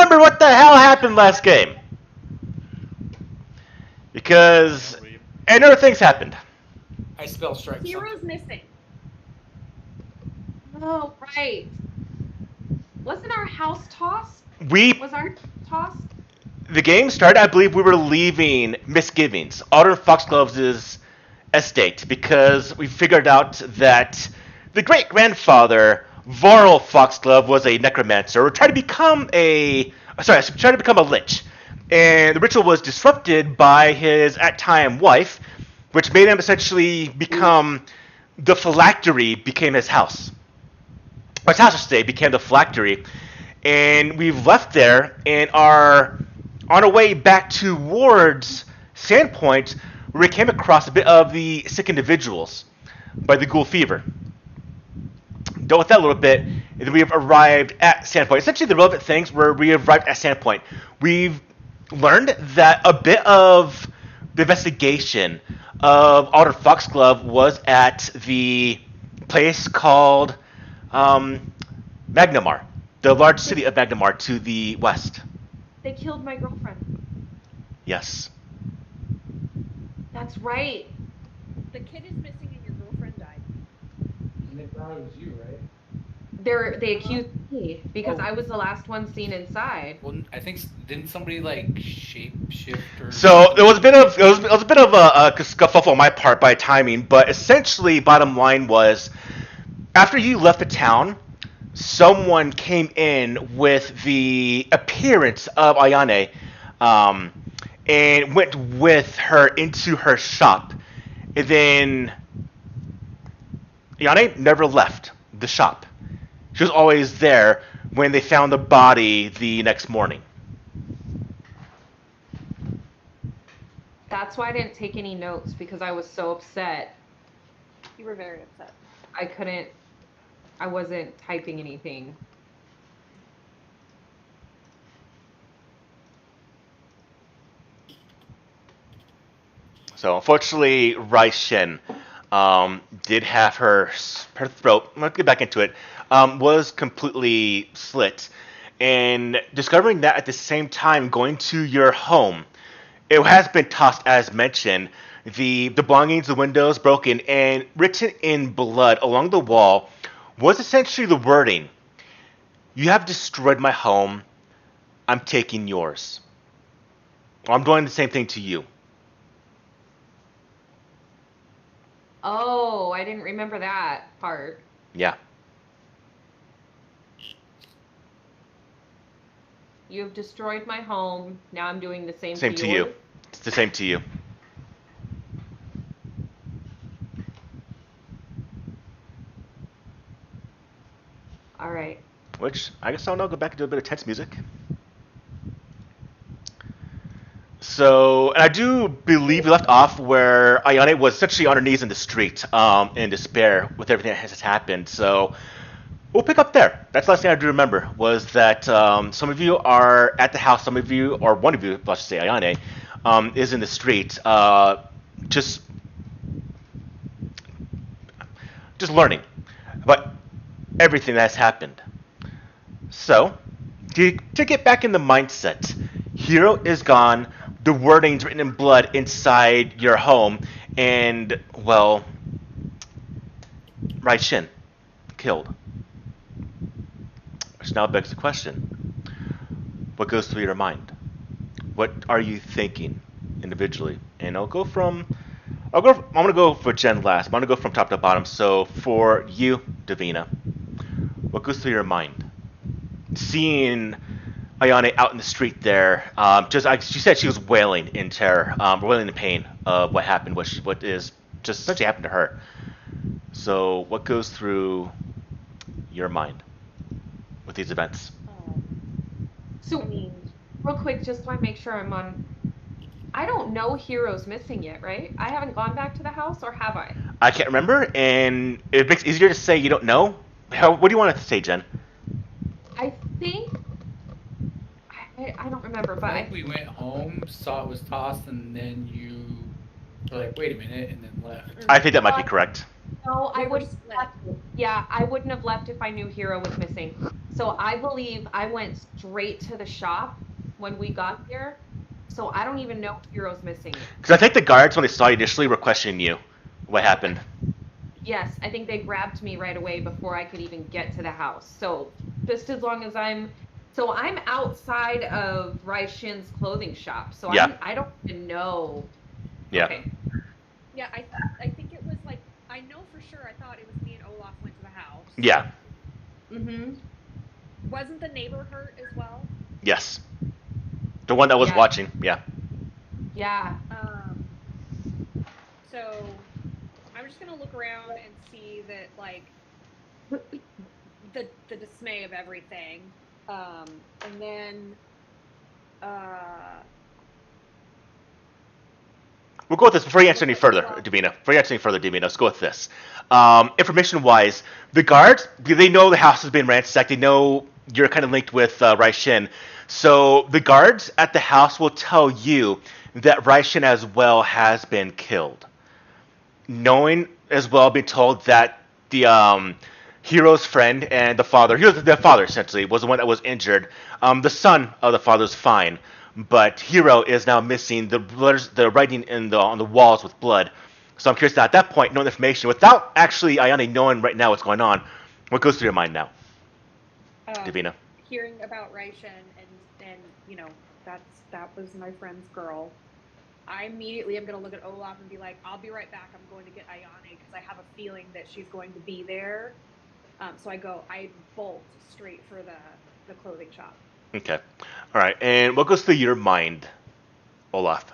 remember what the hell happened last game. Because, and other things happened. I spell strike. Hero's missing. Oh, right. Wasn't our house tossed? Was our tossed? The game started, I believe we were leaving Misgivings, Alder Foxglove's estate, because we figured out that the great-grandfather, Varl Foxglove, was a necromancer, tried to become a lich. And the ritual was disrupted by his at-time wife, which made him essentially become the phylactery became his house. Or his house, I should say, became the phylactery. And we've left there and are on our way back towards Sandpoint, where we came across a bit of the sick individuals by the ghoul fever. Dealt with that a little bit, and then we have arrived at Sandpoint. Essentially, the relevant things were we arrived at Sandpoint. We've learned that a bit of the investigation of Alder Foxglove was at the place called Magnamar, the large city of Magnamar to the west. They killed my girlfriend. Yes. That's right. The kid is missing and your girlfriend died. And they thought it was you, right? They accused me because I was the last one seen inside. Well, I think didn't somebody shape shift or? So there was a bit of a scuffle on my part by timing, but essentially, bottom line was, after you left the town, someone came in with the appearance of Ayane, and went with her into her shop, and then Ayane never left the shop. She was always there when they found the body the next morning. That's why I didn't take any notes because I was so upset. You were very upset. I wasn't typing anything. So unfortunately, Rai Shen did have her throat. I'm gonna get back into it. Was completely slit, and discovering that at the same time, going to your home, it has been tossed as mentioned. The belongings, the windows broken, and written in blood along the wall was essentially the wording: "You have destroyed my home. I'm taking yours. I'm doing the same thing to you." Oh, I didn't remember that part. Yeah. You have destroyed my home. Now I'm doing the same to you. It's the same to you. All right. Which, I guess I'll now go back and do a bit of tense music. So, and I do believe we left off where Ayane was essentially on her knees in the street, in despair with everything that has happened. So, we'll pick up there. That's the last thing I do remember, was that some of you are at the house, some of you, or one of you, let's just say Ayane, is in the street, just learning about everything that's happened. So, to get back in the mindset, Hero is gone, the wording's written in blood inside your home, and, well, Rai Shin, killed. Which now begs the question, what goes through your mind? What are you thinking individually? And I'm gonna go for Jen last. I'm gonna go from top to bottom. So for you, Davina, what goes through your mind? Seeing Ayane out in the street there, she said she was wailing in terror, wailing in pain of what happened, what is just essentially happened to her. So what goes through your mind with these events? So, real quick, just so I make sure I'm on. I don't know Hero's missing yet, right? I haven't gone back to the house, or have I? I can't remember, and it makes it easier to say you don't know. What do you want to say, Jen? I think I don't remember, but I think we went home, saw it was tossed, and then you were like, "Wait a minute," and then left. I think that might be correct. No, I We were would. split. Yeah, I wouldn't have left if I knew Hero was missing. So I believe I went straight to the shop when we got here. So I don't even know if Hero's missing. Because I think the guards, when they saw you initially, were questioning you. What happened? Yes, I think they grabbed me right away before I could even get to the house. So just as long as I'm outside of Raishin's clothing shop. So Yeah. I don't even know. Yeah. Okay. Yeah, I think it was like, I know for sure I thought it was me and Olaf went to the house. Yeah. Mhm. Wasn't the neighbor hurt as well? Yes. The one that was Yeah. watching. Yeah. Yeah. So I'm just gonna look around and see that, like, the dismay of everything, and then We'll go with this before you answer any further, Davina. Before you answer any further, Davina, let's go with this. Information-wise, the guards, they know the house has been ransacked. They know you're kind of linked with Raishin. So the guards at the house will tell you that Raishin as well has been killed. Knowing as well, being told that the hero's friend and the father, the father essentially, was the one that was injured. The son of the father's fine, but Hero is now missing. The writing on the walls with blood. So I'm curious now, at that point, knowing information, without actually Ayane knowing right now what's going on, what goes through your mind now, Davina? hearing about Raishin and that was my friend's girl. I immediately am going to look at Olaf and be like, I'll be right back. I'm going to get Ayane because I have a feeling that she's going to be there. So I bolt straight for the clothing shop. Okay. All right. And what goes through your mind, Olaf?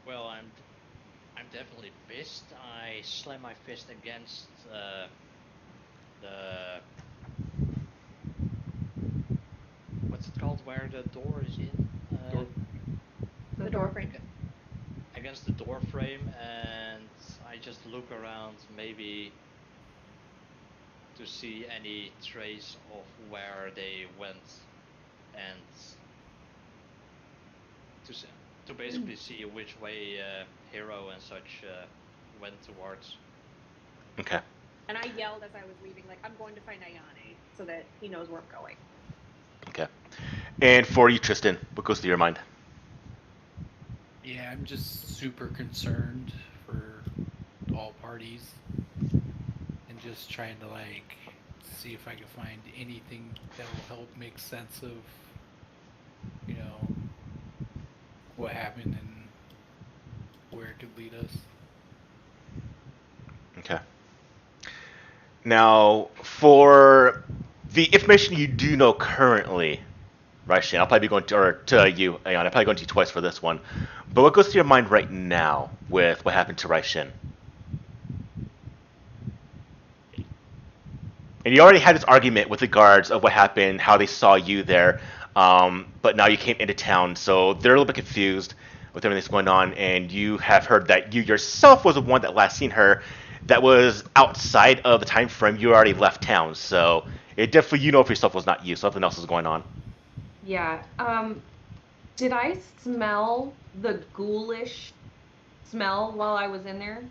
Well, I'm definitely pissed. I slam my fist against the what's it called? Where the door is in? The door frame. Against the door frame, and I just look around, maybe to see any trace of where they went, and to basically see which way Hero and such went towards. Okay. And I yelled as I was leaving, like, I'm going to find Ayane so that he knows where I'm going. Okay. And for you, Tristan, what goes through your mind? Yeah, I'm just super concerned for all parties and just trying to like see if I can find anything that will help make sense of, you know, what happened and where it could lead us. Okay. Now, for the information you do know currently, Raishin, I'll probably be going to you, Ayan. I'll probably going to you twice for this one. But what goes through your mind right now with what happened to Raishin? And you already had this argument with the guards of what happened, how they saw you there, but now you came into town, so they're a little bit confused with everything that's going on, and you have heard that you yourself was the one that last seen her that was outside of the time frame you already left town, so it definitely, you know, for yourself was not you, something else is going on. Yeah. Did I smell the ghoulish smell while I was in there?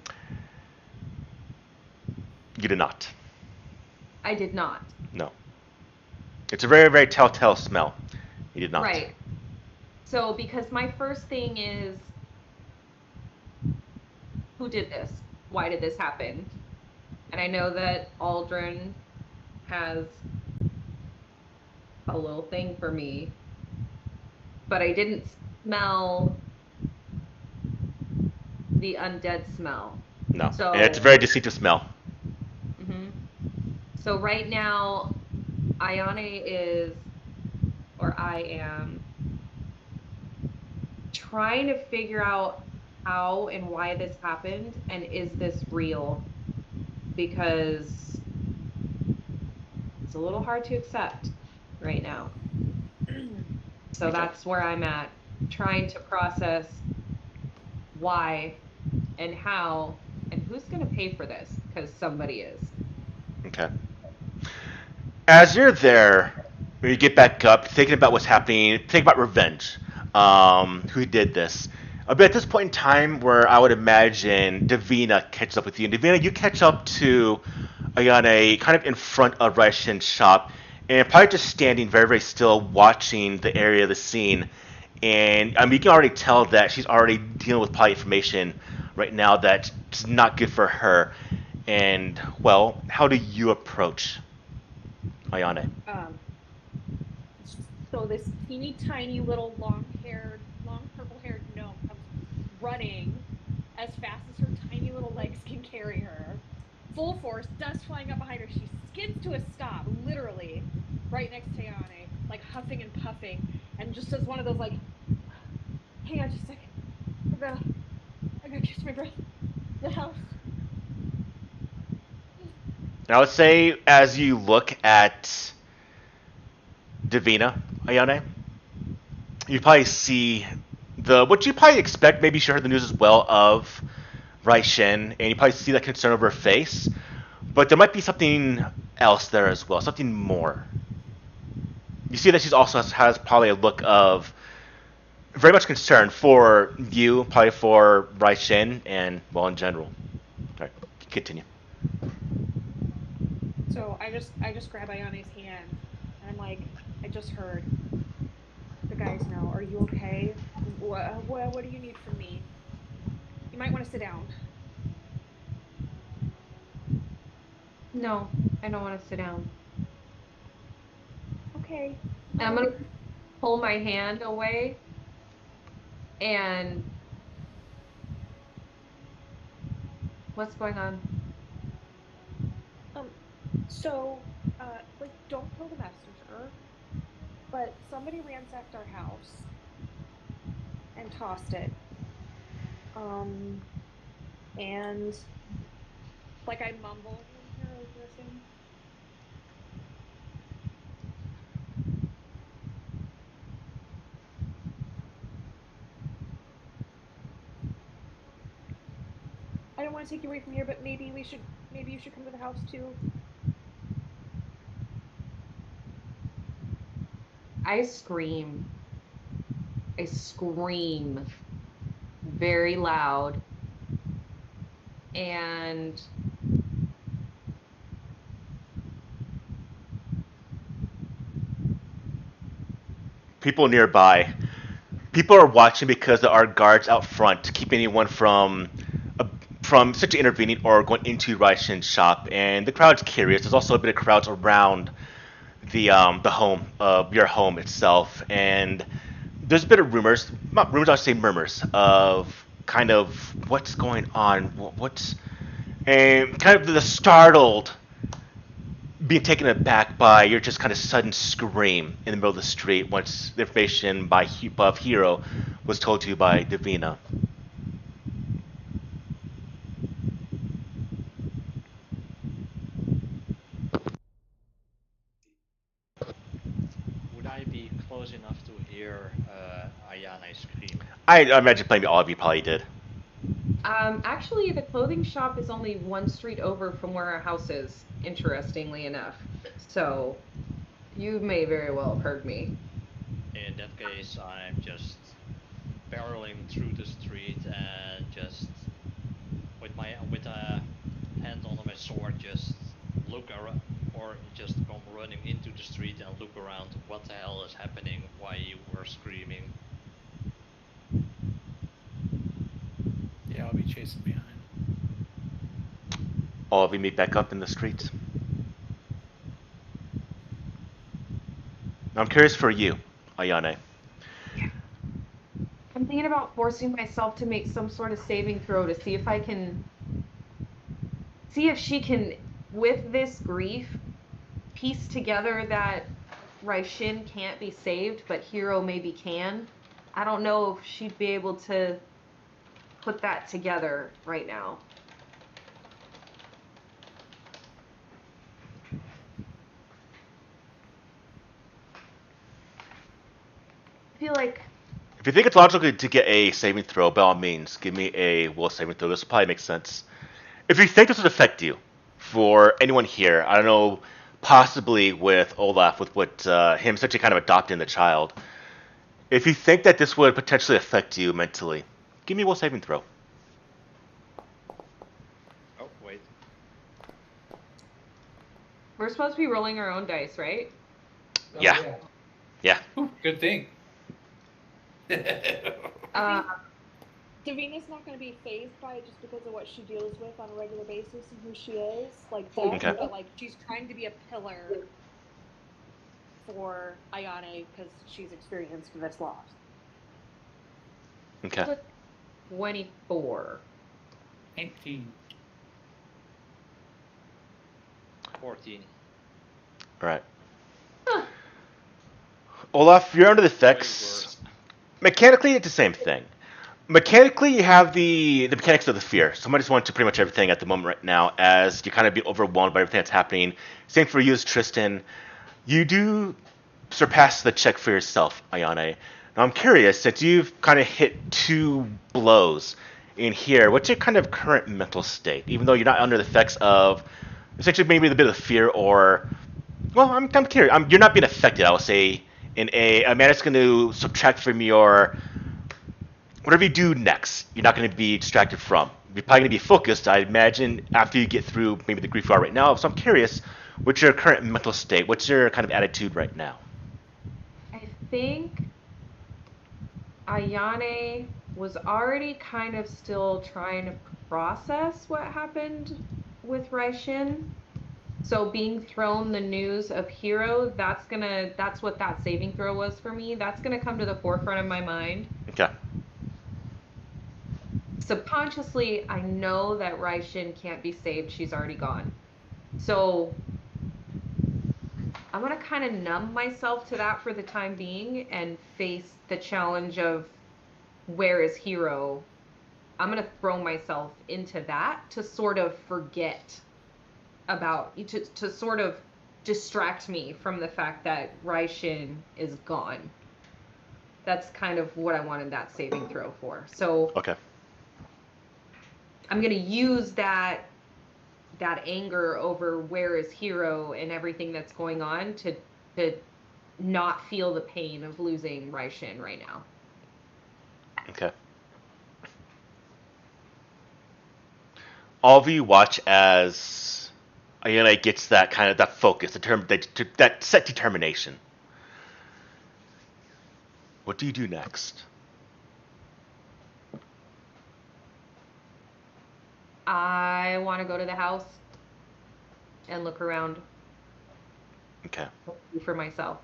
You did not. I did not. No. It's a very, very telltale smell. You did not. Right. So, because my first thing is, who did this? Why did this happen? And I know that Aldrin has a little thing for me, but I didn't smell the undead smell. No. So, And it's a very distinctive smell. Mhm. So right now, Ayane is, or I am, trying to figure out how and why this happened, and is this real? Because it's a little hard to accept right now. So Okay. that's where I'm at, trying to process why and how and who's going to pay for this, because somebody is. Okay. As you're there, when you get back up, thinking about what's happening, thinking about revenge, who did this. But at this point in time, where I would imagine Davina catches up with you, and Davina, you catch up to Ayane kind of in front of Raishin's shop, and probably just standing very, very still, watching the area of the scene. And I mean, you can already tell that she's already dealing with probably information right now that's not good for her. And, well, how do you approach Ayane? So this teeny tiny little long purple haired gnome comes running as fast as her tiny little legs can carry her. Full force, dust flying up behind her. She skids to a stop, literally, right next to Yane, like huffing and puffing, and just does one of those like, hang on just a second. I gotta catch my breath. The house. And I would say, as you look at Davina, Ayane, you probably see what you probably expect. Maybe she heard the news as well of Raishin, and you probably see that concern over her face. But there might be something else there as well, something more. You see that she also has probably a look of very much concern for you, probably for Raishin, and, well, in general. Alright, continue. So I just grab Ayane's hand, and I'm like, I just heard. The guys know. Are you okay? What do you need from me? You might want to sit down. No, I don't want to sit down. Okay. And I'm gonna pull my hand away and what's going on? So, like, don't kill the messenger, but somebody ransacked our house and tossed it. And like I mumble in here, listening. I don't want to take you away from here, but maybe you should come to the house too. I scream. I scream very loud. And People nearby. People are watching because there are guards out front to keep anyone from essentially intervening or going into Raishin's shop. And the crowd's curious. There's also a bit of crowds around the home, your home itself, and there's a bit of rumors, not rumors, I would say murmurs of kind of what's going on, what's, and kind of the startled, being taken aback by your just kind of sudden scream in the middle of the street once the information of Hero was told to you by Davina. Would I be close enough to hear Ayane scream? I imagine playing all of you probably did. actually, the clothing shop is only one street over from where our house is, interestingly enough. So, you may very well have heard me. In that case, I'm just barreling through the street and just with a hand on my sword, just look around, or just come running into the street and look around. What the hell is happening? Why you were screaming? Yeah, I'll be chasing behind. All of you meet back up in the streets. I'm curious for you, Ayane. I'm thinking about forcing myself to make some sort of saving throw to see if I can. See if she can, with this grief, piece together that Raishin can't be saved, but Hero maybe can. I don't know if she'd be able to put that together right now. I feel like If you think it's logical to get a saving throw, by all means, give me a will saving throw. This will probably make sense. If you think this would affect you, for anyone here, I don't know, possibly with Olaf, with what him essentially kind of adopting the child. If you think that this would potentially affect you mentally, give me a will saving throw. Oh, wait. We're supposed to be rolling our own dice, right? Yeah. Yeah. Ooh, good thing. Davina's not going to be phased by it just because of what she deals with on a regular basis and who she is, like death. Okay. But like she's trying to be a pillar for Ayane because she's experienced this loss. Okay. 24. 19. 14. All right. Olaf, you're under the Way effects. worse. Mechanically, it's the same thing. Mechanically, you have the mechanics of the fear. Someone just wants to pretty much everything at the moment right now, as you kind of be overwhelmed by everything that's happening. Same for you as Tristan. You do surpass the check for yourself, Ayane. Now I'm curious, since you've kind of hit 2 blows in here, what's your kind of current mental state? Even though you're not under the effects of essentially maybe a bit of fear or, well, I'm curious. You're not being affected, I will say, in a manner that's going to subtract from your whatever you do next, you're not going to be distracted from. You're probably going to be focused, I imagine, after you get through maybe the grief you are right now. So I'm curious, what's your current mental state? What's your kind of attitude right now? I think Ayane was already kind of still trying to process what happened with Raishin. So being thrown the news of Hero, that's what that saving throw was for me. That's gonna come to the forefront of my mind. Okay. Subconsciously, I know that Raishin can't be saved. She's already gone. So I'm gonna kind of numb myself to that for the time being and face the challenge of where is Hero. I'm gonna throw myself into that to sort of forget about to sort of distract me from the fact that Raishin is gone. That's kind of what I wanted that saving throw for. So Okay. I'm gonna use that anger over where is Hero and everything that's going on to not feel the pain of losing Raishin right now. Okay. All of you watch as Ayane gets that kind of that focus, that set determination. What do you do next? I want to go to the house and look around Okay. for myself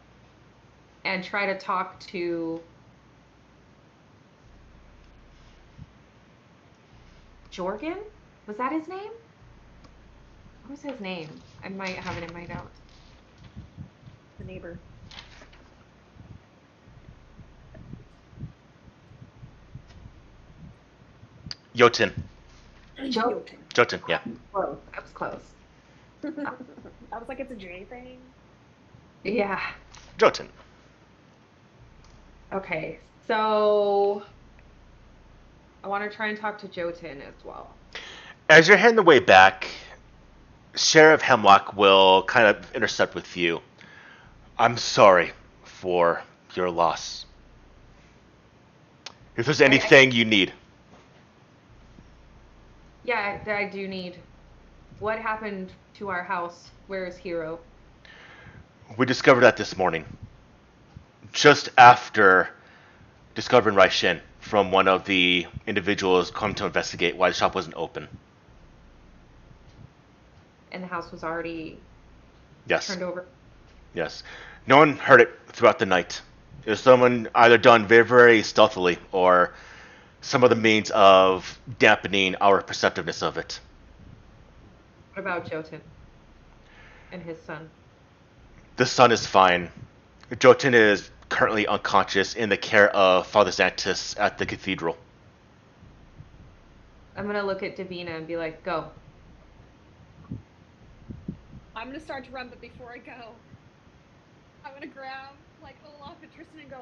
and try to talk to Jorgen? Was that his name? What was his name? I might have it in my notes. The neighbor. Jotun. Jotun. Jotun, yeah. Close. That was close. I was like, it's a J thing. Yeah. Jotun. Okay. So I want to try and talk to Jotun as well. As you're heading the way back, Sheriff Hemlock will kind of intercept with you. I'm sorry for your loss. If there's anything you need. Yeah, I do need. What happened to our house? Where is Hero? We discovered that this morning. Just after discovering Raishin from one of the individuals come to investigate why the shop wasn't open. And the house was already Yes. turned over. Yes. No one heard it throughout the night. It was someone either done very, very stealthily or some other means of dampening our perceptiveness of it. What about Jotun and his son? The son is fine. Jotun is currently unconscious in the care of Father Xantus at the cathedral. I'm gonna look at Davina and be like, go. I'm gonna start to run, but before I go, I'm gonna grab like Olaf and Tristan and go.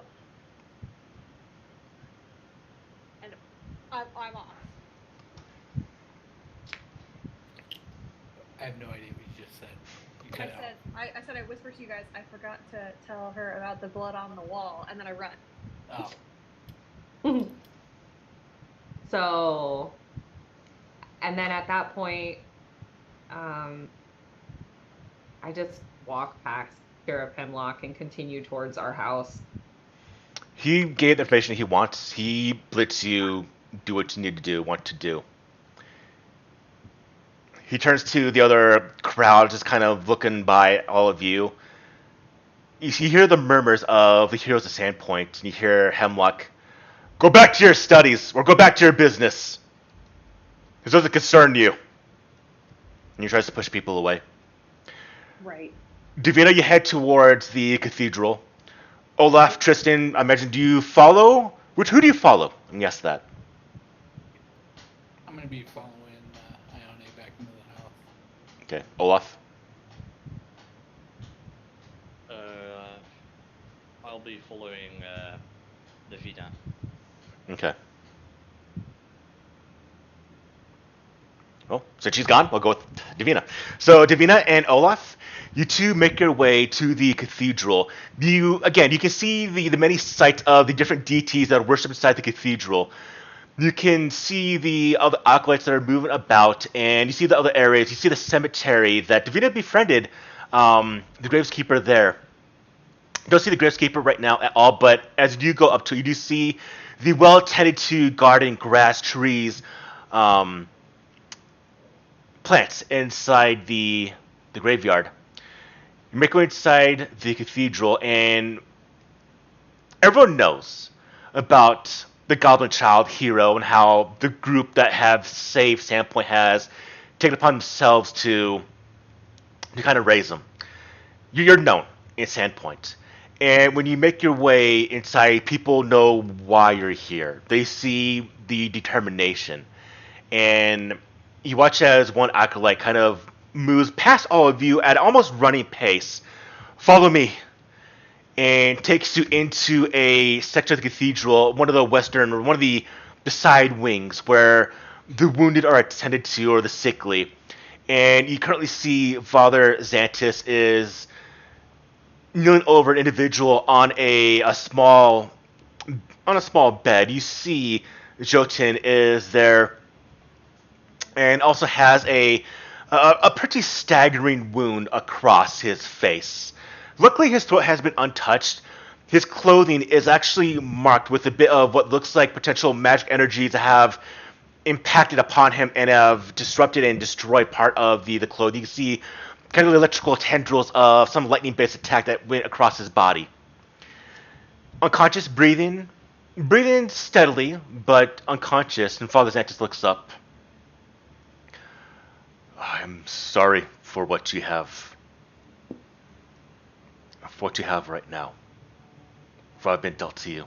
And I'm off. I have no idea what you just said. You I cut out. said I whispered to you guys. I forgot to tell her about the blood on the wall, and then I run. Oh. So, and then at that point, I just walk past Sheriff Hemlock and continue towards our house. He gave the information he wants. He lets you do what you need to do, want to do. He turns to the other crowd, just kind of looking by all of you. You hear the murmurs of the heroes of Sandpoint, and you hear Hemlock, "Go back to your studies, or go back to your business. This doesn't concern you." And he tries to push people away. Right. Davina, you head towards the cathedral. Olaf, Tristan, I imagine, do you follow? Who do you follow? Let me ask that. I'm gonna be following Ione back into the house. Okay, Olaf. I'll be following Davina. Okay. Well, since she's gone, we'll go with Davina. So Davina and Olaf, you two make your way to the cathedral. You can see the many sites of the different deities that are worshipped inside the cathedral. You can see the other acolytes that are moving about, and you see the other areas. You see the cemetery that Davina befriended, the graveskeeper there. You don't see the graveskeeper right now at all, but as you go up to it, you do see the well-tended to garden, grass, trees, plants inside the graveyard. You make your way inside the cathedral, and everyone knows about the Goblin Child hero and how the group that have saved Sandpoint has taken upon themselves to kind of raise them. You're known in Sandpoint. And when you make your way inside, people know why you're here. They see the determination. And you watch as one acolyte kind of moves past all of you at almost running pace. "Follow me," and takes you into a section of the cathedral, one of the side wings where the wounded are attended to, or the sickly. And you currently see Father Xantis is kneeling over an individual on a small bed. You see Jotun is there, and also has a pretty staggering wound across his face. Luckily, his throat has been untouched. His clothing is actually marked with a bit of what looks like potential magic energies that have impacted upon him and have disrupted and destroyed part of the clothing. You can see kind of the electrical tendrils of some lightning-based attack that went across his body. Unconscious, breathing steadily, but unconscious, and Father Xantis looks up. "I'm sorry for what you have right now, for I've been dealt to you."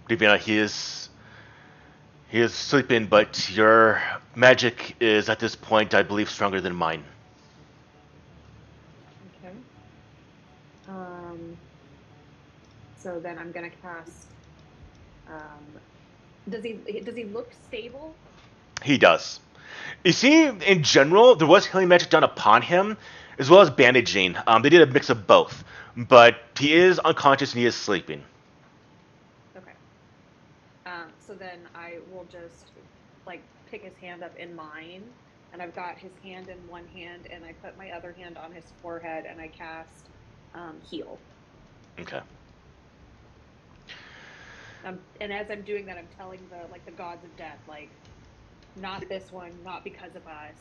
Divina, he is sleeping, but your magic is at this point, I believe, stronger than mine. Okay. So then I'm gonna cast. Does he look stable? He does. You see, in general, there was healing magic done upon him, as well as bandaging. They did a mix of both, but he is unconscious and he is sleeping. Okay. So then I will just pick his hand up in mine, and I've got his hand in one hand, and I put my other hand on his forehead, and I cast heal. Okay. And as I'm doing that, I'm telling the gods of death, not this one, not because of us.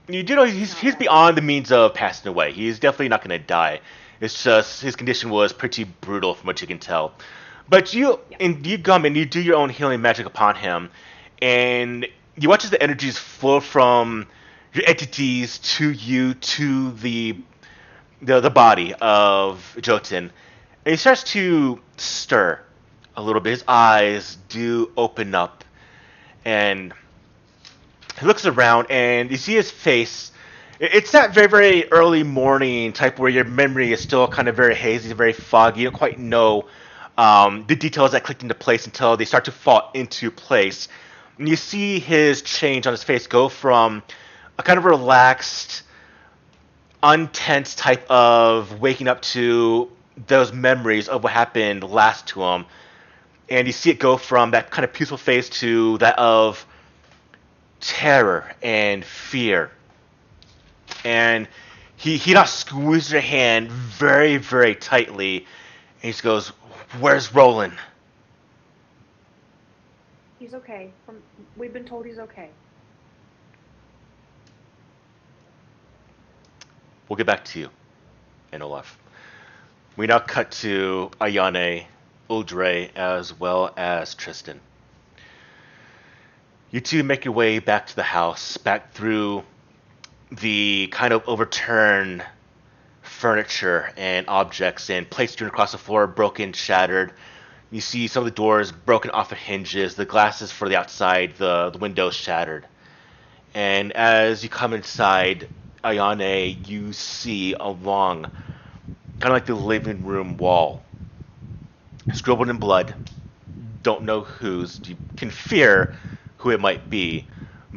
You do know he's beyond the means of passing away. He's definitely not going to die. It's just his condition was pretty brutal from what you can tell. But you come and you do your own healing magic upon him, and you watch as the energies flow from your entities to you, to the body of Jotun, and he starts to stir a little bit. His eyes do open up, and he looks around, and you see his face. It's that very, very early morning type where your memory is still kind of very hazy, very foggy. You don't quite know the details that clicked into place until they start to fall into place. And you see his change on his face go from a kind of relaxed, untense type of waking up to those memories of what happened last to him. And you see it go from that kind of peaceful face to that of terror and fear. And he now squeezes your hand very, very tightly, and he just goes, "Where's Roland?" He's okay. We've been told he's okay. We'll get back to you, and Olaf. We now cut to Ayane, Uldre, as well as Tristan. You two make your way back to the house, back through the kind of overturned furniture and objects and plates strewn across the floor, broken, shattered. You see some of the doors broken off the hinges, the glasses for the outside, the windows shattered. And as you come inside, Ayane, you see along kind of like the living room wall, scribbled in blood. Don't know whose. You can fear who it might be,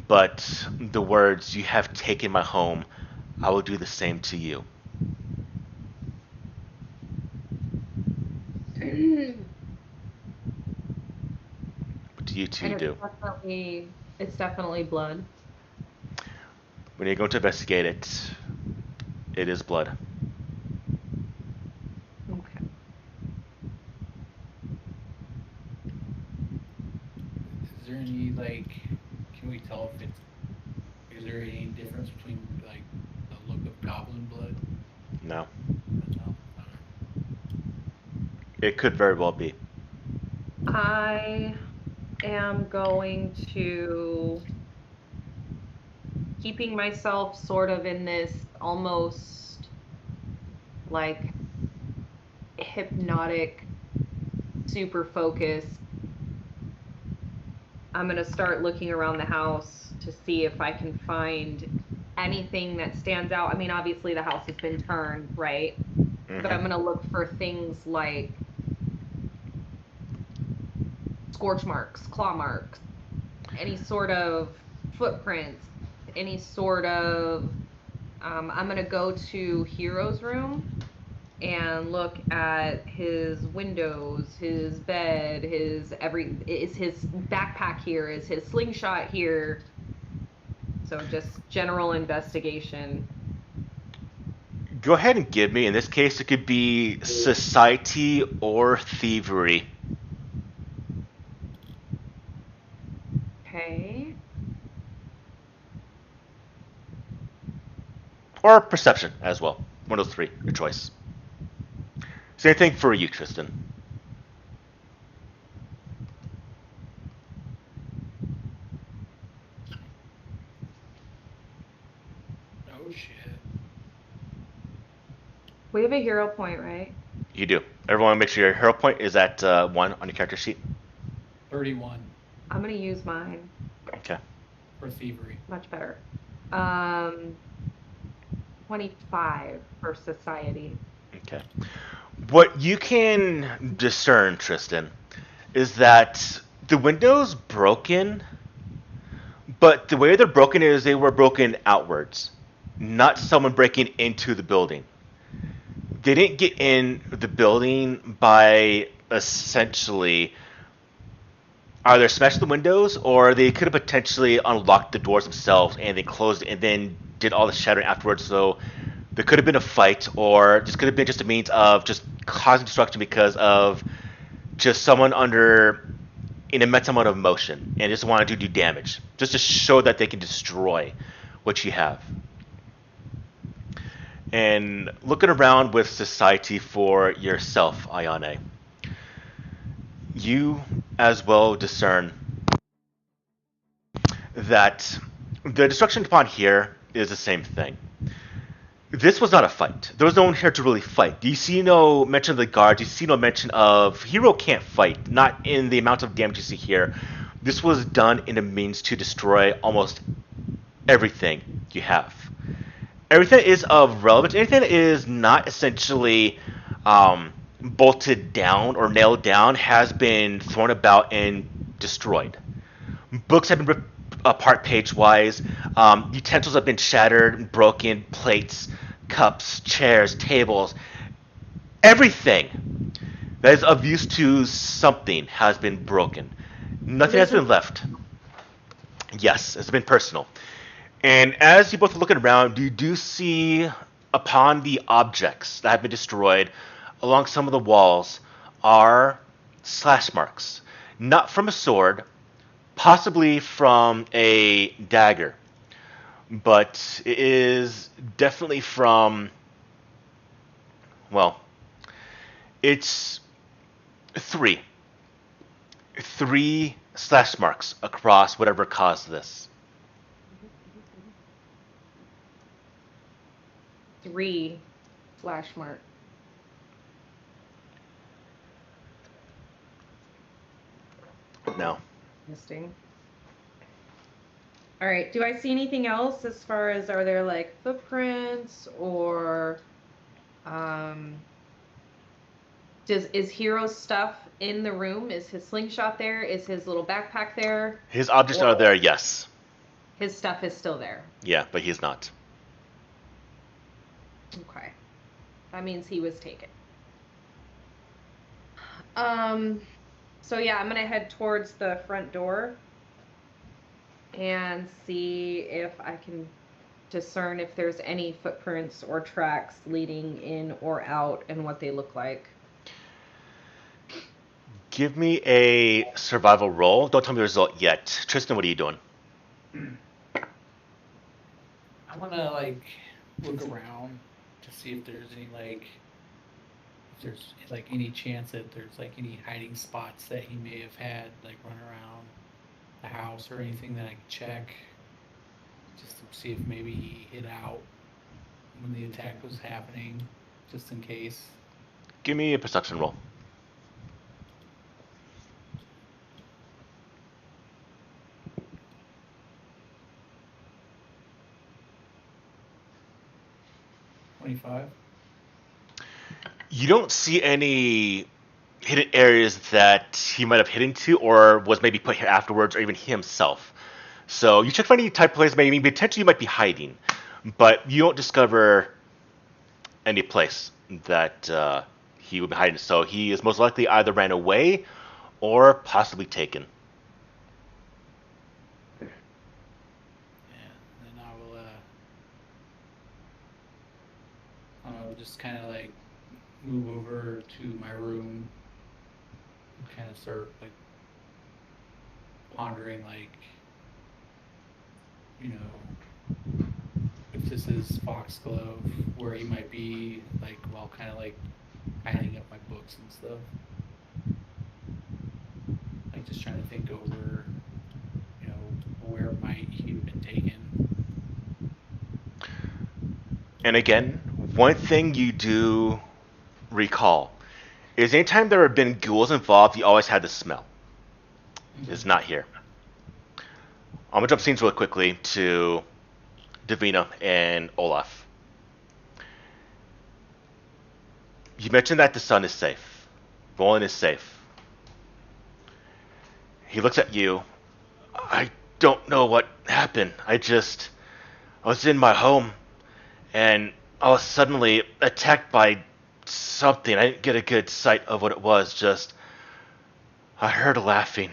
but the words, "You have taken my home. I will do the same to you." What do you two And do? it's definitely blood. When you go to investigate it, it is blood. Okay. Is there any like? Can we tell if it's? Is there any difference between like the look of goblin blood? No. No. It could very well be. I am going to keeping myself sort of in this almost like hypnotic, super focus. I'm going to start looking around the house to see if I can find anything that stands out. I mean, obviously the house has been turned, right? But I'm going to look for things like scorch marks, claw marks, any sort of footprints, any sort of I'm gonna go to Hero's room and look at his windows, his bed, is his backpack here, is his slingshot here. So just general investigation. Go ahead and give me, in this case, it could be society or thievery. Okay. Or perception as well. One of those three, your choice. Same thing for you, Tristan. Oh shit. We have a hero point, right? You do. Everyone make sure your hero point is at 1 on your character sheet. 31 I'm gonna use mine. Okay. for thievery. Much better. 25 for society. Okay. What you can discern, Tristan, is that the window's broken, but the way they're broken is they were broken outwards, not someone breaking into the building. They didn't get in the building by essentially either smashed the windows or they could have potentially unlocked the doors themselves and they closed it and then did all the shattering afterwards. So there could have been a fight, or this could have been just a means of just causing destruction because of just someone under an immense amount of emotion and just wanted to do damage, just to show that they can destroy what you have. And looking around with society for yourself, Ayane, you as well discern that the destruction upon here is the same thing. This was not a fight. There was no one here to really fight. You see no mention of the guards. You see no mention of hero can't fight. Not in the amount of damage you see here. This was done in a means to destroy almost everything you have. Everything is of relevance. Anything that is not essentially bolted down or nailed down has been thrown about and destroyed. Books have been ripped apart page-wise. Utensils have been shattered, broken, plates, cups, chairs, tables. Everything that is of use to something has been broken. Nothing has been left. Yes, it's been personal. And as you both are looking around, you do see upon the objects that have been destroyed along some of the walls are slash marks. Not from a sword, possibly from a dagger, but it is definitely from, well, it's three. Three slash marks across whatever caused this. 3 slash mark. No. Interesting. All right. Do I see anything else as far as, are there like footprints or is Hero's stuff in the room? Is his slingshot there? Is his little backpack there? His objects are there, yes. His stuff is still there. Yeah, but he's not. Okay. That means he was taken. So yeah, I'm gonna head towards the front door and see if I can discern if there's any footprints or tracks leading in or out and what they look like. Give me a survival roll. Don't tell me the result yet. Tristan, what are you doing? I want to like look around to see if there's any like if there's like any chance that there's like any hiding spots that he may have had like run around the house or anything that I can check just to see if maybe he hid out when the attack was happening, just in case. Give me a perception roll. You don't see any hidden areas that he might have hidden to or was maybe put here afterwards or even himself. So you check for any type of place maybe potentially you might be hiding, but you don't discover any place that he would be hiding. So he is most likely either ran away or possibly taken. Yeah, then I'll just kind of like move over to my room and kind of start like pondering like, you know, if this is Foxglove, where he might be, like, while kind of like piling up my books and stuff. Like, just trying to think over, you know, where might he have been taken. And again, one thing you do recall is anytime there have been ghouls involved, you always had the smell. It's not here. I'm gonna jump scenes really quickly to Davina and Olaf. You mentioned that the son is safe. Roland is safe. He looks at you. I don't know what happened. I was in my home and I was suddenly attacked by something. I didn't get a good sight of what it was, just I heard laughing.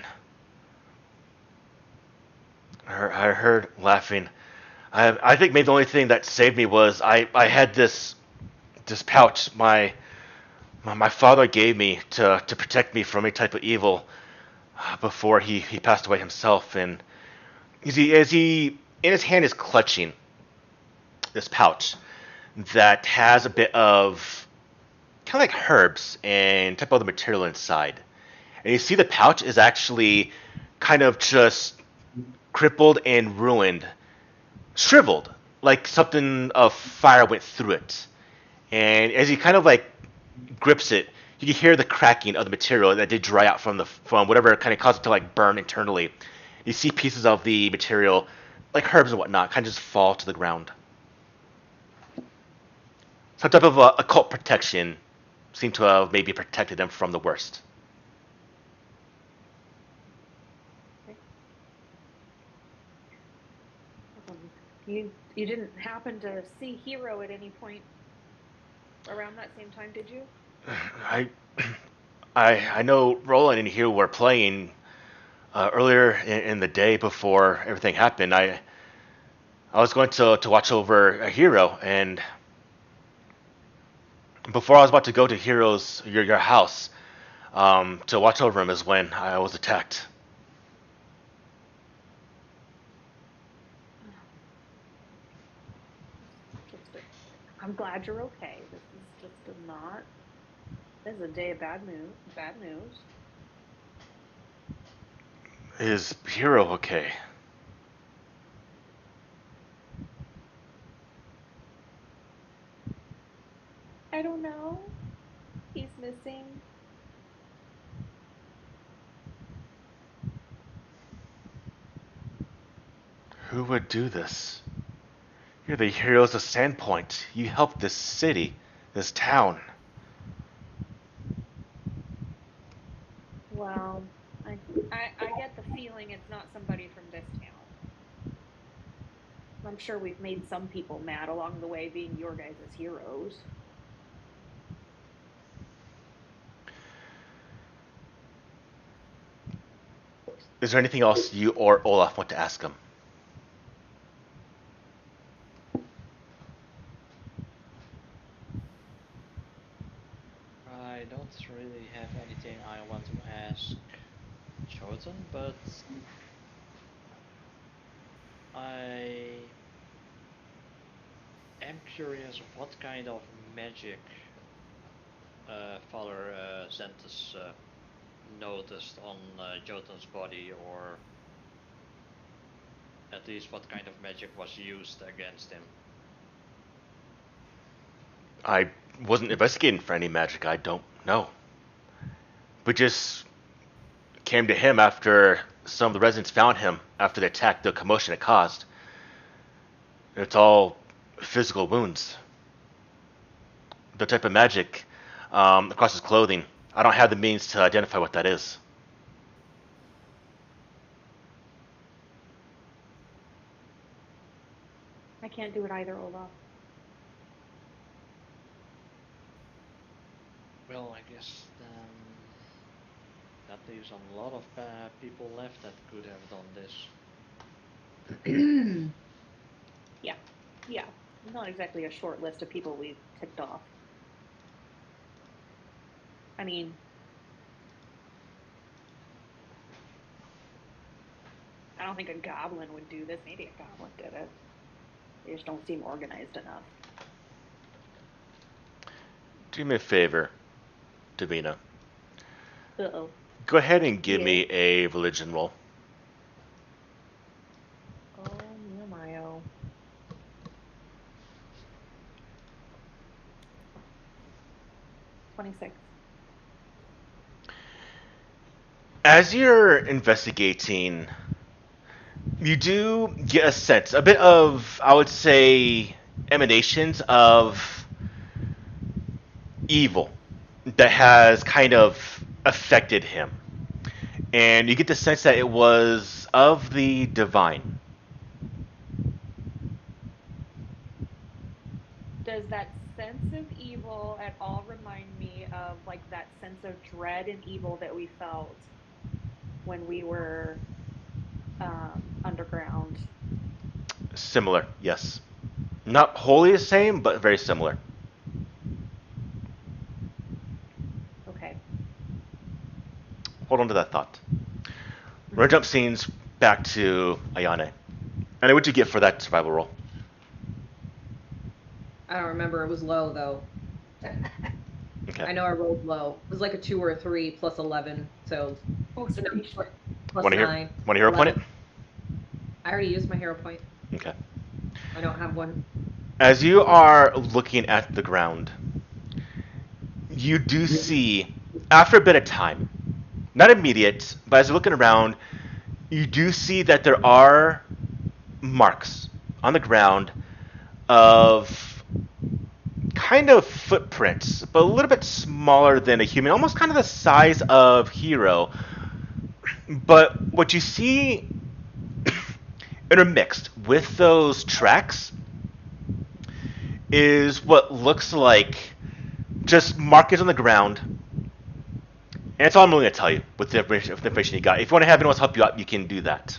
I heard laughing. I think maybe the only thing that saved me was I had this pouch my father gave me to protect me from any type of evil before he passed away himself. And as he in his hand is clutching this pouch that has a bit of kind of like herbs and type of other material inside. And you see the pouch is actually kind of just crippled and ruined, shriveled, like something of fire went through it. And as he kind of like grips it, you can hear the cracking of the material that did dry out from whatever kind of caused it to like burn internally. You see pieces of the material, like herbs and whatnot, kind of just fall to the ground. Some type of occult protection seemed to have maybe protected them from the worst. You didn't happen to see Hero at any point around that same time, did you? I know Roland and Hugh were playing Earlier in the day before everything happened, I was going to watch over a hero, and before I was about to go to your house to watch over him is when I was attacked. I'm glad you're okay. This is just a not. This is a day of bad news. Bad news. Is hero okay? I don't know. He's missing. Who would do this? You're the heroes of Sandpoint. You helped this city, this town. Well, I get the feeling it's not somebody from this town. I'm sure we've made some people mad along the way being your guys' heroes. Is there anything else you or Olaf want to ask him? I don't really have anything I want to ask Jotun, but I am curious what kind of magic Father Zentus noticed on Jotun's body, or at least what kind of magic was used against him. I wasn't investigating for any magic. I don't know. We just came to him after some of the residents found him after the attack, the commotion it caused. It's all physical wounds. The type of magic across his clothing. I don't have the means to identify what that is. I can't do it either, Olaf. Well, I guess that leaves a lot of people left that could have done this. Yeah. Not exactly a short list of people we've ticked off. I mean, I don't think a goblin would do this. Maybe a goblin did it. They just don't seem organized enough. Do me a favor, Davina. Uh-oh. Go ahead and give Yeah. me a religion roll. Oh, Mayo. $26. As you're investigating, you do get a sense, a bit of, I would say, emanations of evil that has kind of affected him. And you get the sense that it was of the divine. Does that sense of evil at all remind me of like that sense of dread and evil that we felt when we were underground? Similar, yes. Not wholly the same, but very similar. Okay. Hold on to that thought. We're going to jump scenes back to Ayane. And what'd you get for that survival roll? I don't remember. It was low though. Okay. I know I rolled low. It was like a 2 or a 3 plus 11, so Oh, no, sorry. plus Want to 9. hero point it? 11. I already used my hero point. Okay. I don't have one. As you are looking at the ground, you do see, after a bit of time, not immediate, but as you're looking around, you do see that there are marks on the ground of kind of footprints, but a little bit smaller than a human, almost kind of the size of Hero. But what you see intermixed with those tracks is what looks like just markings on the ground And that's all I'm willing to tell you with the information you got. If you want to have anyone else help you out, you can do that.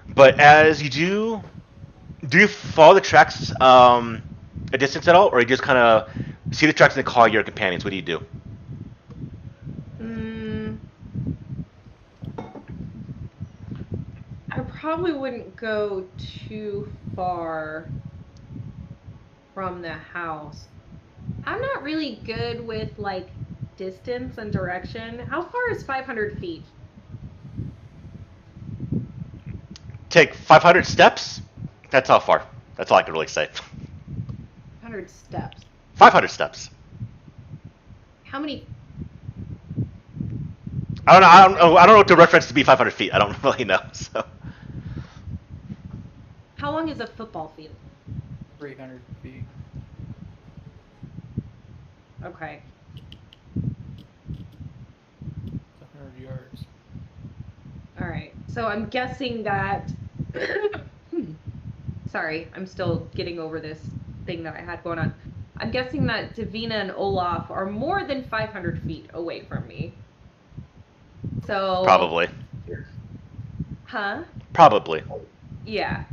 But as you do you follow the tracks a distance at all, or you just kind of see the tracks and then call your companions? What do you do? Mm, I probably wouldn't go too far from the house. I'm not really good with like distance and direction. How far is 500 feet? Take 500 steps. That's how far. That's all I can really say. 100 steps. 500 steps. How many? I don't know. I don't know what the reference to be 500 feet. I don't really know. So How long is a football field? 300 feet. Okay. It's 100 yards. All right. So I'm guessing that. Sorry, I'm still getting over this thing that I had going on. I'm guessing that Davina and Olaf are more than 500 feet away from me. So. probably, Huh? probably. Yeah.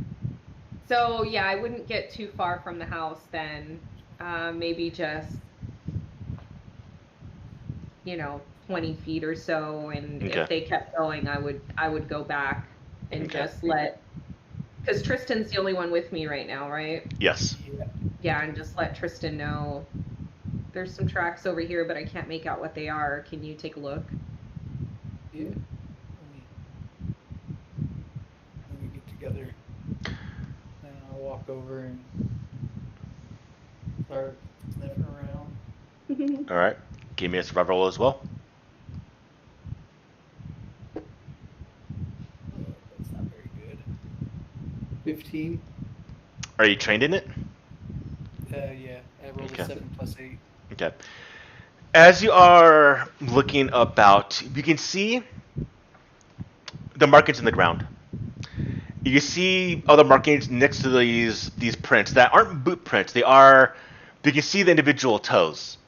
So yeah, I wouldn't get too far from the house then. Maybe just 20 feet or so, and Okay. if they kept going, I would go back and Okay. just because Tristan's the only one with me right now, right? Yes. Yeah. Yeah, and just let Tristan know there's some tracks over here, but I can't make out what they are. Can you take a look? Yeah. When we get together, and I'll walk over and start sniffing around. All right. Give me a survival roll as well. That's not very good. 15. Are you trained in it? Yeah. I rolled Okay. a 7 plus 8. Okay. As you are looking about, you can see the markings in the ground. You can see other markings next to these prints that aren't boot prints. You can see the individual toes,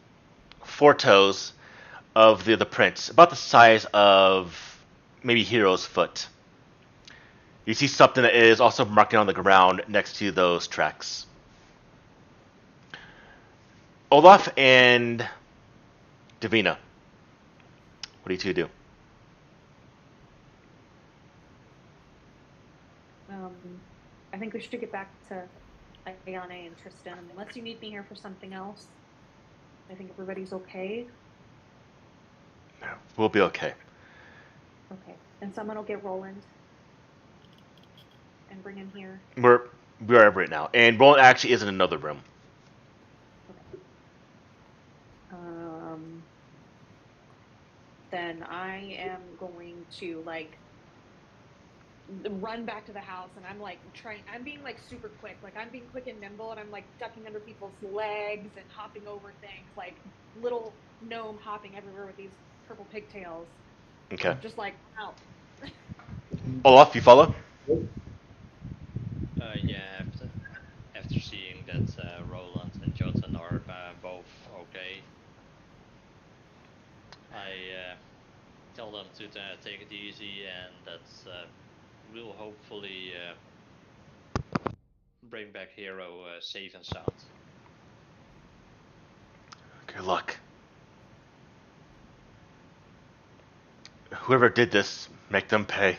4 toes of the prints, about the size of maybe Hero's foot. You see something that is also marking on the ground next to those tracks. Olaf and Davina, what do you two do? I think we should get back to Ayane and Tristan, unless you need me here for something else. I think everybody's okay. We'll be okay. Okay. And someone will get Roland and bring him here. We are right now, and Roland actually is in another room. Okay. Then I am going to run back to the house, and I'm being super quick, I'm being quick and nimble, and I'm ducking under people's legs and hopping over things, like little gnome hopping everywhere with these purple pigtails. Okay. Just out. Olaf, you follow? Yeah, after seeing that Roland and Jotun are both okay, I tell them to take it easy, and that we'll hopefully bring back Hero safe and sound. Good luck. Whoever did this, make them pay.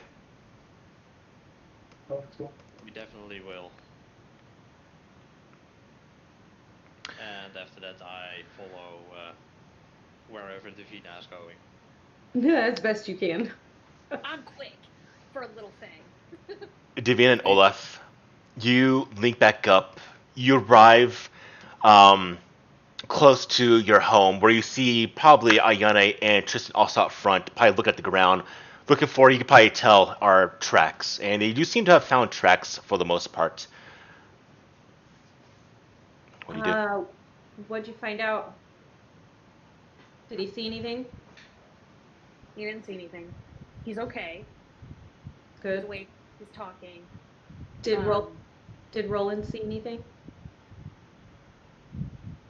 We definitely will. And after that, I follow wherever Davina is going. Yeah, as best you can. I'm quick for a little thing. Davina and Olaf, you link back up. You arrive close to your home, where you see probably Ayane and Tristan also out front, probably look at the ground, looking for, you can probably tell, are tracks. And they do seem to have found tracks for the most part. What do you do? What'd you find out? Did he see anything? He didn't see anything. He's okay. Good. He's awake. He's talking. Did Roland see anything?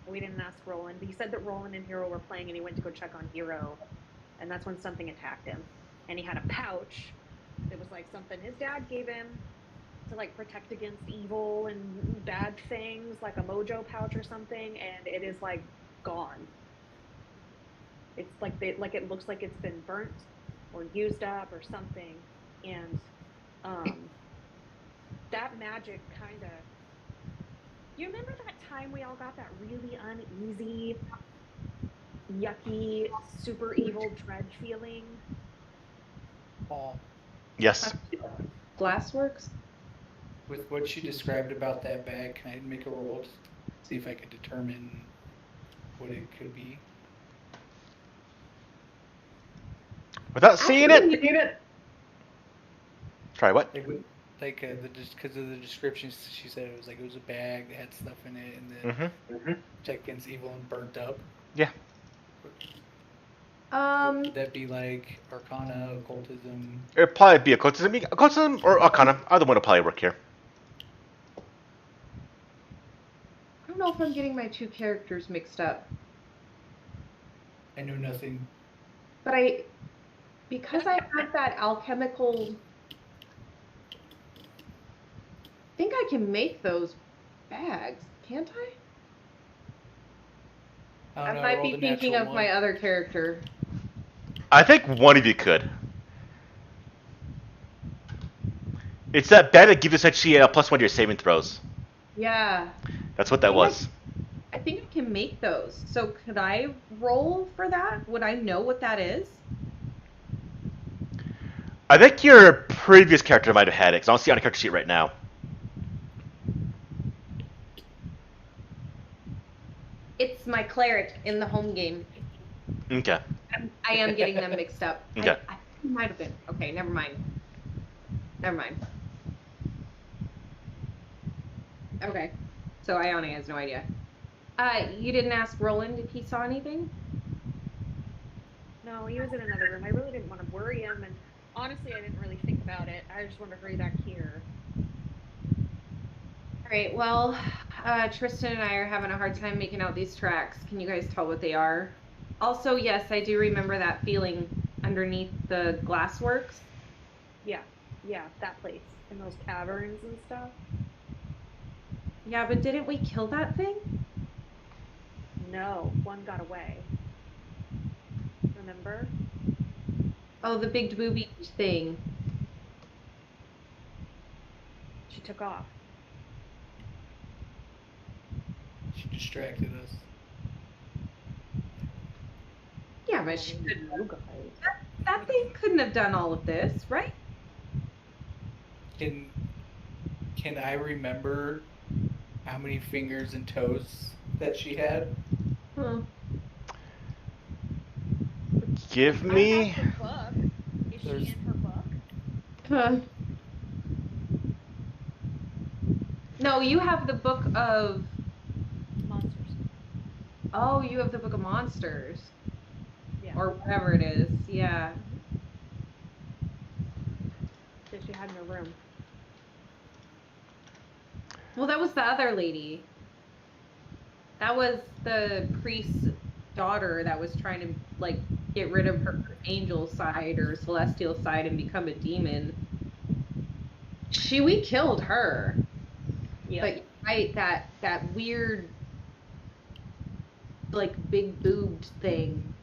We didn't ask Roland, but he said that Roland and Hero were playing, and he went to go check on Hero. and that's when something attacked him. And he had a pouch that was like something his dad gave him to like protect against evil and bad things, like a mojo pouch or something, and it is like gone. It's like it looks like it's been burnt or used up or something, and that magic kind of. You remember that time we all got that really uneasy, yucky, super evil dread feeling? Paul, Yes. Glassworks? with what you described about that bag, can I make a roll to see if I could determine what it could be? Without seeing it. Sorry, what? Like because of the description, she said it was a bag that had stuff in it, and then Mm-hmm. protect against evil and burnt up. Yeah. Would that be like Arcana, occultism? It'd probably be occultism or Arcana. Either one would probably work here. I don't know if I'm getting my two characters mixed up. I know nothing. But because I have that alchemical, I think I can make those bags, can't I? I might be thinking of my other character. I think one of you could. It's that bag that gives you essentially a +1 to your saving throws. Yeah. That's what that was. I think I can make those. So could I roll for that? Would I know what that is? I think your previous character might have had it, because I don't see it on the character sheet right now. It's my cleric in the home game. Okay. I am getting them mixed up. Okay. I might have been. Okay, never mind. Okay. So Ione has no idea. You didn't ask Roland if he saw anything? No, he was in another room. I really didn't want to worry him, and honestly, I didn't really think about it. I just wanted to hurry back here. Alright, well, Tristan and I are having a hard time making out these tracks. Can you guys tell what they are? Also, yes, I do remember that feeling underneath the glassworks. Yeah, that place. In those caverns and stuff. Yeah, but didn't we kill that thing? No, one got away. Remember? Oh, the big booby thing. She took off. She distracted us. Yeah, but she couldn't. That thing couldn't have done all of this, right? Can I remember how many fingers and toes that she had? Huh. Give me. I have her book. Is she in her book? Huh. No, you have the book of Monsters. Oh, you have the book of monsters. Yeah. Or whatever it is. Yeah. That she had in her room. Well, that was the other lady. That was the priest's daughter that was trying to, like, get rid of her angel side or celestial side and become a demon. We killed her. Yeah. But right, that weird, like, big boobed thing.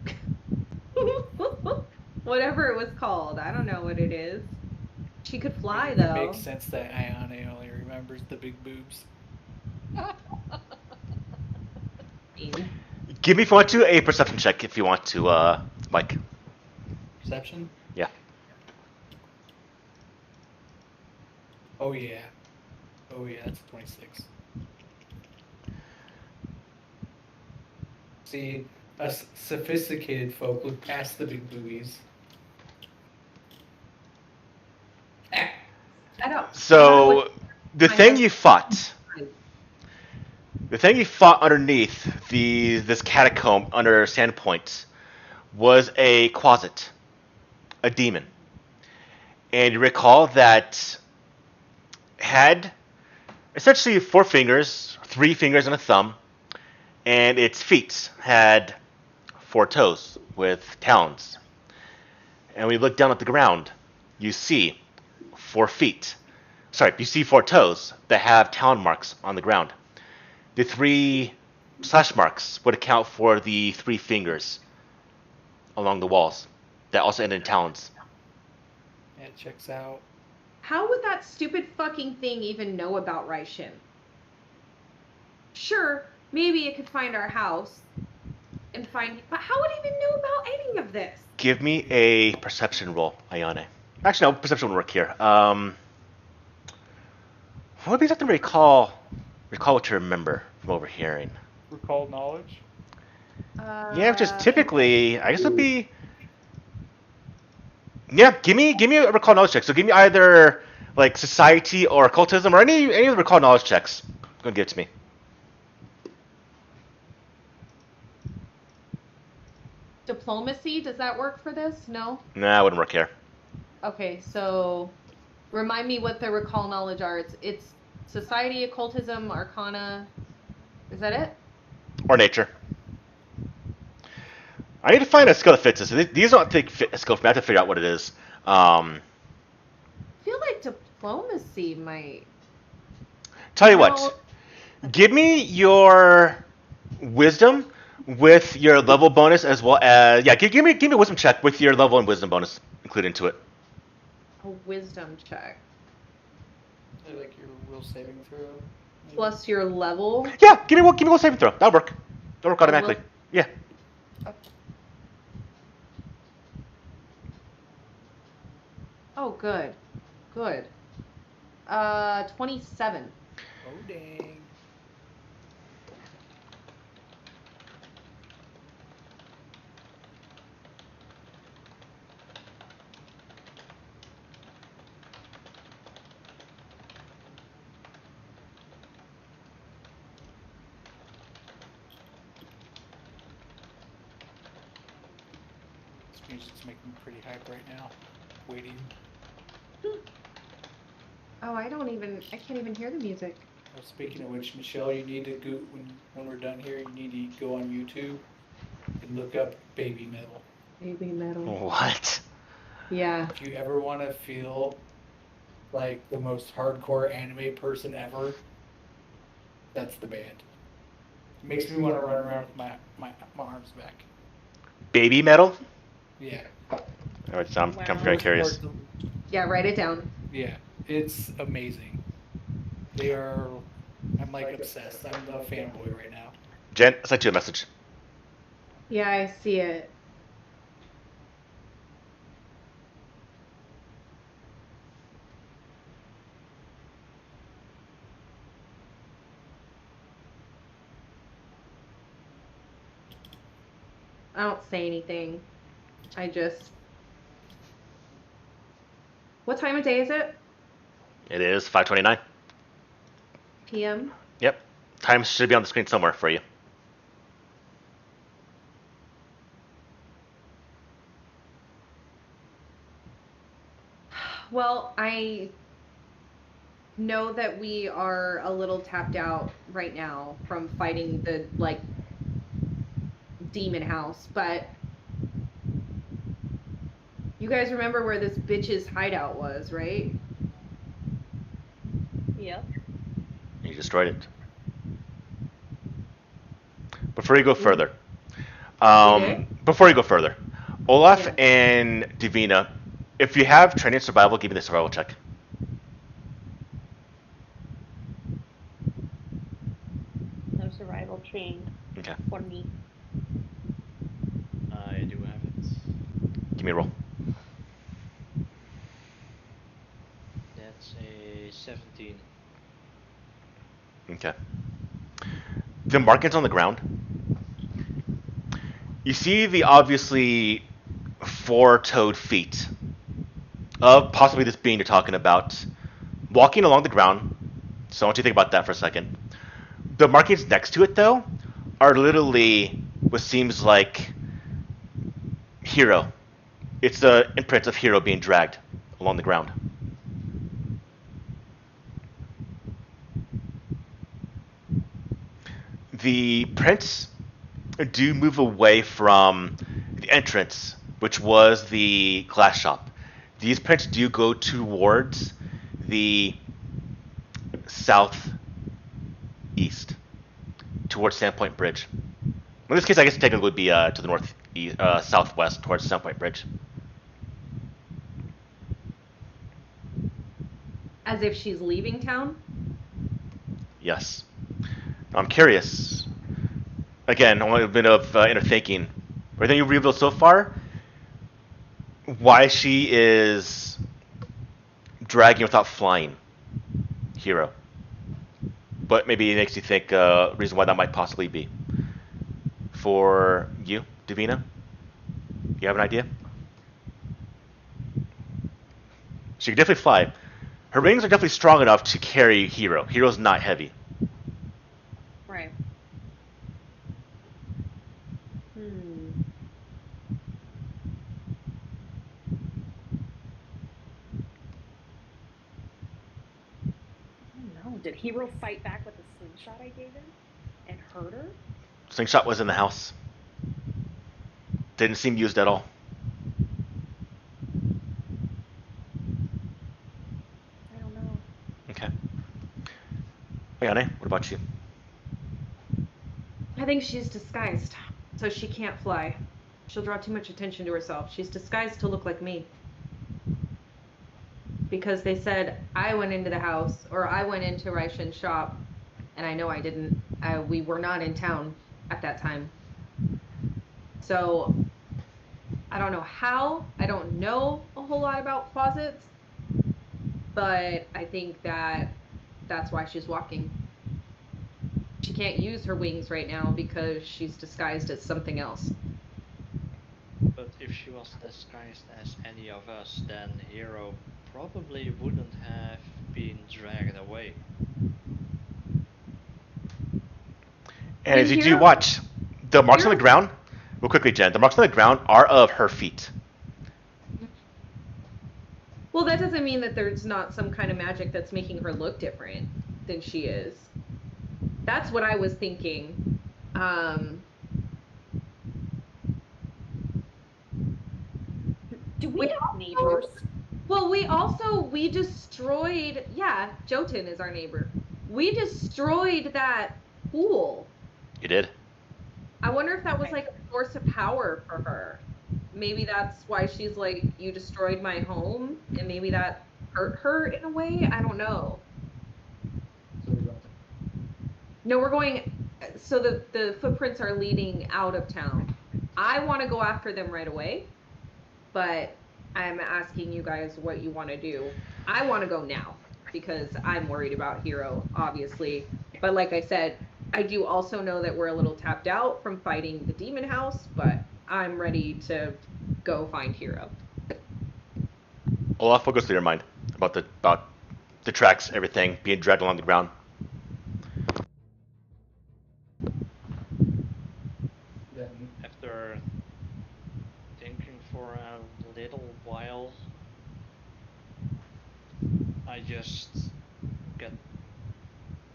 Whatever it was called. I don't know what it is. She could fly, though. It makes sense that Ione only remembers the big boobs. Give me, if you want to, a perception check if you want to, Mike. Perception? Yeah. Oh yeah, that's a 26. See, us sophisticated folk look past the big boobies. So, the thing you fought underneath this catacomb under Sandpoint was a closet, a demon. And you recall that had essentially 4 fingers, 3 fingers and a thumb, and its feet had 4 toes with talons. And when you look down at the ground, you see 4 feet. Sorry, you see 4 toes that have talon marks on the ground. The 3 slash marks would account for the 3 fingers along the walls that also end in talons. Yeah, it checks out. How would that stupid fucking thing even know about Raishin? Sure, maybe it could find our house and find, but how would it even know about any of this? Give me a perception roll, Ayane. Actually, no, perception won't work here. What would be something to recall what you remember from overhearing? Recall knowledge. Yeah, just typically, I guess it'd be. Yeah, give me a recall knowledge check. So give me either like society or occultism or any of the recall knowledge checks. Go and give it to me. Diplomacy, does that work for this? No? Nah, it wouldn't work here. Okay, so remind me what the recall knowledge are. It's society, occultism, arcana. Is that it? Or nature. I need to find a skill that fits this. These don't take a skill for me. I have to figure out what it is. I feel like diplomacy might. Tell you No. what. Give me your wisdom with your level bonus as well as give me a wisdom check with your level and wisdom bonus included into it. A wisdom check. Like your will saving throw. maybe? Plus your level. Yeah, give me one saving throw. That'll work. That'll work automatically. Yeah. Oh, good. Good. 27. Oh dang. This music's making me pretty hype right now. Waiting. Oh, I can't even hear the music. Well, speaking of which, Michelle, you need to go when we're done here. You need to go on YouTube and look up baby metal. Baby metal. What? Yeah. If you ever want to feel like the most hardcore anime person ever, that's the band. It makes me want to run around with my arms back. Baby metal? Yeah. Alright, I'm Wow. very curious. Yeah, write it down. Yeah, it's amazing. I'm like obsessed. I'm a fanboy right now. Jen, I sent you a message. Yeah, I see it. I don't say anything. I just. What time of day is it? It is 5:29. PM? Yep. Time should be on the screen somewhere for you. Well, I know that we are a little tapped out right now from fighting the, demon house, but you guys remember where this bitch's hideout was, right? Yep. You destroyed it. Before you go further, Olaf Yeah. and Divina, if you have training survival, give me the survival check. No survival trained Okay. for me. I do have it. Give me a roll. That's a 17. Okay. The markings on the ground. You see the obviously 4-toed feet of possibly this being you're talking about walking along the ground. So I want you to think about that for a second. The markings next to it, though, are literally what seems like Hero. It's the imprint of Hero being dragged along the ground. The prints do move away from the entrance which was the glass shop. These prints do go towards the southeast, towards Sandpoint Bridge. In this case, I guess technically would be to the north, southwest, towards Sandpoint Bridge. As if she's leaving town? Yes. Now, I'm curious. Again, only a bit of inner thinking. Everything you revealed so far, why she is dragging without flying Hero. But maybe it makes you think reason why that might possibly be. For you, Davina? You have an idea? She can definitely fly. Her wings are definitely strong enough to carry Hero. Hero's not heavy. Right. I don't know. Did Hero fight back with the slingshot I gave him and hurt her? Slingshot was in the house. Didn't seem used at all. I don't know. Okay. Ayane, what about you? I think she's disguised, so she can't fly. She'll draw too much attention to herself. She's disguised to look like me. Because they said I went into the house, or I went into Raishin's shop, and I know I didn't. We were not in town at that time. So, I don't know how. I don't know a whole lot about closets. But I think that that's why she's walking. She can't use her wings right now because she's disguised as something else. But if she was disguised as any of us, then Hero probably wouldn't have been dragged away. And as you do watch, the marks on the ground, real quickly, Jen, the marks on the ground are of her feet. Well, that doesn't mean that there's not some kind of magic that's making her look different than she is. That's what I was thinking. Do we have neighbors? Well, we destroyed, Jotun is our neighbor. We destroyed that pool. You did? I wonder if that was like a source of power for her. Maybe that's why she's like, you destroyed my home, and maybe that hurt her in a way? I don't know. No, we're going, so the footprints are leading out of town. I want to go after them right away, but I'm asking you guys what you want to do. I want to go now, because I'm worried about Hero, obviously. But like I said, I do also know that we're a little tapped out from fighting the demon house, but I'm ready to go find Hero. Olaf, what goes through your mind about the tracks, everything being dragged along the ground? After thinking for a little while, I just get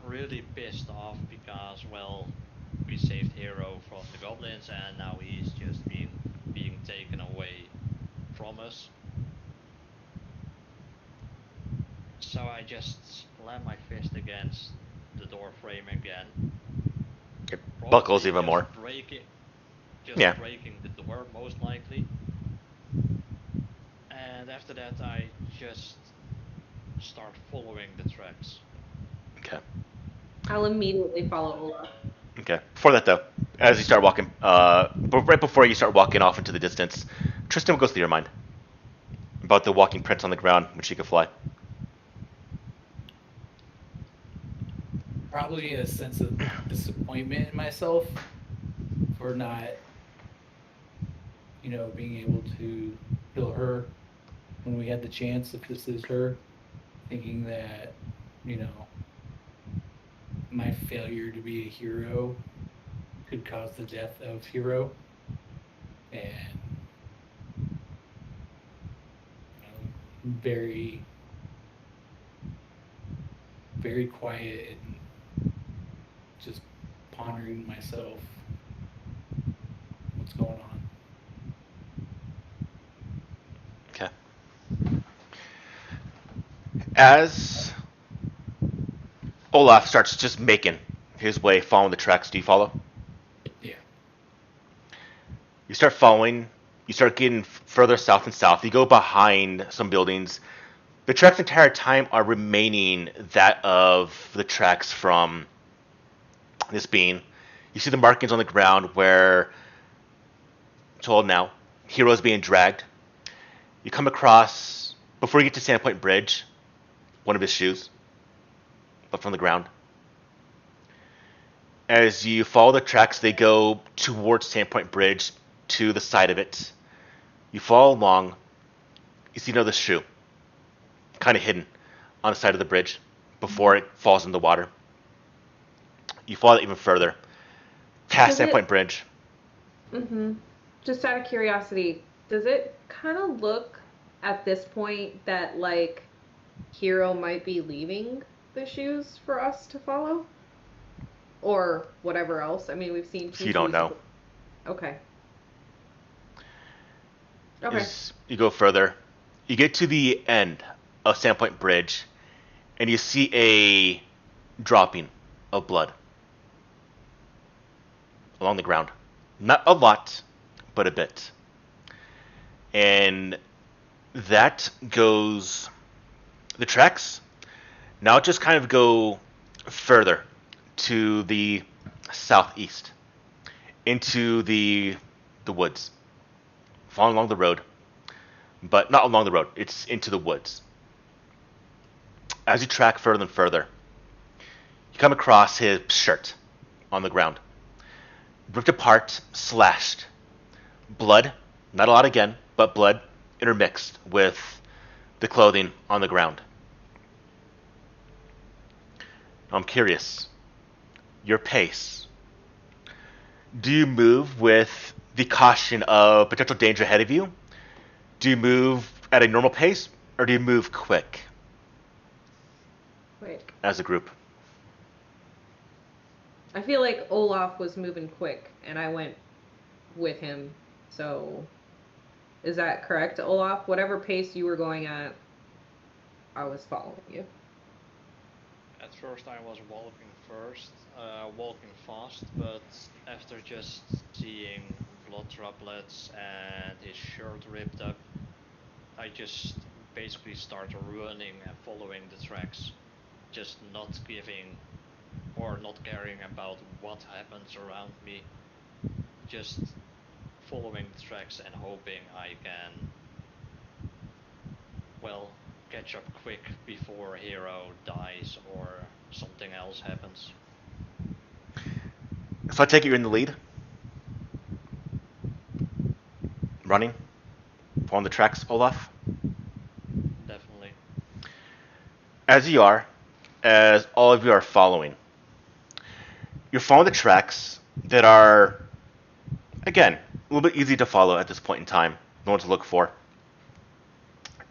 really pissed off because, well, we saved Hero from the goblins and now he's just being taken away from us. So I just slam my fist against the door frame again. It buckles Probably even more. Breaking the door, most likely. And after that, I just start following the tracks. Okay. I'll immediately follow Olaf. Okay. Before that, though, as you start walking, right before you start walking off into the distance, Tristan, what goes through your mind about the walking prints on the ground when she could fly? Probably a sense of disappointment in myself for not, being able to kill her when we had the chance, if this is her, thinking that, my failure to be a hero could cause the death of Hero. And very, very quiet and just pondering myself what's going on. As Olaf starts just making his way, following the tracks, do you follow? Yeah. You start following. You start getting further south and south. You go behind some buildings. The tracks the entire time are remaining that of the tracks from this being. You see the markings on the ground where, told now, heroes being dragged. You come across, before you get to Sandpoint Bridge, one of his shoes, but from the ground. As you follow the tracks, they go towards Sandpoint Bridge, to the side of it. You follow along. You see another shoe, kind of hidden on the side of the bridge before it falls in the water. You follow it even further, past Sandpoint Bridge. Mm-hmm. Just out of curiosity, does it kind of look at this point that like Hero might be leaving the shoes for us to follow? Or whatever else? I mean, we've seen two So you don't shoes. know. Okay. Okay. You go further. You get to the end of Sandpoint Bridge, and you see a dropping of blood along the ground. Not a lot, but a bit. And that goes... The tracks now just kind of go further to the southeast, into the woods. Following along the road, but not along the road, it's into the woods. As you track further and further, you come across his shirt on the ground. Ripped apart, slashed. Blood, not a lot again, but blood intermixed with the clothing on the ground. I'm curious, your pace. Do you move with the caution of potential danger ahead of you? Do you move at a normal pace, or do you move quick? Quick. As a group. I feel like Olaf was moving quick, and I went with him. So, is that correct, Olaf? Whatever pace you were going at, I was following you. At first I was walking fast, but after just seeing blood droplets and his shirt ripped up, I just basically started running and following the tracks, just not giving or not caring about what happens around me, just following the tracks and hoping I can, well, catch up quick before Hero dies or something else happens. So I take it you're in the lead? Running? Following the tracks, Olaf? Definitely. As you are, as all of you are following, you're following the tracks that are, again, a little bit easy to follow at this point in time. No one to look for.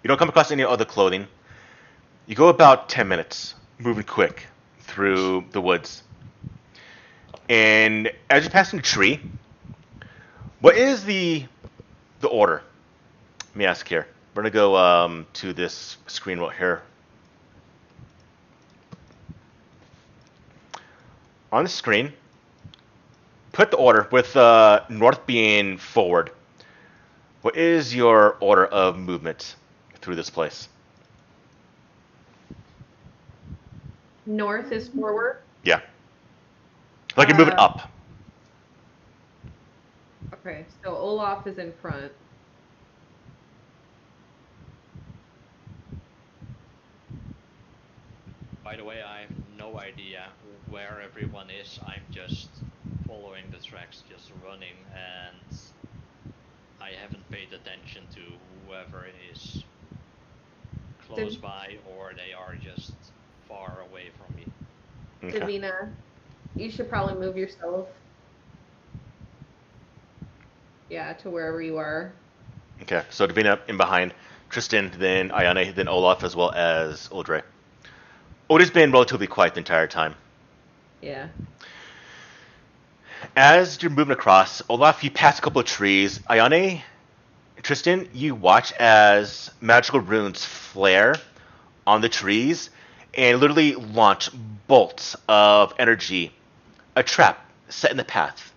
You don't come across any other clothing. You go about 10 minutes, moving quick through the woods. And as you're passing a tree, what is the order? Let me ask here. We're going to go to this screen right here. On the screen, put the order with north being forward. What is your order of movement through this place? North is forward. Yeah. Like you're moving up. Okay, so Olaf is in front. By the way, I have no idea where everyone is. I'm just following the tracks, just running, and I haven't paid attention to whoever is close by or they are just far away from me. Okay. Davina, you should probably move yourself. Yeah, to wherever you are. Okay, so Davina in behind, Tristan, then Ayane, then Olaf, as well as Uldre. Odin's been relatively quiet the entire time. Yeah. As you're moving across, Olaf, you pass a couple of trees. Ayane, Tristan, you watch as magical runes flare on the trees and literally launch bolts of energy, a trap set in the path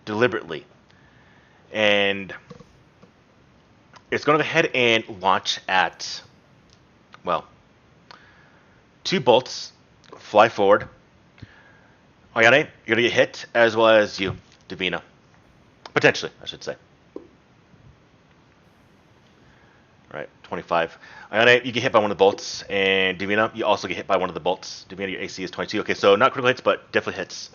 deliberately. And it's going to go ahead and launch at, well, 2 bolts fly forward. Ayane, you're going to get hit, as well as you, Davina. Potentially, I should say. Right, 25. Ayane, you get hit by one of the bolts, and Davina, you also get hit by one of the bolts. Davina, your AC is 22. Okay, so not critical hits, but definitely hits.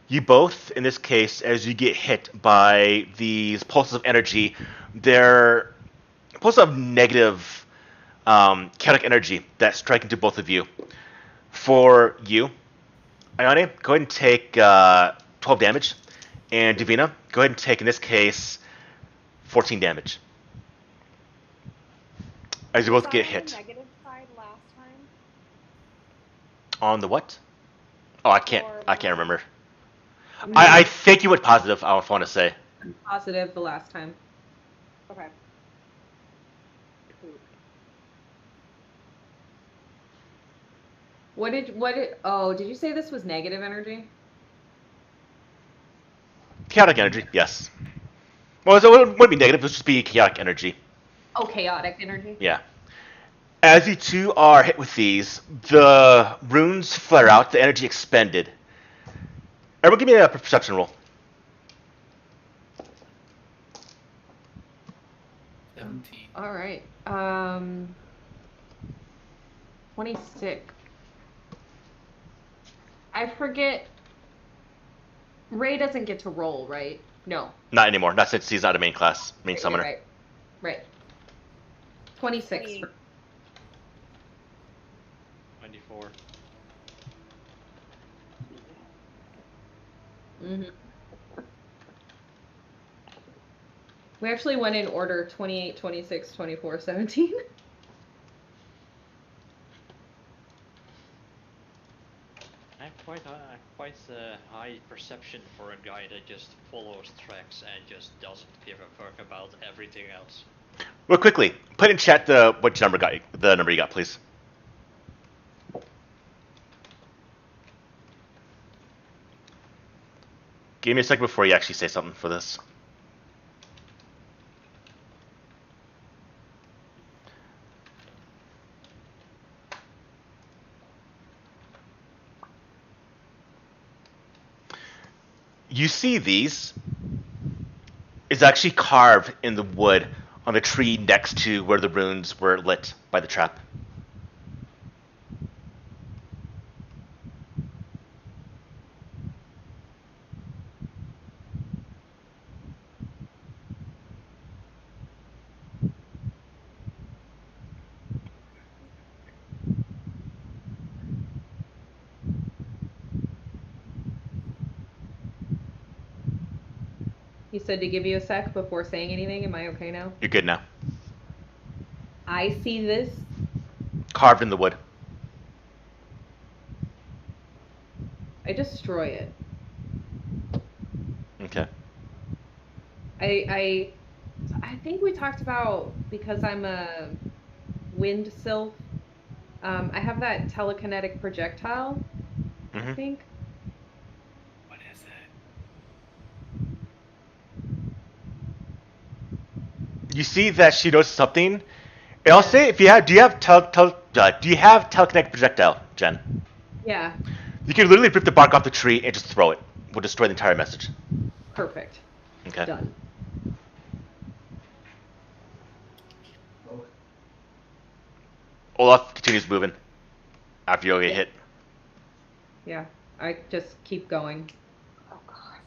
You both, in this case, as you get hit by these pulses of energy, they're pulses of negative chaotic energy that strike into both of you. For you, Ayane, go ahead and take 12 damage. And Davina, go ahead and take, in this case, 14 damage. As you both Was get I on hit. the negative side last time? On the what? Oh, I can't Or remember. No, I think you went positive, I want to say. I'm positive the last time. Okay. Cool. Did you say this was negative energy? Chaotic energy, yes. Well, it wouldn't be negative, it would just be chaotic energy. Oh, chaotic energy. Yeah. As you two are hit with these, the runes flare out, the energy expended. Everyone give me a perception roll. 17. All right. 26. I forget. Ray doesn't get to roll, right? No. Not anymore, not since he's not a main class, main summoner. Right. 26. 20. 24. Mm-hmm. We actually went in order 28, 26, 24, 17. I have quite a high perception for a guy that just follows tracks and just doesn't give a fuck about everything else. Real quickly, put in chat the number you got, please. Give me a second before you actually say something for this. You see these is actually carved in the wood on the tree next to where the runes were lit by the trap. You said to give you a sec before saying anything. Am I okay now? You're good now. I see this. Carved in the wood. I destroy it. Okay. I think we talked about, because I'm a wind sylph, I have that telekinetic projectile, I think. What is it? You see that she knows something. And I'll say, do you have telekinetic projectile, Jen? Yeah, You can literally rip the bark off the tree and just throw it. We'll destroy the entire message. perfect. Okay. Done. Olaf continues moving after you get hit. Yeah, I just keep going. Oh god.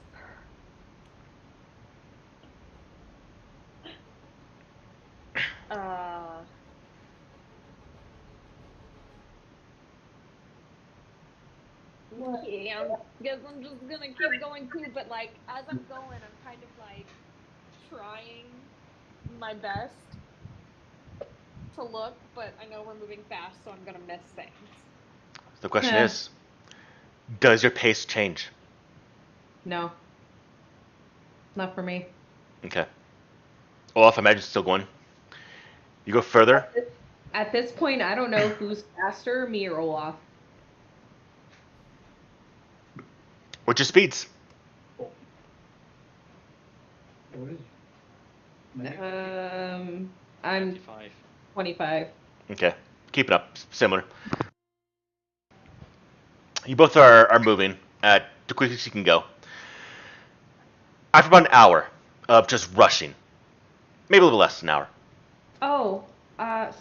Yeah, guess I'm just gonna keep going too, but like as I'm going, I'm kind of like trying my best to look, but I know we're moving fast, so I'm gonna miss things. The question Yeah. is, does your pace change? No. Not for me. Okay. Olaf, I imagine still going. You go further. At this point, I don't know who's faster, me or Olaf. What's your speeds? What is it? I'm 25. 25. Okay, keep it up. Similar. You both are moving at the quickest you can go. After about an hour of just rushing, maybe a little less than an hour. Oh,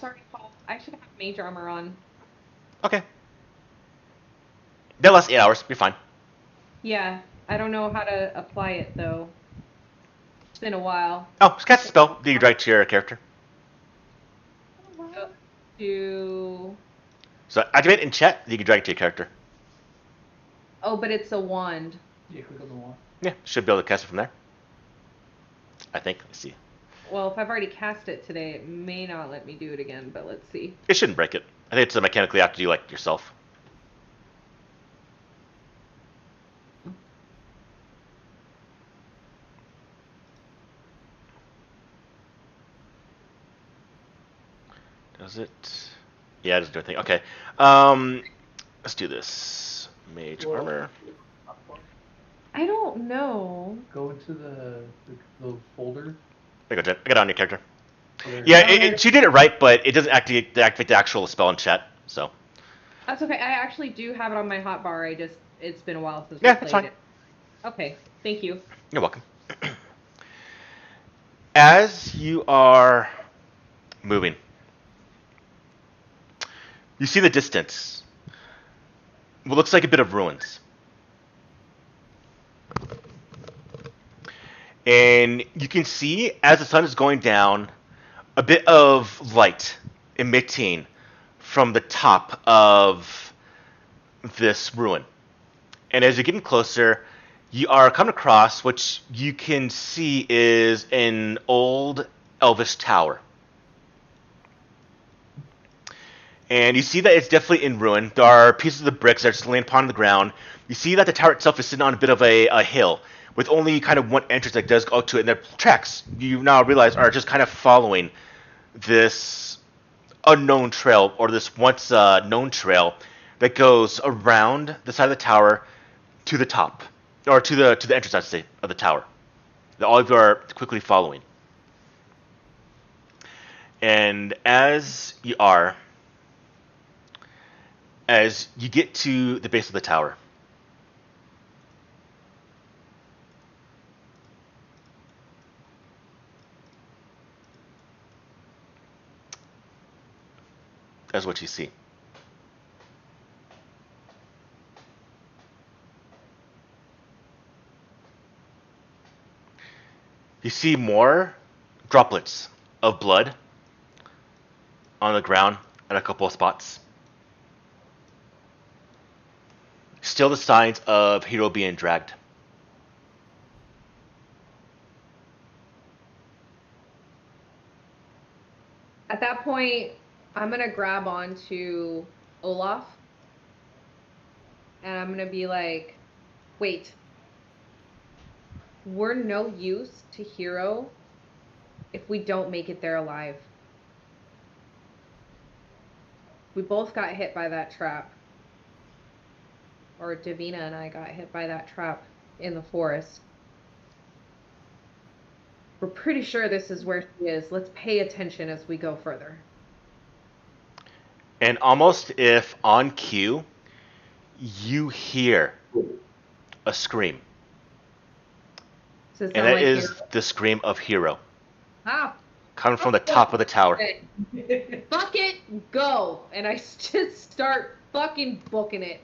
sorry, Paul. I should have mage armor on. Okay. That lasts 8 hours. You're fine. Yeah, I don't know how to apply it though. It's been a while. Oh, just cast a spell. Do you drag to your character? To So activate in chat. You can drag it to your character. oh, but it's a wand. Yeah, click on the wall. Yeah, should be able to cast it from there. I think. Let's see. Well, if I've already cast it today, it may not let me do it again, but let's see. It shouldn't break it. I think it's mechanically after you like yourself. Does it? Yeah, it doesn't do anything. Okay. Let's do this. Mage armor. I don't know. Go into the folder. There you go, Jen. I got it on your character. Where- Yeah, she did it right, but it doesn't activate the actual spell in chat. So. That's okay. I actually do have it on my hotbar. It's been a while since Yeah, we that's played fine. it. Okay, thank you. You're welcome. As you are moving, you see in the distance what looks like a bit of ruins. And you can see, as the sun is going down, a bit of light emitting from the top of this ruin. And as you're getting closer, you are coming across what you can see is an old elvish tower. And you see that it's definitely in ruin. There are pieces of the bricks that are just laying upon the ground. You see that the tower itself is sitting on a bit of a hill, with only kind of one entrance that does go to it. And the tracks, you now realize, are just kind of following this unknown trail, or this once known trail that goes around the side of the tower to the top, or to the entrance, I'd say, of the tower. That all of you are quickly following. And as you get to the base of the tower, that's what you see. You see more droplets of blood on the ground at a couple of spots. Still the signs of Hero being dragged. At that point, I'm gonna grab onto Olaf, and I'm gonna be like, "Wait, we're no use to Hero if we don't make it there alive. We both got hit by that trap. Or Davina and I got hit by that trap in the forest. We're pretty sure this is where she is. Let's pay attention as we go further." And almost if on cue, you hear a scream. Does it And sound that like is Hero? the scream of Hero, Ah, coming from the top of the tower. okay. Fuck it, go. And I just start fucking booking it.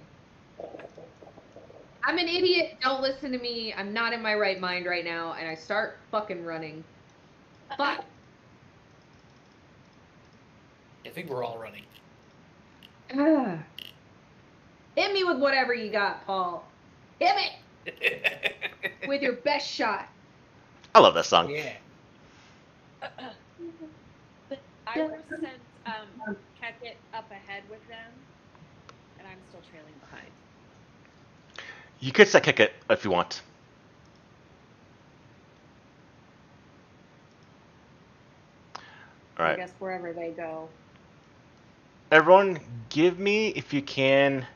I'm an idiot. Don't listen to me. I'm not in my right mind right now. And I start fucking running. Fuck. I think we're all running. Ah. Hit me with whatever you got, Paul. Hit me with your best shot. I love that song. Yeah. I will send Keket up ahead with them, and I'm still trailing behind. You could set kick it if you want. All I right. guess wherever they go. Everyone, give me, if you can.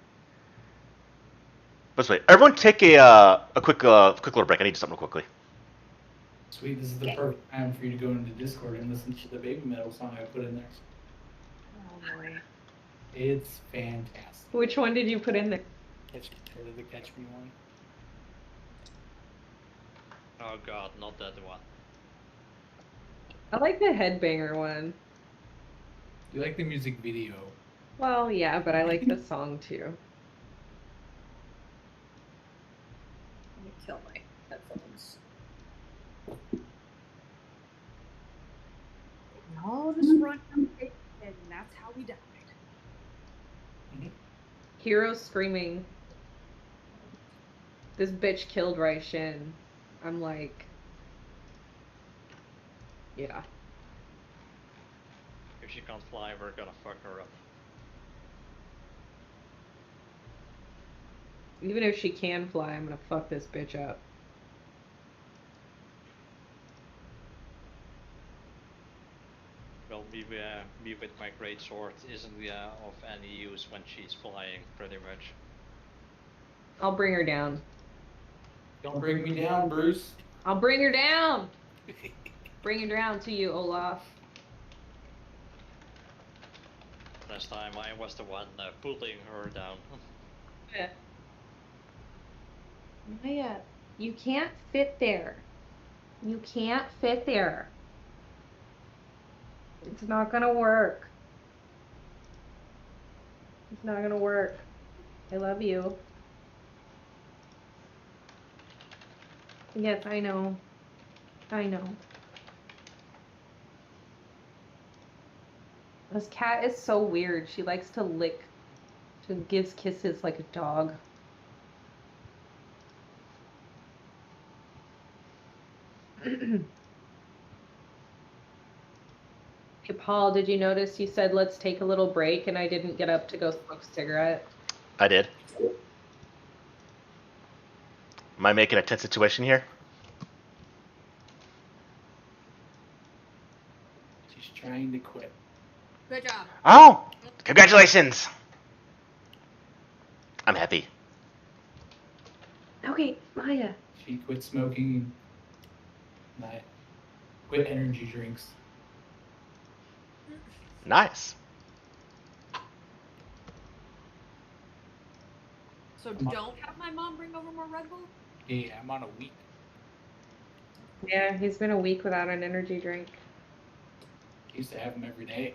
Let's wait. Everyone, take a quick little break. I need something real quickly. Sweet, this is the perfect time for you to go into Discord and listen to the baby metal song I put in there. Oh boy. It's fantastic. Which one did you put in there? The Catch Me one. Oh god, not that one. I like the headbanger one. You like the music video? Well, yeah, but I like the song too. Let me kill my headphones. No, this run, and that's how we died. Hero screaming. This bitch killed Raishin. I'm like, yeah. If she can't fly, we're gonna fuck her up. Even if she can fly, I'm gonna fuck this bitch up. Well, me with my great sword isn't of any use when she's flying, pretty much. I'll bring her down. Don't bring me down, Bruce. I'll bring her down! Bring her down to you, Olaf. Last time I was the one pulling her down. Yeah. Maya, you can't fit there. You can't fit there. It's not gonna work. It's not gonna work. I love you. Yes, I know. I know. This cat is so weird. She likes to lick. She gives kisses like a dog. Hey, Paul, did you notice you said let's take a little break and I didn't get up to go smoke a cigarette? I did. Am I making a tense situation here? She's trying to quit. Good job. Oh! Congratulations! I'm happy. Okay, Maya. She quit smoking. Quit energy drinks. Nice. So don't have my mom bring over more Red Bull? Yeah, I'm on a week. Yeah, he's been a week without an energy drink. I used to have them every day.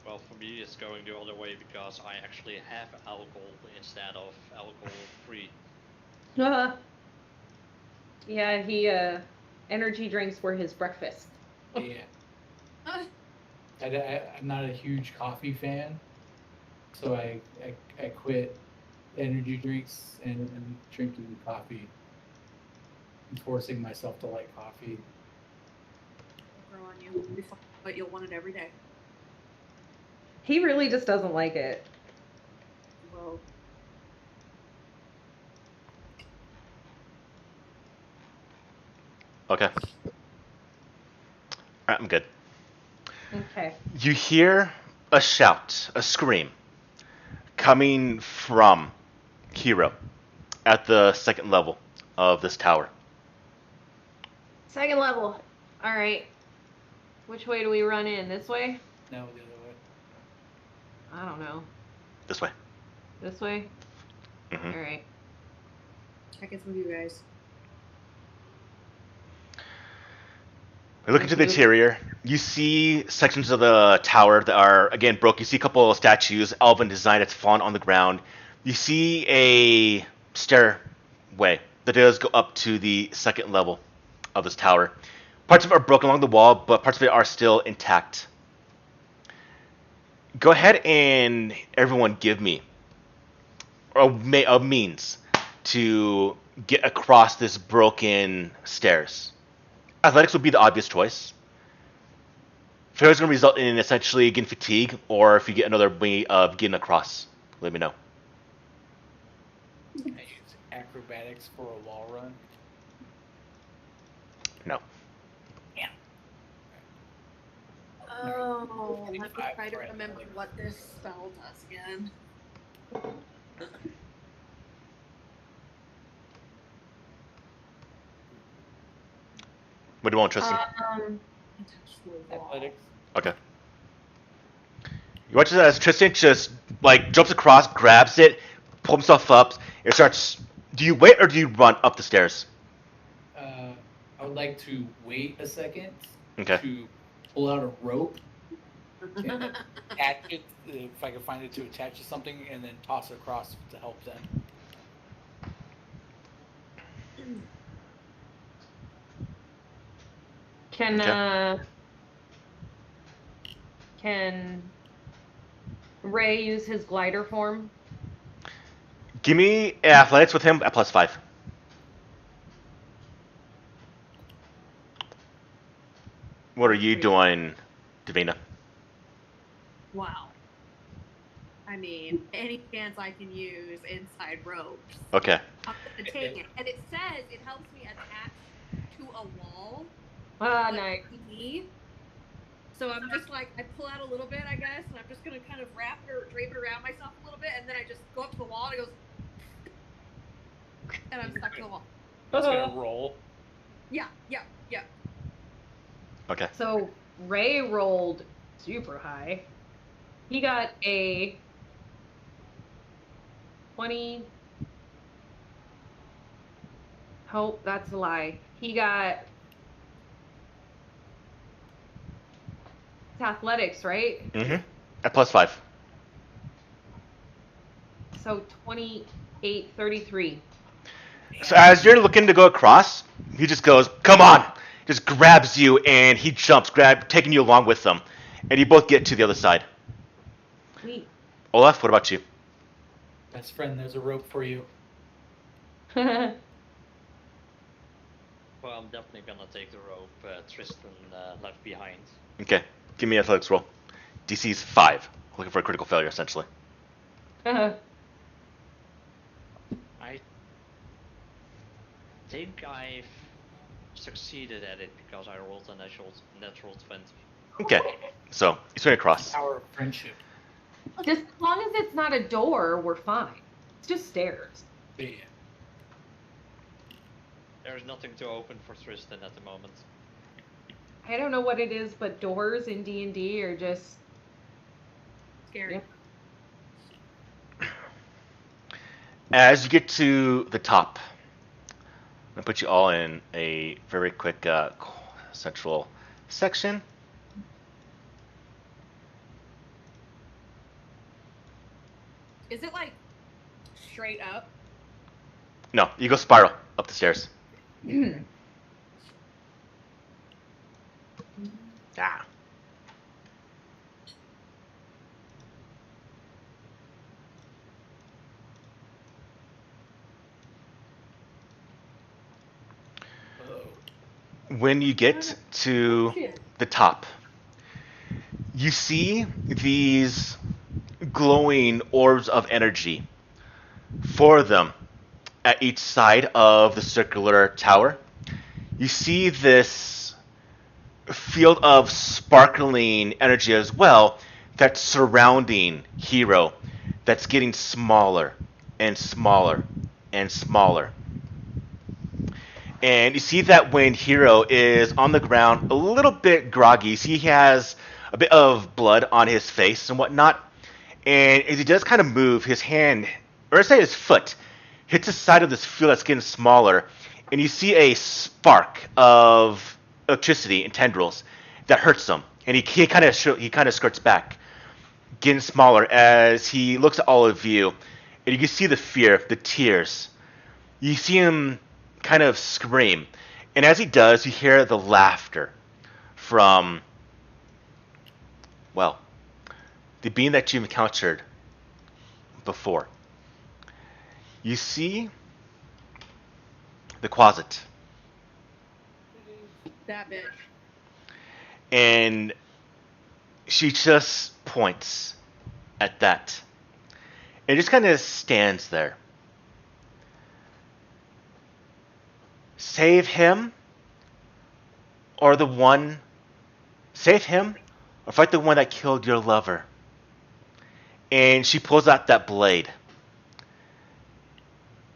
Well, for me it's going the other way because I actually have alcohol instead of alcohol-free. Yeah, he, energy drinks were his breakfast. Yeah. I'm not a huge coffee fan, so I quit energy drinks and drinking coffee. I'm forcing myself to like coffee. Grow on you, but you'll want it every day. He really just doesn't like it. Well, Okay. Alright, I'm good. Okay. You hear a shout, a scream, coming from Hero at the second level of this tower. Second level. Alright. Which way do we run in? This way? No, the other way. I don't know. This way. This way? Mm-hmm. Alright. check in with you guys. You look into the interior. You see sections of the tower that are, again, broke. You see a couple of statues, elven design that's fallen on the ground. You see a stairway that does go up to the second level of this tower. Parts of it are broken along the wall, but parts of it are still intact. Go ahead and everyone give me a means to get across this broken stairs. Athletics would be the obvious choice. Failure is going to result in essentially getting fatigue, or if you get another way of getting across, let me know. I use acrobatics for a wall run. No. Yeah. Oh, let me 25 try to for remember athletics. what this spell does again. What do you want, Tristan? Athletics. Okay. You watch as Tristan just like jumps across, grabs it, pulls himself up, and starts. Do you wait or do you run up the stairs? I would like to wait a second Okay. to pull out a rope and attach it, if I can find it, to attach to something, and then toss it across to help them. Can Okay. can Ray use his glider form? Give me athletics with him at +5. What are you doing, Davina? Wow. I mean, any chance I can use inside ropes, Okay. I'm gonna take it. And it says it helps me attach to a wall. Ah, like nice. me. So I'm just like, I pull out a little bit, I guess, and I'm just gonna kind of wrap it or drape it around myself a little bit, and then I just go up to the wall and it goes, and I'm stuck to the wall. It's gonna roll. Yeah. Okay. So Ray rolled super high. He got a 20. Oh, that's a lie. He got. It's athletics, right? Mm-hmm. At +5. So 28, 33. So as you're looking to go across, he just goes, "Come on!" Just grabs you and he jumps, taking you along with him, and you both get to the other side. Sweet. Olaf, what about you? Best friend, there's a rope for you. Well, I'm definitely gonna take the rope Tristan left behind. Okay. Give me an athletics roll. DC's 5. Looking for a critical failure, essentially. I think I've succeeded at it because I rolled a natural 20. Okay. So you swing across. Power of friendship. Just as long as it's not a door, we're fine. It's just stairs. Yeah. There's nothing to open for Tristan at the moment. I don't know what it is, but doors in D&D are just Scary. Yeah. As you get to the top, I'm going to put you all in a very quick central section. Is it like straight up? No, you go spiral up the stairs. Ah. When you get to the top, you see these glowing orbs of energy. 4 of them at each side of the circular tower. You see this field of sparkling energy as well that's surrounding Hero, that's getting smaller and smaller and smaller. And you see that when Hero is on the ground, a little bit groggy, you see he has a bit of blood on his face and whatnot. And as he does kind of move, his hand, or I say his foot, hits the side of this field that's getting smaller, and you see a spark of electricity and tendrils that hurts him. And he kind of skirts back, getting smaller as he looks at all of you, and you can see the fear, the tears. You see him kind of scream, and as he does, you hear the laughter from, well, the being that you've encountered before. You see the closet, That bitch. and she just points at that, and just kind of stands there. Save him, or the one, save him, or fight the one that killed your lover. And she pulls out that blade.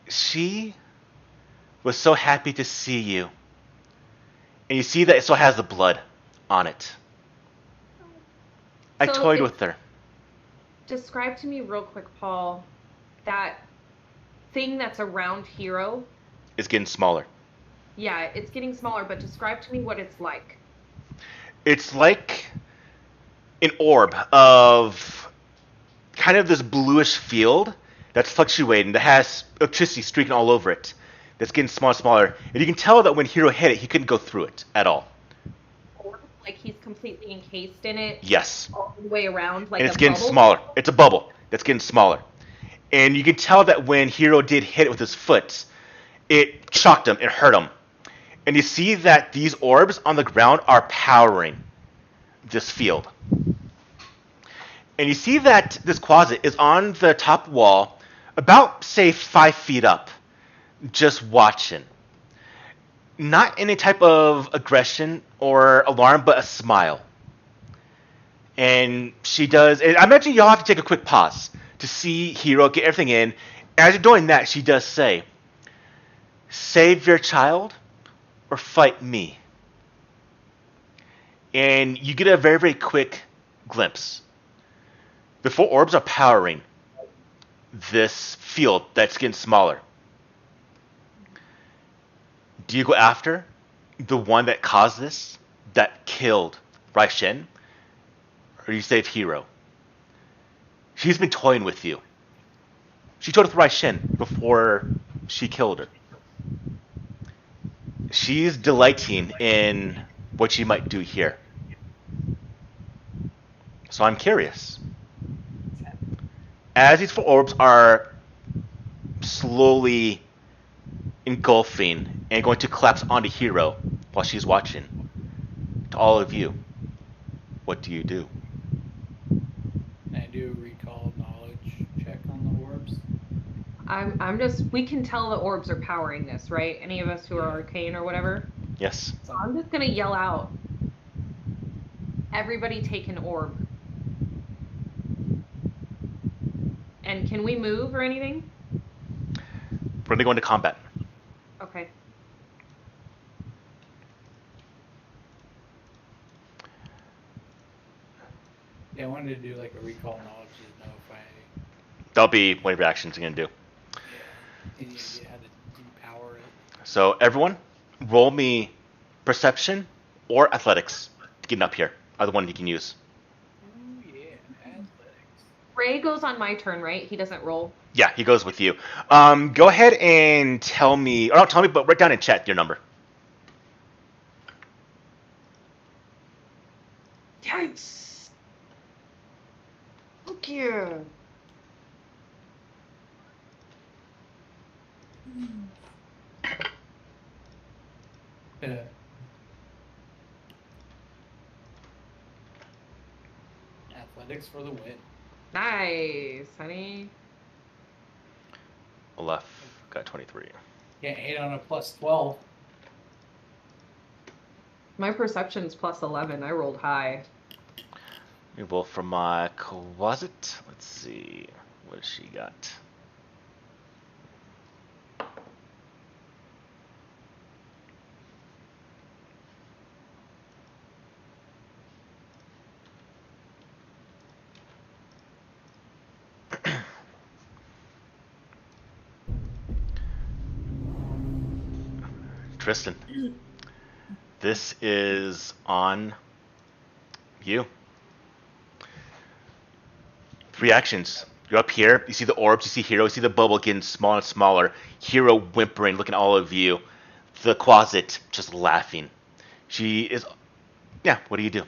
She was so happy to see you. And you see that it still has the blood on it. I So toyed it- with her. Describe to me real quick, Paul, that thing that's around Hero. It's getting smaller. Yeah, it's getting smaller, but describe to me what it's like. It's like an orb of kind of this bluish field that's fluctuating, that has electricity streaking all over it. That's getting smaller and smaller. And you can tell that when Hero hit it, he couldn't go through it at all. Like he's completely encased in it. Yes. All the way around, like And it's a getting bubble? smaller. It's a bubble that's getting smaller. And you can tell that when Hero did hit it with his foot, it shocked him, it hurt him. And you see that these orbs on the ground are powering this field. And you see that this closet is on the top wall, about, say, 5 feet up, just watching. Not any type of aggression or alarm, but a smile. And she does, and I imagine y'all have to take a quick pause to see Hero get everything in. As you're doing that, she does say, "Save your child or fight me." And you get a very, very quick glimpse. The 4 orbs are powering this field that's getting smaller. Do you go after the one that caused this, that killed Raishin, or do you save Hero? She's been toying with you. She toyed with Raishin before she killed her. She's delighting in what she might do here. So I'm curious. As these 4 orbs are slowly engulfing and going to collapse onto Hero while she's watching, to all of you, what do you do? I do a recall knowledge check on the orbs. I'm just, we can tell the orbs are powering this, right? Any of us who are arcane or whatever. Yes. So I'm just gonna yell out, everybody take an orb. And can we move or anything? We're going to go into combat. Okay. Yeah, I wanted to do like a recall knowledge to know if I That'll be one of your actions you're going to do. any idea how to depower it. So everyone, roll me perception or athletics to get up here. Either one you can use. Oh yeah, athletics. Ray goes on my turn, right? He doesn't roll. Yeah, he goes with you. Go ahead and tell me, or not tell me, but write down in chat your number. Yes. Look here. Athletics for the win. Nice, honey. Left got 23. Yeah, 8 on a plus 12. My perception's plus 11. I rolled high. Let me roll from my closet. Let's see. What has she got? Tristan, this is on you. 3 actions. You're up here. You see the orbs. You see Hero. You see the bubble getting smaller and smaller. Hero whimpering, looking at all of you. The closet just laughing. She is. Yeah. What do you do?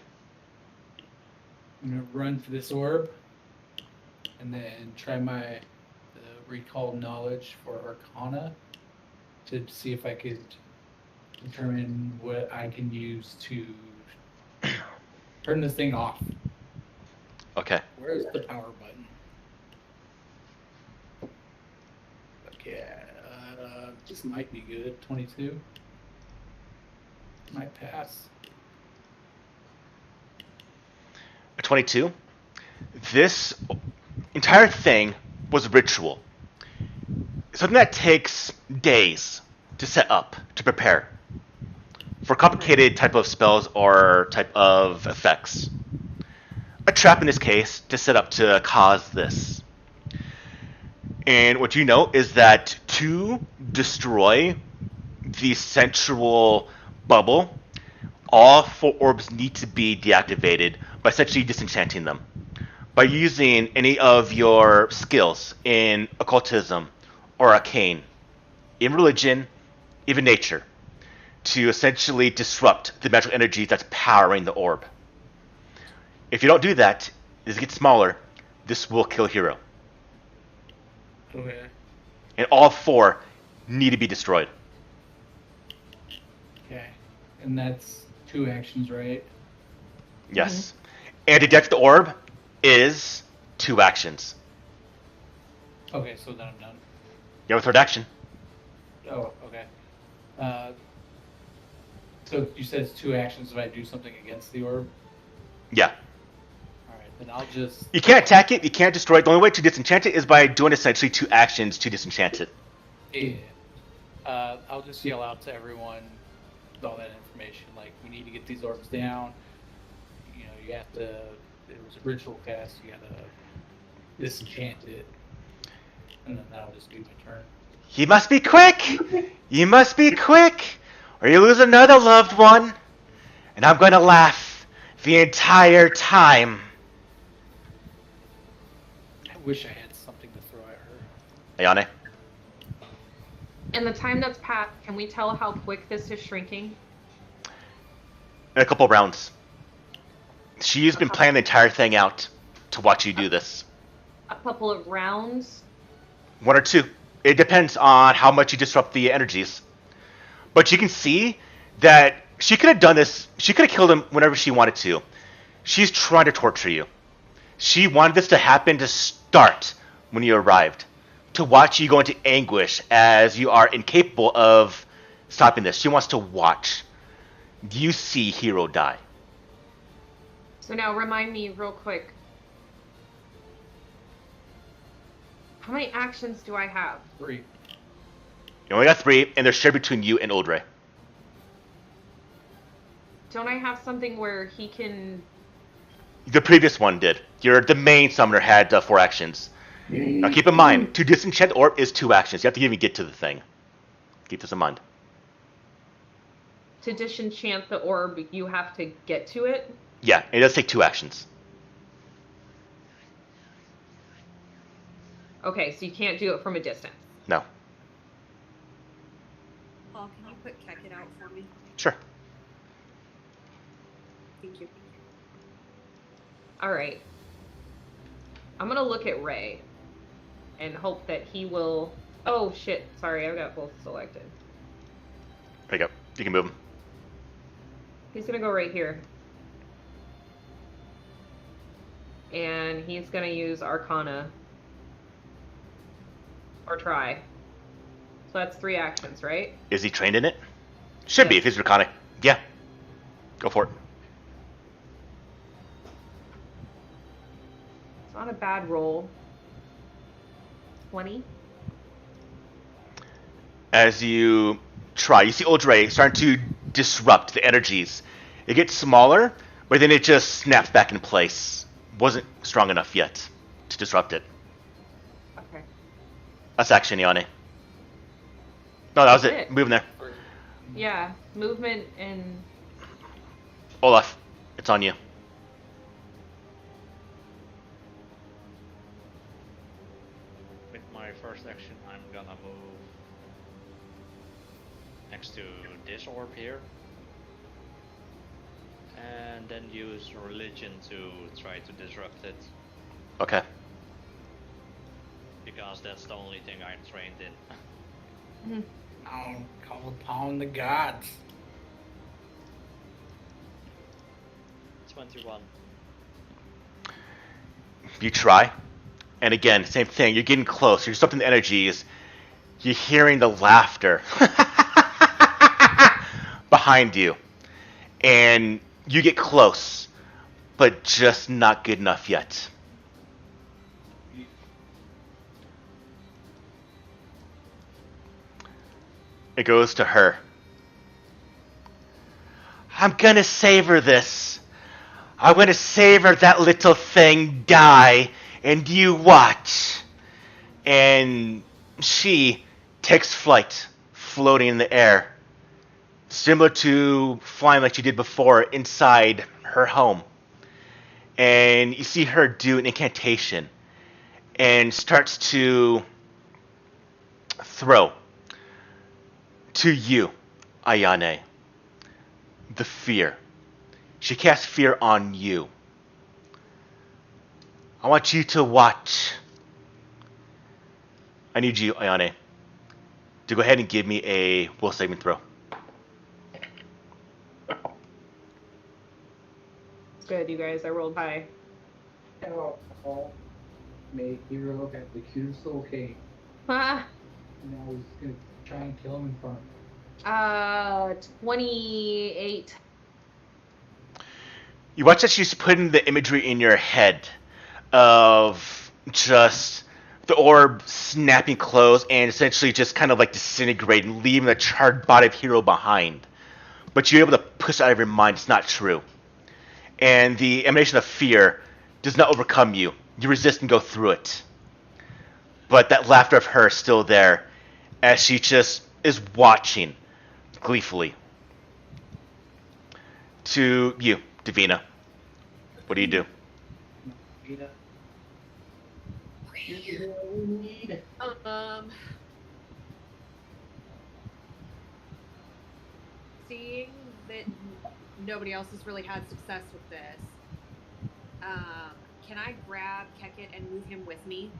I'm gonna run for this orb, and then try my recall knowledge for Arcana to see if I could determine what I can use to turn this thing off. Okay. Where's the power button? Okay, this might be good. 22 might pass. 22. This entire thing was ritual. Something that takes days to set up, to prepare for complicated type of spells or type of effects. A trap in this case to set up to cause this. And what you know is that to destroy the central bubble, all 4 orbs need to be deactivated by essentially disenchanting them. By using any of your skills in occultism or arcane, in religion, even nature, to essentially disrupt the magical energy that's powering the orb. If you don't do that, as it gets smaller, this will kill Hero. Okay. And all 4 need to be destroyed. Okay. And that's 2 actions, right? Yes. And to detect the orb is 2 actions. Okay, so then I'm done. You have a 3rd action. Oh, okay. So you said it's 2 actions if I do something against the orb? Yeah. Alright, then I'll just... You can't attack it, you can't destroy it. The only way to disenchant it is by doing essentially 2 actions to disenchant it. Yeah. I'll just yell out to everyone all that information. Like, we need to get these orbs down. You know, you have to... It was a ritual cast. You gotta disenchant it. And then that'll just be my turn. You must be quick! You must be quick! Or you lose another loved one. And I'm going to laugh the entire time. I wish I had something to throw at her. Ayane? In the time that's passed, can we tell how quick this is shrinking? In a couple rounds. She's been planning the entire thing out to watch you do this. A couple of rounds? 1 or 2. It depends on how much you disrupt the energies. But you can see that she could have done this. She could have killed him whenever she wanted to. She's trying to torture you. She wanted this to happen to start when you arrived. To watch you go into anguish as you are incapable of stopping this. She wants to watch you see Hero die. So now remind me real quick. How many actions do I have? 3. You only got 3, and they're shared between you and Oldre. Don't I have something where he can... The previous one did. The main summoner had 4 actions. Now keep in mind, to disenchant the orb is 2 actions. You have to even get to the thing. Keep this in mind. To disenchant the orb, you have to get to it? Yeah, it does take 2 actions. Okay, so you can't do it from a distance. No. Paul, can you put Keket out for me? Sure. Thank you. Alright. I'm gonna look at Ray and hope that he will... Oh, shit. Sorry, I've got both selected. There you go. You can move him. He's gonna go right here. And he's gonna use Arcana. Or try. So that's 3 actions, right? Is he trained in it? Should be, Yes. if he's Draconic. Yeah. Go for it. It's not a bad roll. 20. As you try, you see Oldre starting to disrupt the energies. It gets smaller, but then it just snaps back in place. Wasn't strong enough yet to disrupt it. Okay. That's action, Iane. No, that was That's it. it. Moving there. Yeah, movement and... Olaf, it's on you. With my first action, I'm gonna move next to this orb here. And then use religion to try to disrupt it. Okay. Because that's the only thing I'm trained in. I'll call upon the gods. 21. You try. And again, same thing. You're getting close. You're disrupting the energies. You're hearing the laughter behind you. And you get close. but just not good enough yet. It goes to her. I'm gonna savor this. I'm gonna savor that little thing die, and you watch. And she takes flight, floating in the air, similar to flying like she did before inside her home. And you see her do an incantation and starts to throw to you, Ayane, the fear. She casts fear on you. I want you to watch. I need you, Ayane, to go ahead and give me a will saving throw. It's good, you guys. I rolled high. Oh, made Hero look at the cutest little cake. Ah, And I was gonna try and kill him in front of him. 28. You watch as she's putting the imagery in your head of just the orb snapping closed and essentially just kind of like disintegrating, leaving the charred body of Hero behind. But you're able to push it out of your mind it's not true. And the emanation of fear does not overcome you. You resist and go through it. But that laughter of her is still there as she just is watching gleefully. To you, Davina. What do you do? Vita. You're the hero we need. Seeing that nobody else has really had success with this, can I grab Keket and move him with me?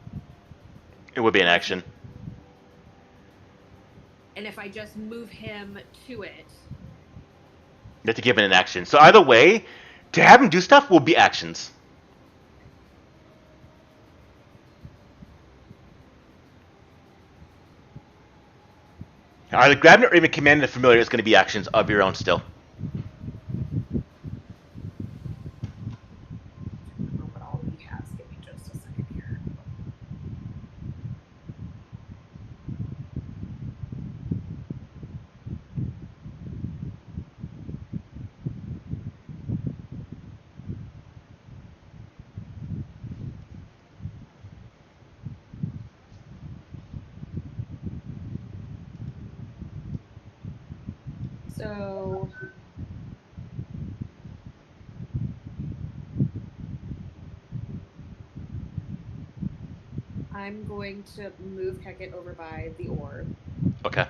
It would be an action. And if I just move him to it, You have to give it an action. So either way, to have him do stuff will be actions. Either grabbing it or even commanding a familiar is going to be actions of your own still. remember what all he has. Give me just a second here. So I'm going to move Keket over by the orb, Okay.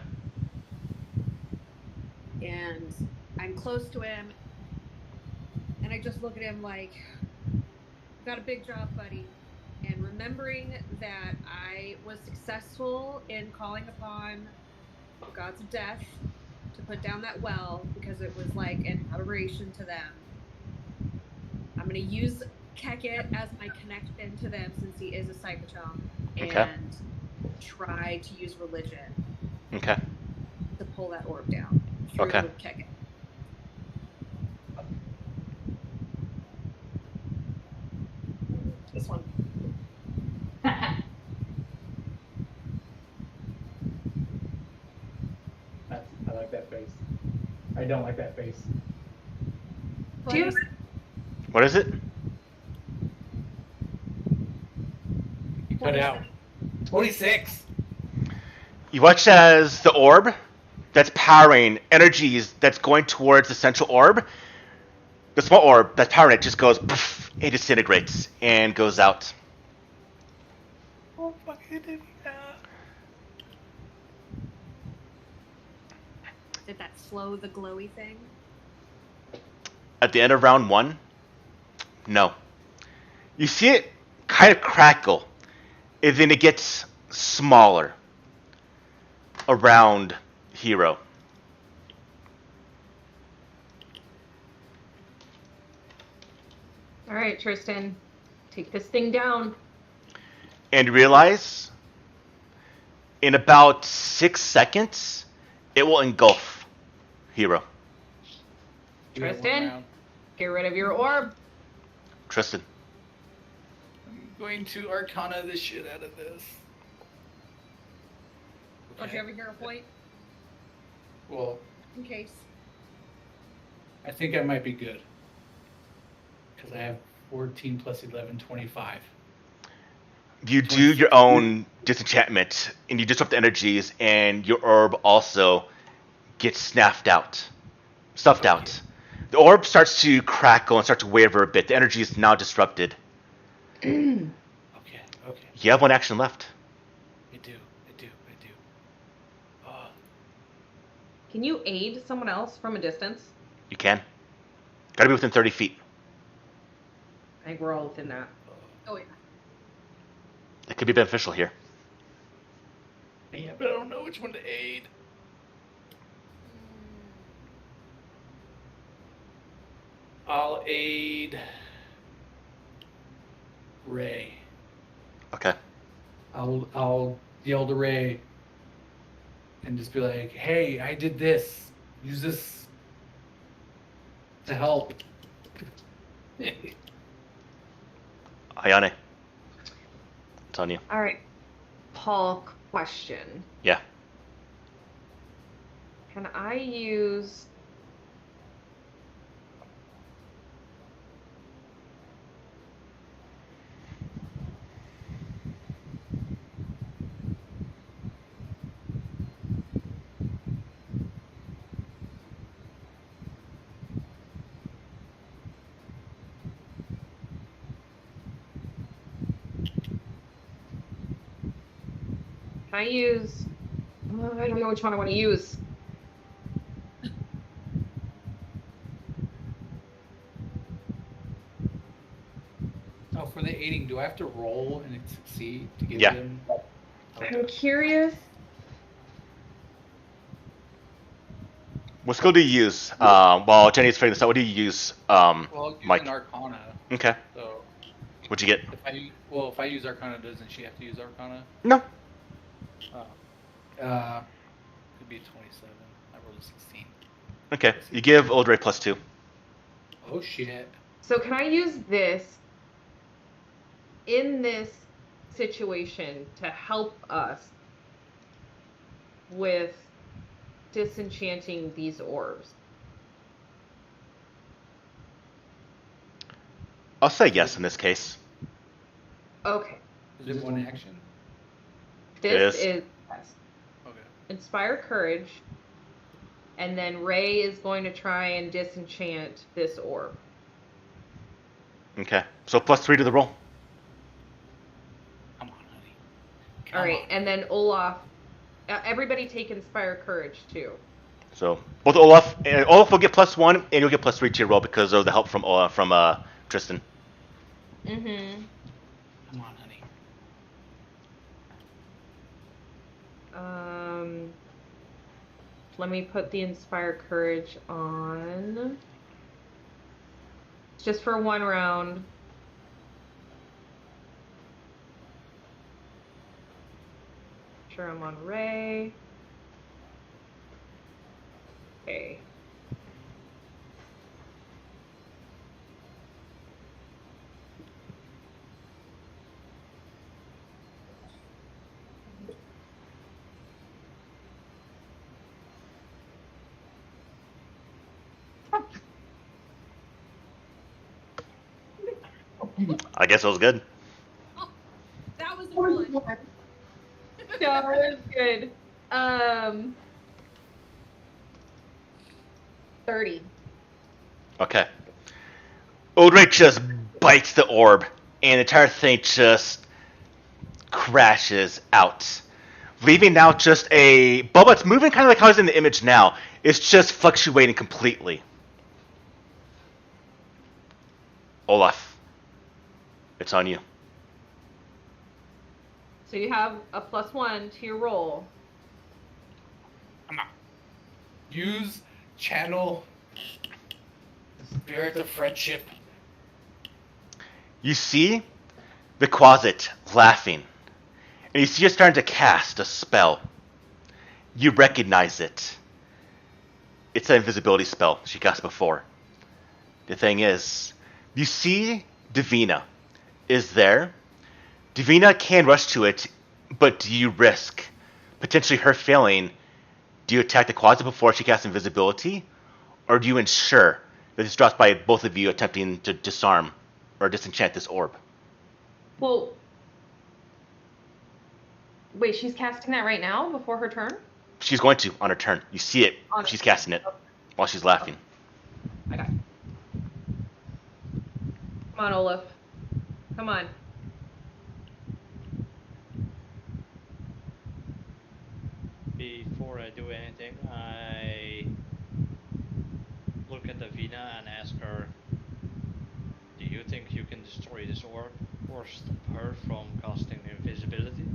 and I'm close to him, and I just look at him like, got a big job, buddy. And remembering that I was successful in calling upon the gods of death to put down that well because it was like an adoration to them, I'm going to use Keket as my connection to them since he is a psychochomp, Okay. and try to use religion Okay. to pull that orb down through Okay. Keket. This one. I like that face. I don't like that face. Do you- What is it? Cut out. 26. You watch as the orb that's powering energies that's going towards the central orb, the small orb that's powering it just goes, poof, it disintegrates and goes out. Oh, fucking Davina. Did that slow the glowy thing? At the end of round 1, no. You see it kind of crackle, and then it gets smaller around Hero. All right, Tristan, take this thing down. And realize in about 6 seconds, it will engulf Hero. Tristan, get rid of your orb. Tristan. I'm going to Arcana the shit out of this. Don't you ever hear a point? Well, In case. I think I might be good. Because I have 14 plus 11, 25. You do your own disenchantment, and you disrupt the energies, and your orb also gets stuffed out. The orb starts to crackle and start to waver a bit. The energy is now disrupted. Okay. You have one action left. I do. Oh, Can you aid someone else from a distance? You can. Gotta be within 30 feet. I think we're all within that. Oh yeah. It could be beneficial here. yeah, but I don't know which one to aid. I'll aid Ray. Okay. I'll yell to Ray and just be like, "Hey, I did this. Use this to help." Ayane. It's on you. All right. Paul, question. Yeah. Can I use... Can I use... I don't know which one I want to use. Oh, for the aiding, do I have to roll and succeed to get Yeah. them? I'm curious. What skill do you use? While Jenny's figuring this out, what do you use, Well, I'll use Mike? an Arcana. Okay. So What'd you get? if I use Arcana, doesn't she have to use Arcana? No. Could be 27. I rolled a 16. Okay. You give Oldray +2. Oh shit. So can I use this in this situation to help us with disenchanting these orbs? I'll say yes in this case. Okay. Is it one action? This Yes. is yes. Okay. Inspire courage, and then Ray is going to try and disenchant this orb. Okay. So +3 to the roll. Come on, honey. All right, and then Olaf. Everybody take inspire courage too. So both Olaf will get +1, and you'll get +3 to your roll because of the help from Tristan. Mm-hmm. Come on, honey. Let me put the inspire courage on. It's just for one round. Sure, I'm on Ray. Okay. I guess it was good. Oh, that was the one. Yeah, that was good. 30. Okay. Oldray just bites the orb, and the entire thing just crashes out, leaving now just a bubble that's moving kind of like how it's in the image now. It's just fluctuating completely. Olaf, it's on you. So you have a +1 to your roll. Come on. Use channel spirit of friendship. You see the closet laughing, and you see her starting to cast a spell. You recognize it. It's an invisibility spell she cast before. The thing is, you see Davina is there. Davina can rush to it, but do you risk potentially her failing? Do you attack the closet before she casts invisibility? Or do you ensure that this drops by both of you attempting to disarm or disenchant this orb? Well, wait, she's casting that right now before her turn? She's going to on her turn. You see it. She's casting it while she's laughing. I got it. Come on, Olaf. Come on. Before I do anything, I look at Davina and ask her, do you think you can destroy this orb or stop her from casting invisibility?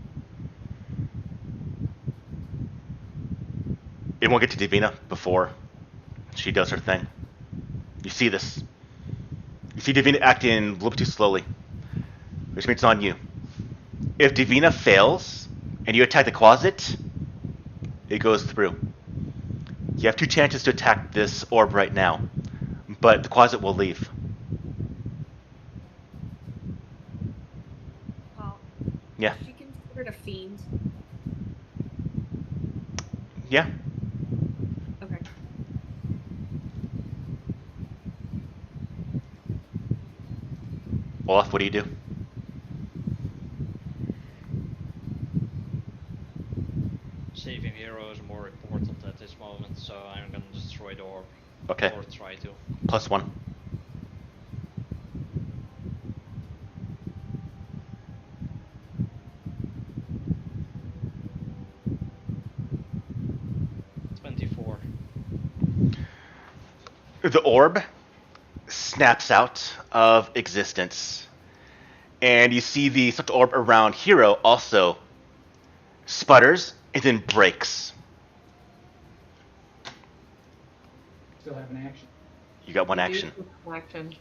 It won't get to Davina before she does her thing. You see this. You see Davina acting a little bit too slowly, which means it's on you. If Davina fails and you attack the closet, it goes through. You have 2 chances to attack this orb right now, but the closet will leave. Well, Yeah. is she considered a fiend? Yeah. Okay. Olaf, what do you do? Saving hero is more important at this moment, so I'm gonna destroy the orb. Okay. Or try to. +1. The orb snaps out of existence, and you see the such orb around Hero also sputters and then breaks. Still have an action. You got 1 action. Action.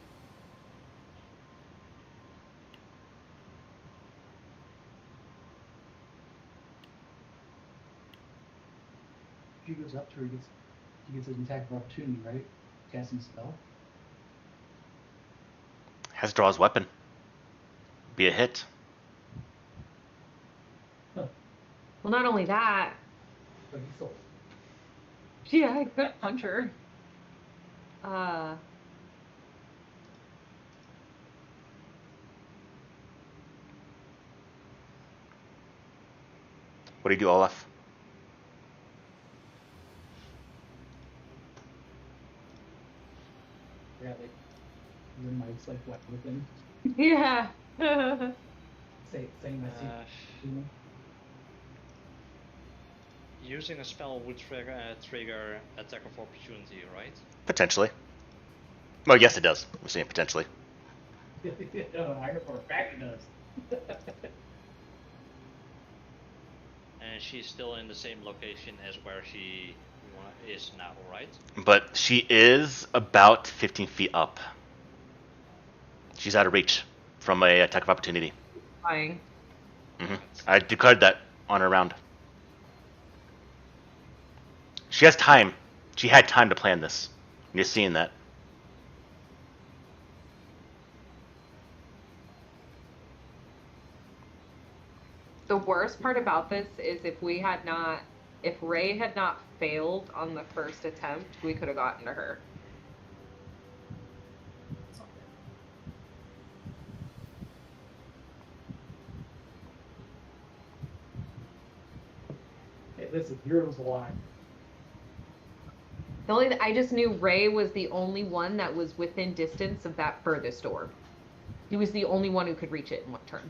If he goes up to her, he gets an attack of opportunity, right? Casting spell. Has to draw his weapon. Be a hit. Well, not only that. But he's still. Yeah, I could punch her. What do you do, Olaf? Yeah, like your mic's like wet with him. Yeah. Saying that. Using a spell would trigger attack of opportunity, right? Potentially. Well, yes, it does. We're saying potentially. Oh, I heard for a fact it does. And she's still in the same location as where she is now, right? But she is about 15 feet up. She's out of reach from a attack of opportunity. Flying. I declared that on her round. She has time. She had time to plan this. You're seeing that. The worst part about this is if Ray had not failed on the first attempt, we could have gotten to her. Hey, listen, Hero's alive. I just knew Ray was the only one that was within distance of that furthest orb. He was the only one who could reach it in 1 turn.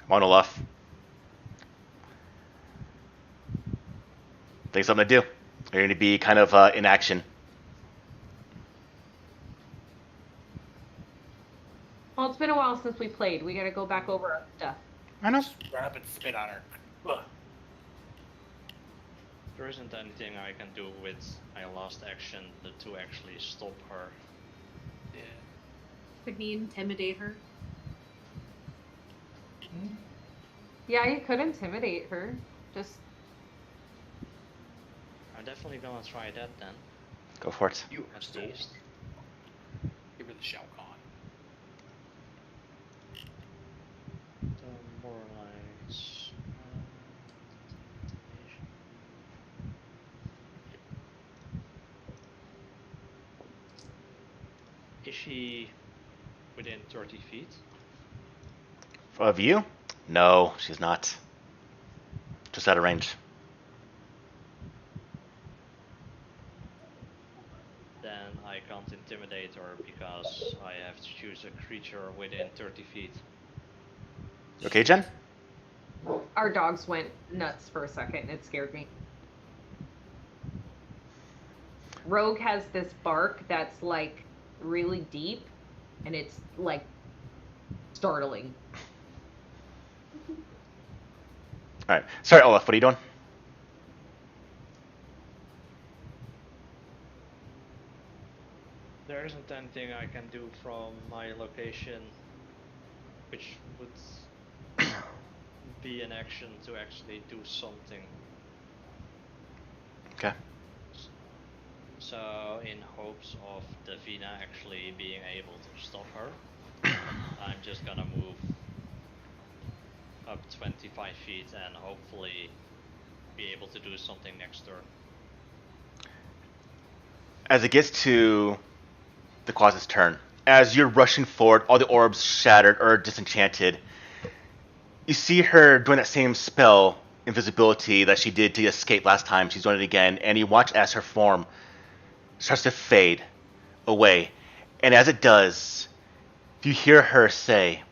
Come on, Olaf. Think something to do. You're going to be kind of in action. Well, it's been a while since we played. We gotta go back over our stuff. I know. Run up and spit on her. Ugh. There isn't anything I can do with my last action to actually stop her. Yeah. Could we intimidate her? Yeah, you could intimidate her. Just I'm definitely gonna try that then. Go for it. You are At still. least. Give her the Shao Kahn. Demoralize. Is she within 30 feet? Of you? No, she's not. Just out of range. Then I can't intimidate her because I have to choose a creature within 30 feet. Okay, Jen? Our dogs went nuts for a second and it scared me. Rogue has this bark that's like really deep and it's like startling. Alright. Sorry, Olaf, what are you doing? There isn't anything I can do from my location which would be an action to actually do something. Okay. So, in hopes of Davina actually being able to stop her, I'm just gonna move up 25 feet and hopefully be able to do something next turn. As it gets to the Quas's turn, as you're rushing forward, all the orbs shattered or disenchanted, you see her doing that same spell, invisibility, that she did to escape last time. She's doing it again, and you watch as her form starts to fade away. And as it does, you hear her say,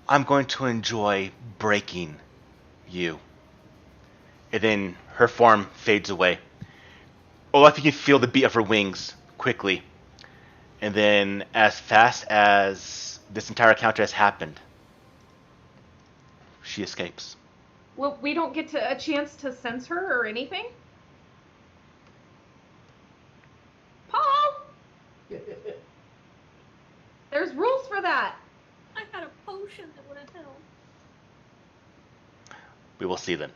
"I'm going to enjoy breaking you." And then her form fades away. Olaf, you can feel the beat of her wings quickly. And then, as fast as this entire encounter has happened, she escapes. Well, we don't get a chance to sense her or anything? Paul! There's rules for that. I had a potion that would have helped. We will see then.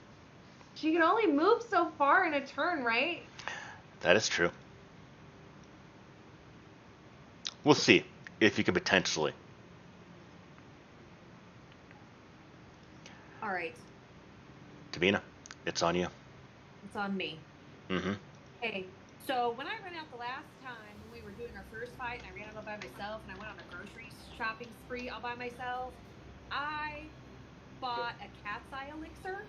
She can only move so far in a turn, right? That is true. We'll see if you can potentially. All right, Davina, it's on you. it's on me. Mm-hmm. Okay, so when I ran out the last time when we were doing our first fight, and I ran out all by myself, and I went on a grocery shopping spree all by myself, I bought a cat's eye elixir.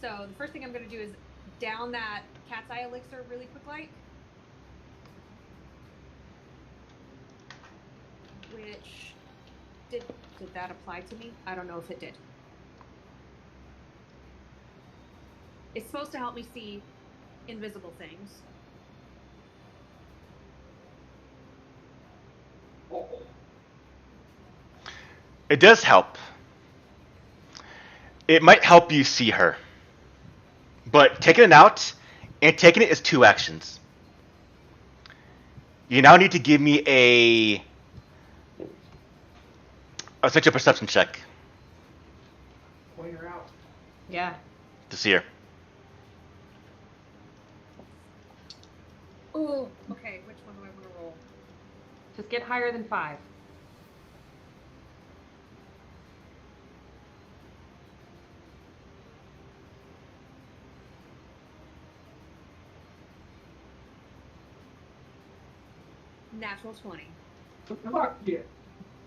So the first thing I'm going to do is down that cat's eye elixir really quick like. Which, did that apply to me? I don't know if it did. It's supposed to help me see invisible things. It does help. It might help you see her. But taking it out and taking it is 2 actions. You now need to give me a essential perception check Point her out. Yeah. to see her. Oh, okay. Which one do I want to roll? Just get higher than 5. Natural 20. Fuck yeah.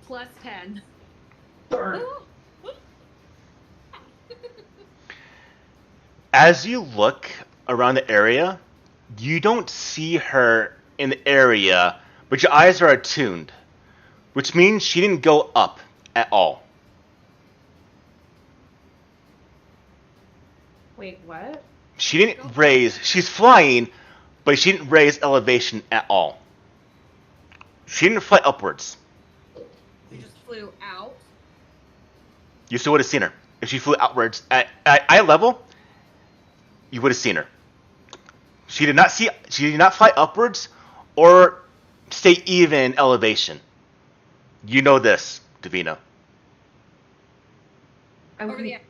Plus 10. Darn. As you look around the area, you don't see her in the area, but your eyes are attuned, which means she didn't go up at all. Wait, what? She didn't raise, she's flying, but she didn't raise elevation at all. She didn't fly upwards. You just flew out. You still would have seen her. If she flew outwards at eye level, you would have seen her. She did not fly upwards or stay even elevation. You know this, Davina. I'm Over the edge.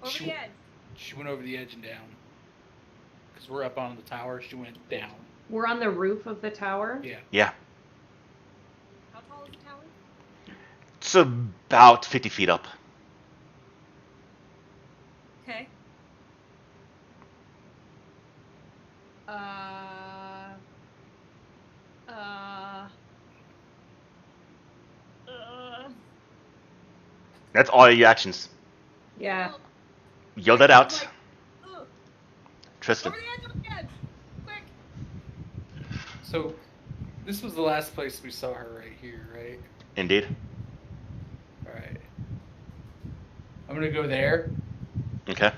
Over She- the edge. She went over the edge and down. Because we're up on the tower. She went down. We're on the roof of the tower. Yeah. Yeah. How tall is the tower? It's about 50 feet up. Okay. That's all your actions. Yeah. Yell that out. Like, ugh, Tristan. over the edge, quick. So, this was the last place we saw her right here, right? Indeed. Alright. I'm gonna go there, Okay.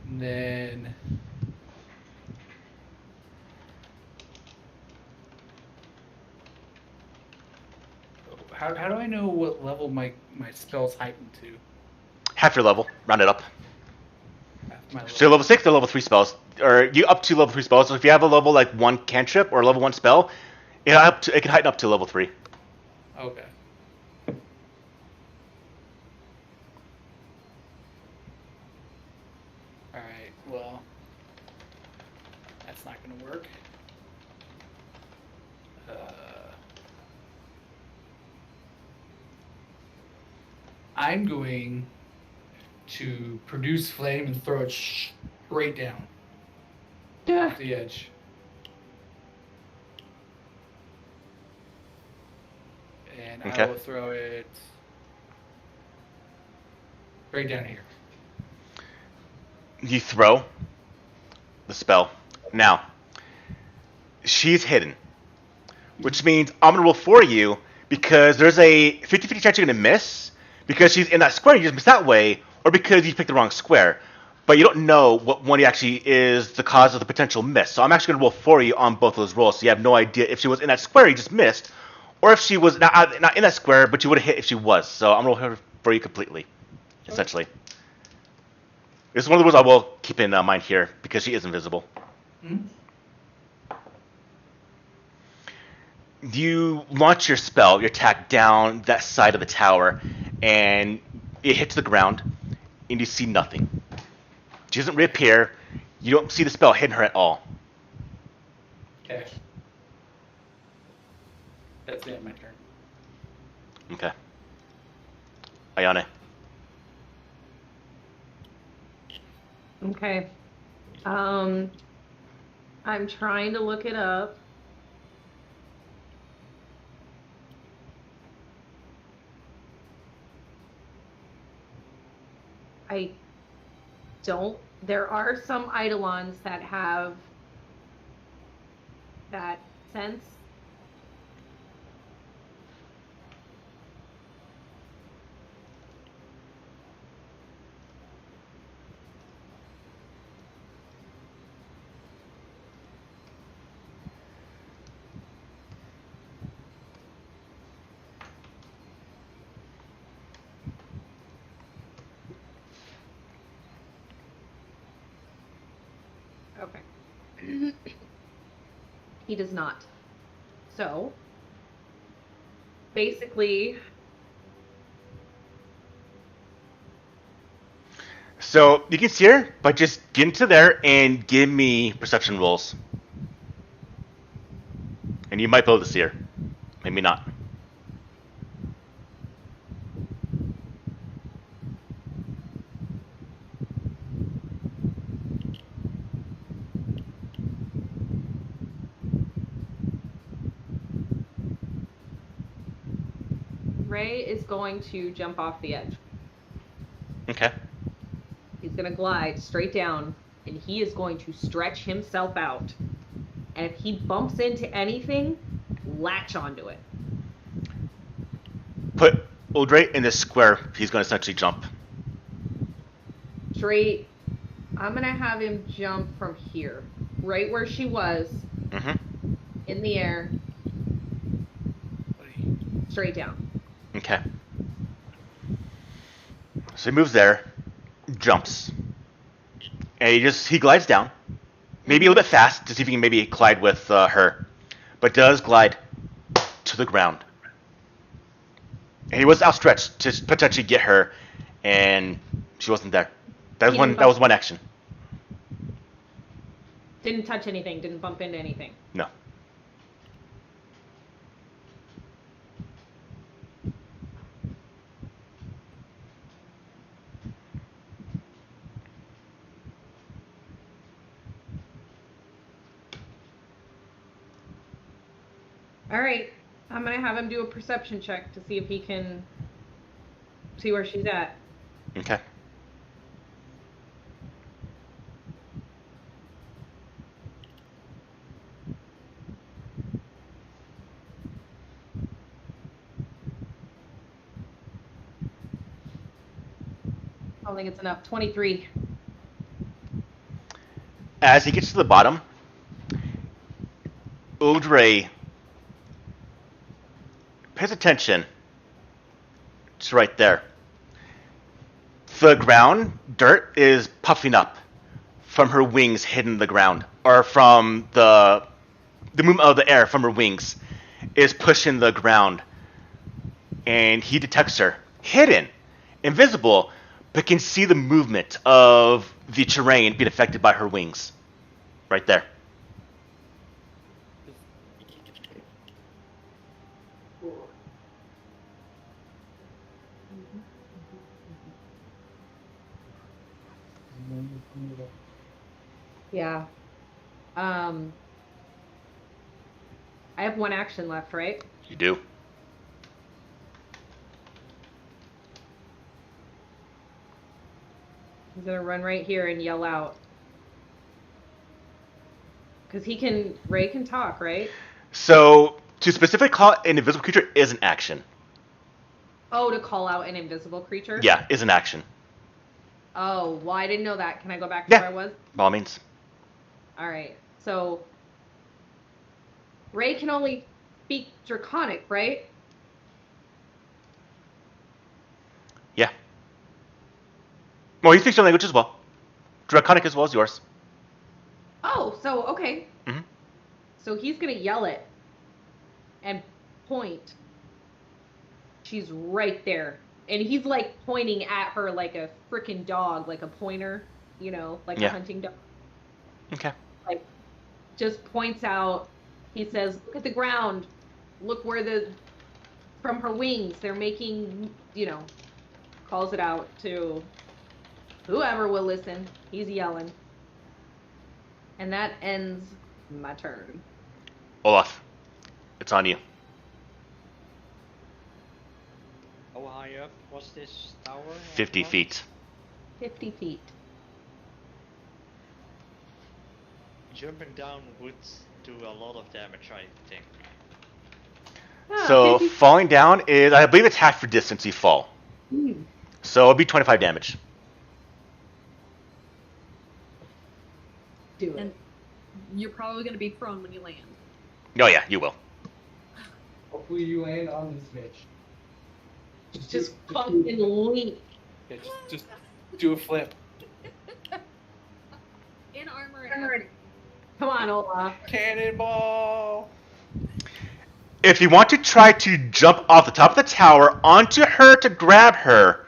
and then... How do I know what level my spell's heightened to? Half your level. Round it up. Half my level. So level 6 to level 3 spells. Or you up to level 3 spells. So if you have a level like 1 cantrip or level 1 spell, it can heighten up to level 3. Okay. Alright, well... That's not gonna work. I'm going to produce flame and throw it straight down off the edge. And I Okay. will throw it straight down here. You throw the spell. Now, she's hidden. Which means I'm going to roll for you because there's a 50-50 chance you're going to miss because she's in that square, you just missed that way, or because you picked the wrong square. But you don't know what one actually is the cause of the potential miss. So I'm actually going to roll for you on both of those rolls. So you have no idea if she was in that square you just missed, or if she was not in that square, but you would have hit if she was. So I'm going to roll for you completely, essentially. This is one of the rules I will keep in mind here because she is invisible. Mm-hmm. You launch your spell, your attack down that side of the tower, and it hits the ground, and you see nothing. She doesn't reappear. You don't see the spell hitting her at all. Okay. That's the end of my turn. Okay. Ayane. Okay. I'm trying to look it up. I don't. There are some Eidolons that have that sense. Okay. He does not. So, basically, So you can see her, but just get into there and give me perception rolls. And you might be able to see her. Maybe not. Ray is going to jump off the edge. Okay. He's going to glide straight down, and he is going to stretch himself out. And if he bumps into anything, latch onto it. Put Uldre in this square. He's going to essentially jump. Straight. I'm going to have him jump from here, right where she was, Mm-hmm. in the air, Buddy. straight down. Okay. So he moves there, jumps, and he glides down, maybe a little bit fast to see if he can maybe collide with her, but does glide to the ground. And he was outstretched to potentially get her, and She wasn't there. That was He one. didn't That was bump- one action. Didn't touch anything. Didn't bump into anything. No. All right. I'm gonna have him do a perception check to see if he can see where she's at. Okay. I don't think it's enough. 23. As he gets to the bottom, Audrey pays attention. It's right there. The ground, dirt, is puffing up from her wings hitting the ground, or from the movement of the air from her wings is pushing the ground. And he detects her, hidden, invisible, but can see the movement of the terrain being affected by her wings. Right there. Yeah. I have one action left, right? You do. He's gonna run right here and yell out. Because Ray can talk, right? So, to specifically call an invisible creature is an action. Oh, to call out an invisible creature? Yeah, is an action. Oh, well, I didn't know that. Can I go back to Yeah. where I was? By all means. All right. So, Ray can only speak Draconic, right? Yeah. Well, he speaks your language as well. Draconic as well as yours. Oh, so, okay. Mhm. So he's going to yell it and point. She's right there. And he's like pointing at her like a freaking dog, like a pointer, like Yeah. a hunting dog. Okay. Like, just points out. He says, "Look at the ground. Look where from her wings, they're making, calls it out to whoever will listen." He's yelling. And that ends my turn. Olaf, it's on you. How high up was this tower? 50 above? feet. 50 feet. Jumping down would do a lot of damage, I think. Ah, So 50 falling down is, I believe it's half your distance you fall. So it'll be 25 damage. Do it. And you're probably going to be prone when you land. Oh yeah, you will. Hopefully you land on this bitch. Just fucking leap. Yeah, just do a flip. In armor and everything. Come on, Olaf. Cannonball! If you want to try to jump off the top of the tower onto her to grab her,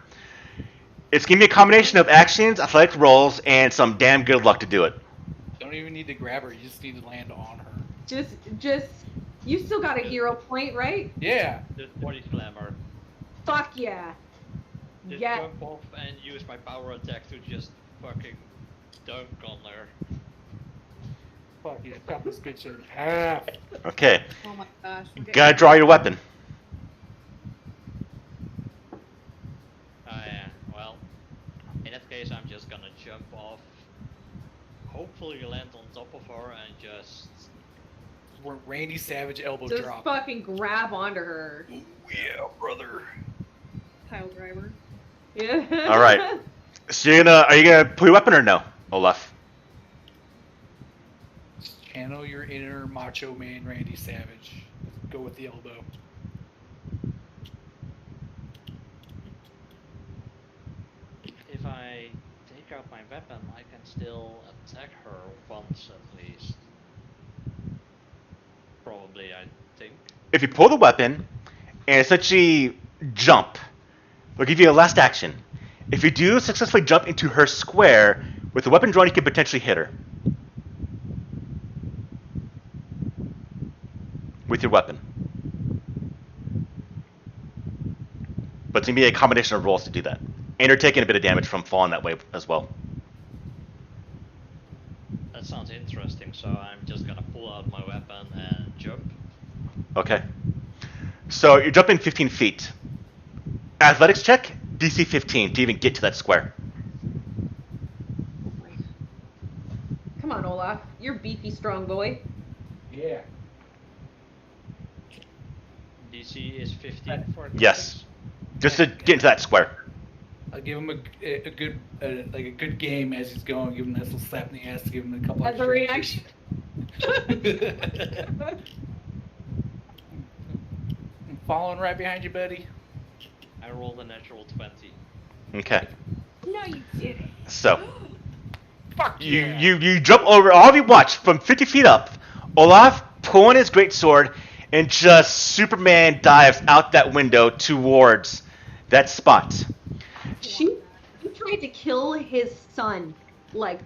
it's going to be a combination of actions, athletic rolls, and some damn good luck to do it. Don't even need to grab her, you just need to land on her. Just, you still got a hero point, right? Yeah! Just body slammer. Fuck yeah. Just Yeah. jump off and use my power attack to just fucking dunk on her. Fuck, you cut this bitch in half. Okay. Oh my gosh. we're getting- Gotta draw your weapon. Yeah, well, in that case I'm just gonna jump off, hopefully land on top of her and just... Randy Savage elbow Just drop. fucking grab onto her. Yeah, brother. Pile driver. Yeah. All right. So are you gonna pull your weapon or no, Olaf? Just channel your inner macho man Randy Savage. Go with the elbow. If I take out my weapon, I can still attack her once at least. Probably, I think. If you pull the weapon and essentially jump, we'll give you a last action. If you do successfully jump into her square, with the weapon drawn, you can potentially hit her. With your weapon. But it's going to be a combination of rolls to do that. And you're taking a bit of damage from falling that way as well. That sounds interesting, so I'm just gonna pull out my weapon and jump. Okay. So you're jumping 15 feet. Athletics check, DC 15 to even get to that square. Come on, Olaf. You're beefy, strong boy. Yeah. DC is 15 for Yes. Just to get into that square. I'll give him a good like a good game as he's going. Give him a nice little slap in the ass to give him a couple. As a reaction. I'm following right behind you, buddy. I rolled a natural 20. Okay. No, you didn't. So Fuck you jump over. All of you watch from 50 feet up. Olaf pulling his greatsword and just Superman dives out that window towards that spot. She tried to kill his son. Like,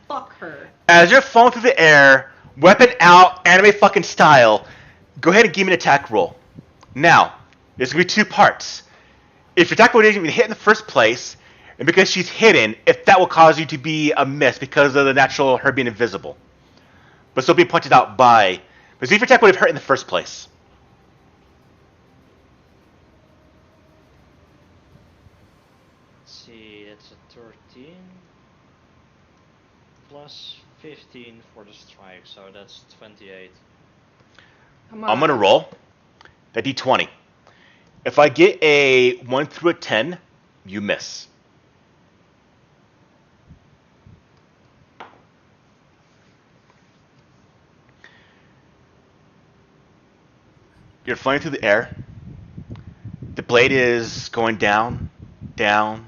fuck her. As you're falling through the air, weapon out, anime fucking style, go ahead and give me an attack roll. Now, there's going to be two parts. If your attack roll didn't even hit in the first place, and because she's hidden, if that will cause you to be a miss because of the natural her being invisible. But still being pointed out by... But see if your attack would have hurt in the first place. Let's see, it's a 13 plus 15 for the strike, so that's 28. Come on. I'm going to roll that d20. If I get a 1 through a 10, you miss. You're flying through the air. The blade is going down, down,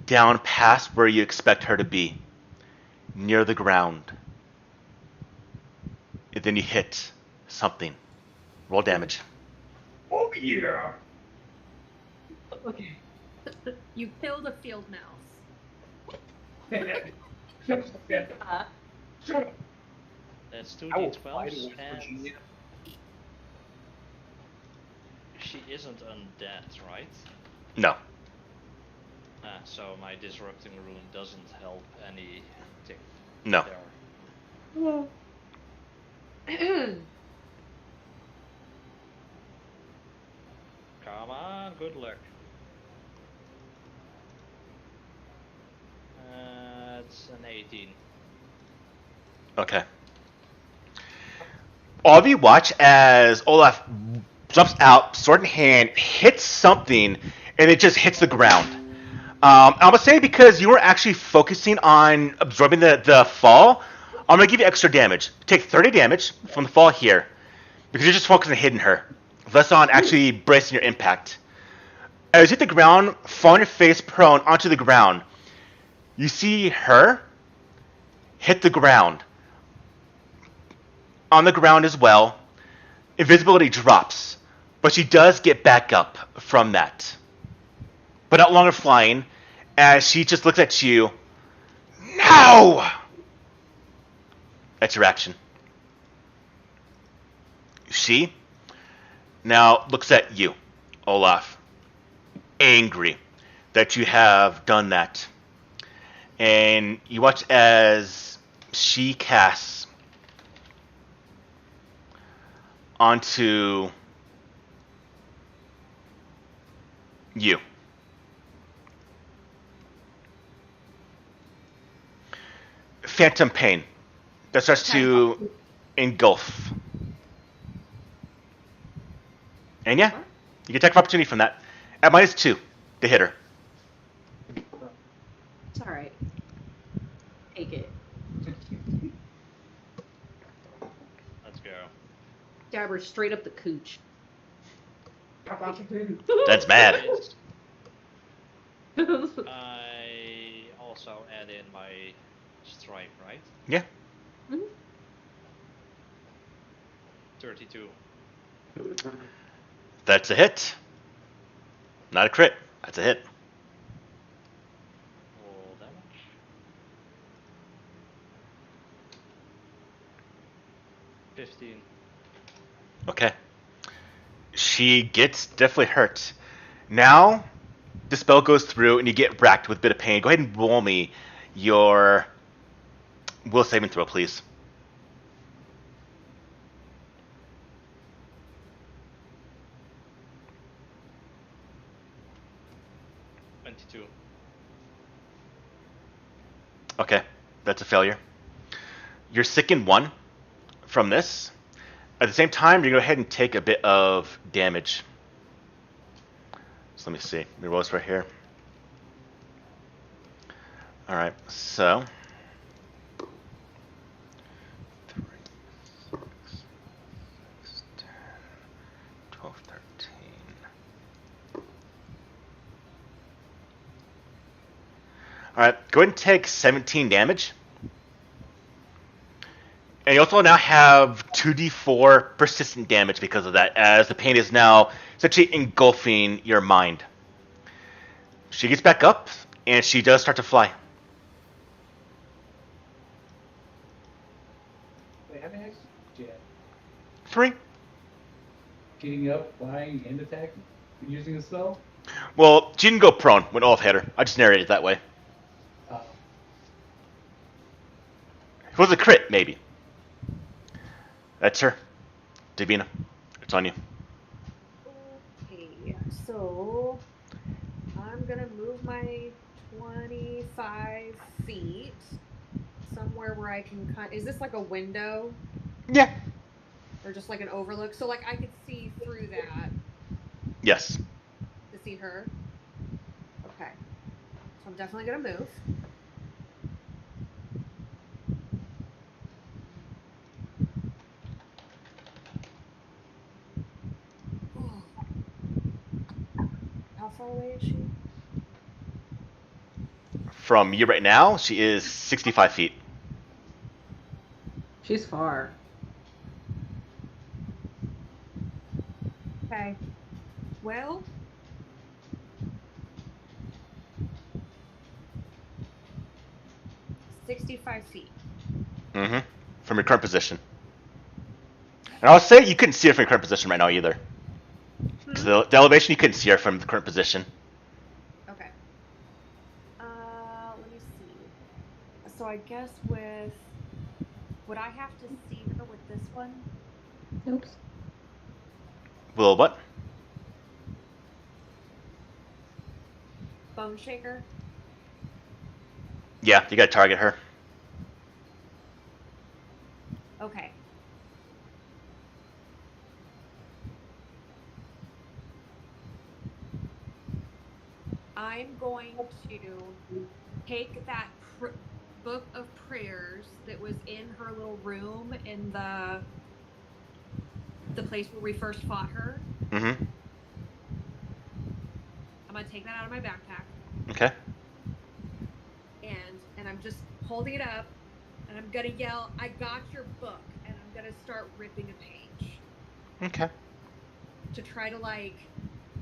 down past where you expect her to be, near the ground. And then you hit something. Roll damage. Oh yeah. Okay. You killed a field mouse. Shut up. Shut up. That's I will fight 2d12s, with and Virginia. she isn't undead, right? No. So my disrupting rune doesn't help anything. No. There. Come on, good luck. It's an 18. Okay. All of you watch as Olaf jumps out, sword in hand, hits something, and it just hits the ground. I'm going to say because you were actually focusing on absorbing the fall, I'm going to give you extra damage. Take 30 damage from the fall here, because you're just focusing on hitting her, less on actually bracing your impact. As you hit the ground, fall on your face prone onto the ground, you see her hit the ground. On the ground as well, invisibility drops, but she does get back up from that. But not longer flying, as she just looks at you. No! That's your action. She now looks at you, Olaf, angry that you have done that. And you watch as she casts onto you. Phantom pain that starts to engulf. And yeah, you can attack of opportunity from that. At -2 to hit her. It's alright. Take it. Let's go. Stab her straight up the cooch. That's bad. I also add in my strike, right? Yeah. 32. That's a hit. Not a crit. That's a hit. Okay. She gets definitely hurt. Now, the spell goes through and you get racked with a bit of pain. Go ahead and roll me your will saving throw, please. 22. Okay, that's a failure. You're sick in 1 from this. At the same time, you're going to go ahead and take a bit of damage. So let me see. Let me roll this right here. Alright, so. 3, 6, 10, 12, 13. Alright, go ahead and take 17 damage. And you also now have 2d4 persistent damage because of that, as the pain is now essentially engulfing your mind. She gets back up, and she does start to fly. Wait, how many actions did you have? 3. Getting up, flying, and attacking? Using a spell? Well, she didn't go prone when Olaf hit her. I just narrated it that way. Oh. If it was a crit, maybe. That's her. Davina, it's on you. Okay, so I'm gonna move my 25 feet somewhere where I can is this like a window Yeah. or just like an overlook? So like I could see through that Yes. to see her. Okay, so I'm definitely gonna move. How far away is she? From you right now, she is 65 feet. She's far. Okay. Well, $65 feet. Mm-hmm. From your current position. And I'll say you couldn't see her from your current position right now either. So the elevation, you couldn't see her from the current position. Okay. Let me see. So I guess would I have to see her with this one? Oops. Will what? Bone shaker? Yeah, you gotta target her. Okay. I'm going to take that book of prayers that was in her little room in the place where we first fought her. Mm-hmm. I'm gonna take that out of my backpack. Okay. And I'm just holding it up, and I'm gonna yell, "I got your book," and I'm gonna start ripping a page. Okay. To try to like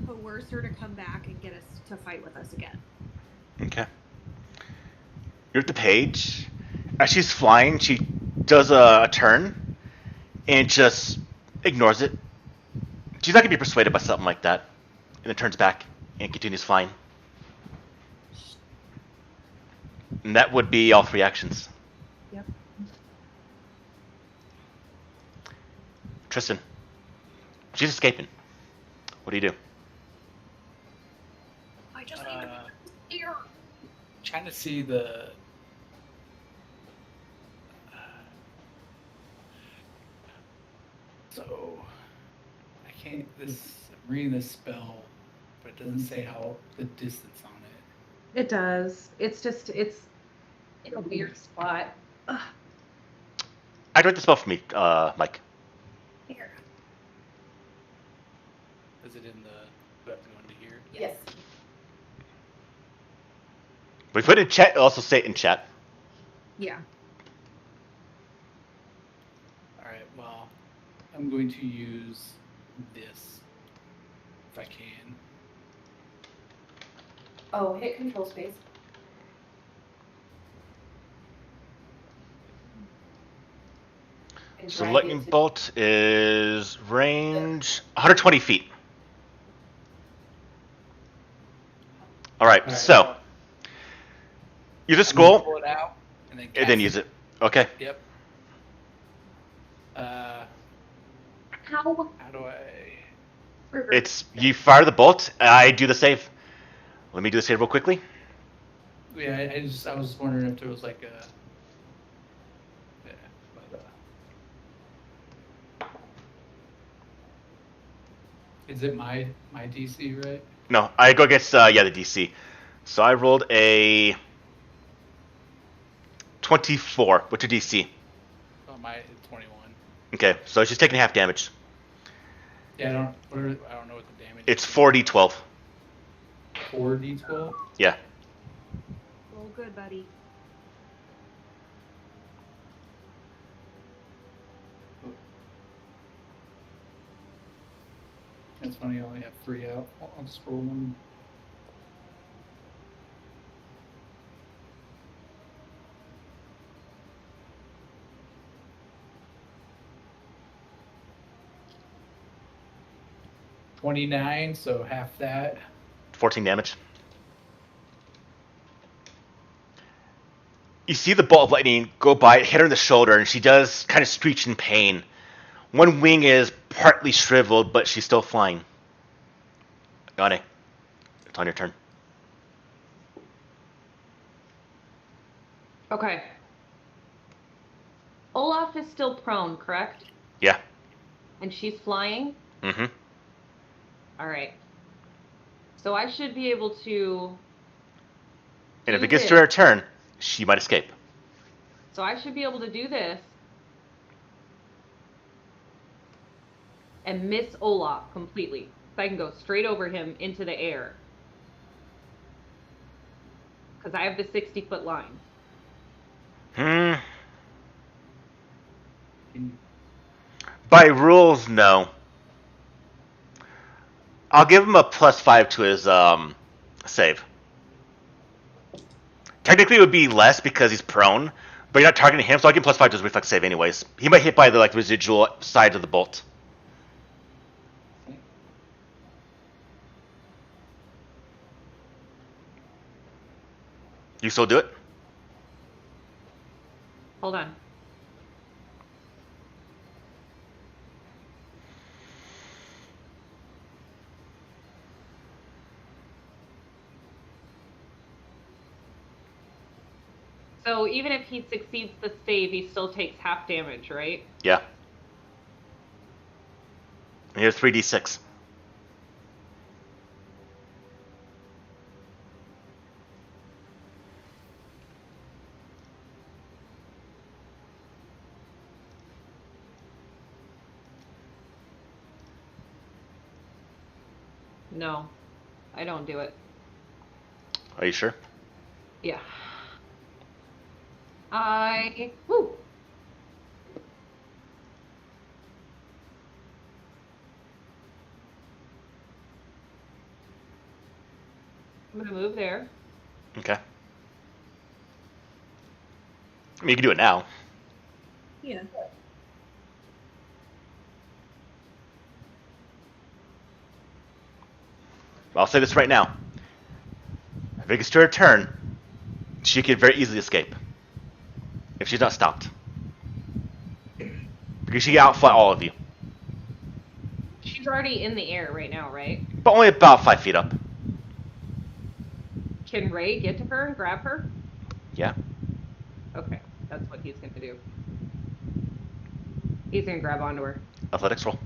coerce her to come back and get us to fight with us again. Okay. You're at the page. As she's flying, she does a turn and just ignores it. She's not gonna be persuaded by something like that, and then turns back and continues flying. And that would be all 3 actions. Yep. Tristan, she's escaping. What do you do? I just need to be here. Trying to see the. So, I can't. I'm reading this spell, but it doesn't say how the distance on it. It does. It's in a weird spot. Ugh. I'd write the spell for me, Mike. Here. Is it in the? Do I have to go into here? Yes. We put it in chat. Also say it in chat. Yeah. All right. Well, I'm going to use this if I can. Oh, hit control space. And So drag lightning it to- bolt is range 120 feet. All right, Alright, so use a I'm gonna scroll pull it out and then and then cast use it. Okay. Yep. How? How do I? It's you fire the bolt. I do the save. Let me do the save real quickly. Yeah, I was wondering if there was like a. Yeah, but, is it my DC, right? No, I go against the DC. So I rolled a 24. What's your DC? Oh, my 21. Okay, so she's taking half damage. Yeah, I don't know what the damage. It's is. 4d12. 4d12. Yeah. Roll good, buddy. That's funny. I only have 3 out. I'll scroll them. $29, so half that. 14 damage. You see the bolt of lightning go by, hit her in the shoulder, and she does kind of screech in pain. One wing is partly shriveled, but she's still flying. Yane, it's on your turn. Okay. Olaf is still prone, correct? Yeah. And she's flying? Mm-hmm. Alright. So I should be able to... And if do it gets to this. her turn, she might escape. So I should be able to do this. And miss Olaf completely. So I can go straight over him into the air. Because I have the 60-foot line. Hmm. By rules, no. I'll give him a +5 to his save. Technically, it would be less because he's prone, but you're not targeting him, so I'll give him +5 to his reflex save anyways. He might hit by the residual side of the bolt. You still do it? Hold on. So even if he succeeds the save, he still takes half damage, right? Yeah. And here's 3d6. No, I don't do it. Are you sure? Yeah. Woo! I'm gonna move there. Okay. I mean, you can do it now. Yeah. I'll say this right now. If it gets to her turn, she could very easily escape. If she's not stopped. Because she can outfly all of you. She's already in the air right now, right? But only about 5 feet up. Can Ray get to her and grab her? Yeah. Okay, that's what he's gonna do. He's gonna grab onto her. Athletics roll.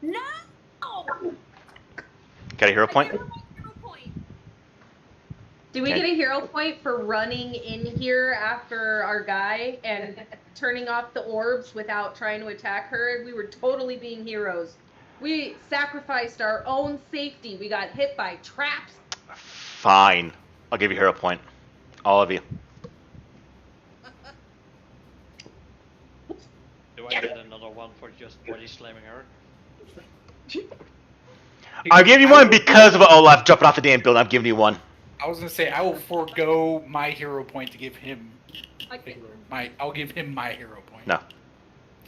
No! Got a hero point? I gave her my hero point. Do we Okay. get a hero point for running in here after our guy and turning off the orbs without trying to attack her? We were totally being heroes. We sacrificed our own safety. We got hit by traps. Fine. I'll give you a hero point. All of you. Do I get another one for just body slamming her? I'm giving you one because of Olaf jumping off the damn building. I'm giving you one. I was gonna say I will forego my hero point to give him. Like, I'll give him my hero point. No.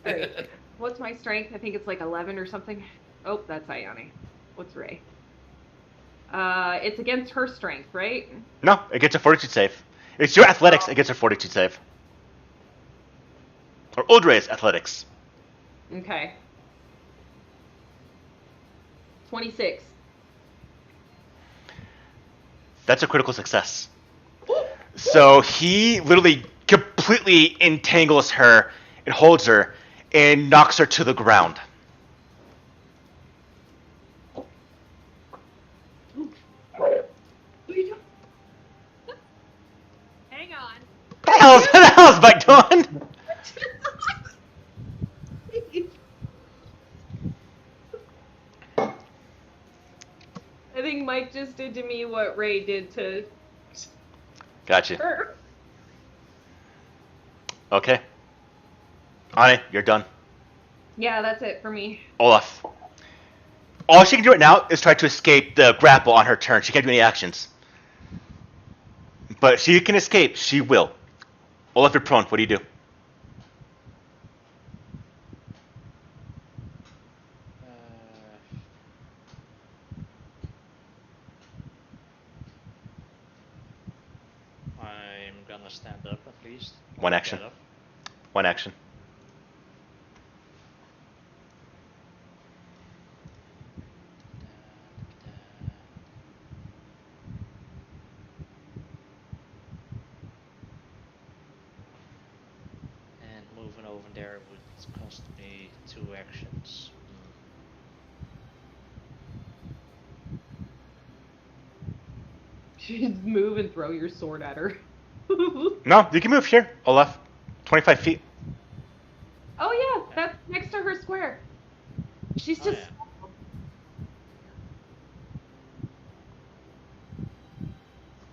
Alright. What's my strength? I think it's like 11 or something. Oh, that's Ayane. What's Ray? It's against her strength, right? No, it gets a fortitude save. It's your athletics against a fortitude save. Or Uldre's athletics. Okay. 26. That's a critical success. So he literally completely entangles her and holds her and knocks her to the ground. hang on. What the hell is Mike doing? I think Mike just did to me what Ray did to Gotcha. her. Okay. Ani, you're done. Yeah, that's it for me. Olaf. All she can do right now is try to escape the grapple on her turn. She can't do any actions. But she can escape. She will. Olaf, you're prone. What do you do? I'm gonna stand up at least. One Or action. get up. One action. And moving over there would cost me 2 actions. Just move and throw your sword at her. No, you can move here, Olaf. 25 feet. Oh yeah, that's next to her square. She's Oh, just. yeah.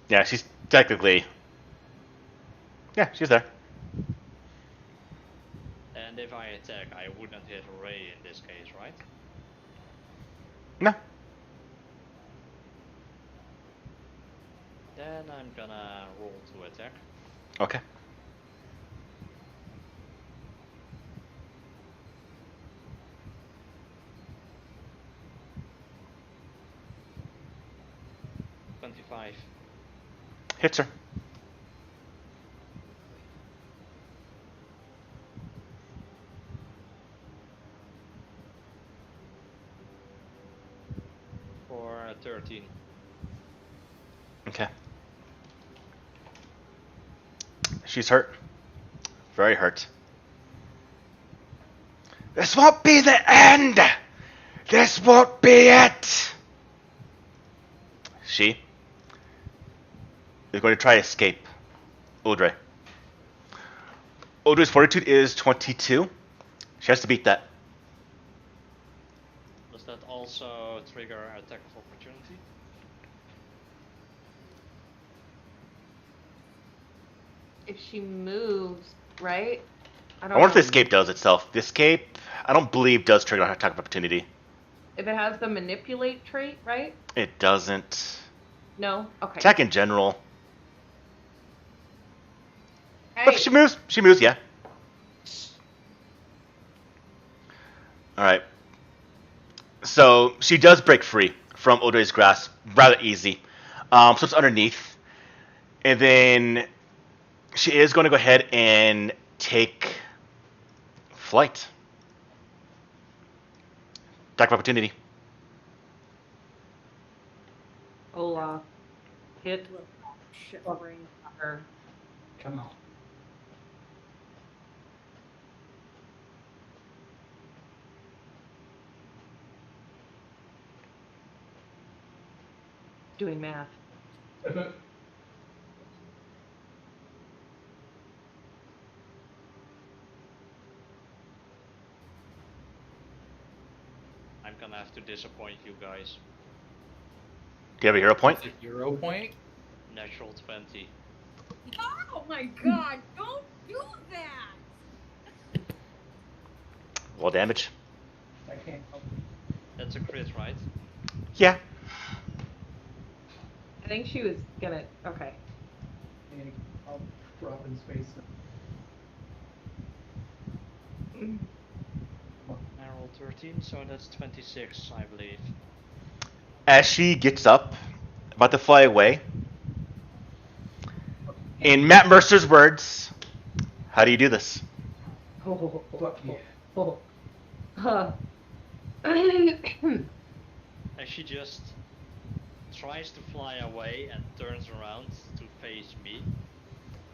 Yeah, she's technically. Yeah, she's there. And if I attack, I wouldn't hit Ray in this case, right? No. Then I'm gonna roll to attack. Okay. $25. Hits her. For 13. Okay. She's hurt. Very hurt. This won't be the end! This won't be it! She is going to try to escape Uldre. Uldre's fortitude is 22. She has to beat that. Does that also trigger attack of opportunity? If she moves, right? I wonder if the escape does itself. The escape, I don't believe, does trigger an attack of opportunity. If it has the manipulate trait, right? It doesn't. No? Okay. Attack in general. Hey. But if she moves, yeah. Alright. So, she does break free from Uldre's grasp rather easy. So it's underneath. And then she is going to go ahead and take flight. Attack of opportunity. Olaf. Hit Shivering. her. Come on. Doing math. I'm gonna have to disappoint you guys. Do you have a hero point? Is it hero point? Natural 20. Oh my god, don't do that! Roll damage. I can't help That's a crit, right? Yeah. I think she was gonna. Okay. And I'll drop in space. I rolled 13, so that's 26, I believe. As she gets up, about to fly away, in Matt Mercer's words, how do you do this? Oh, Fuck yeah. oh. Huh. And she just tries to fly away and turns around to face me.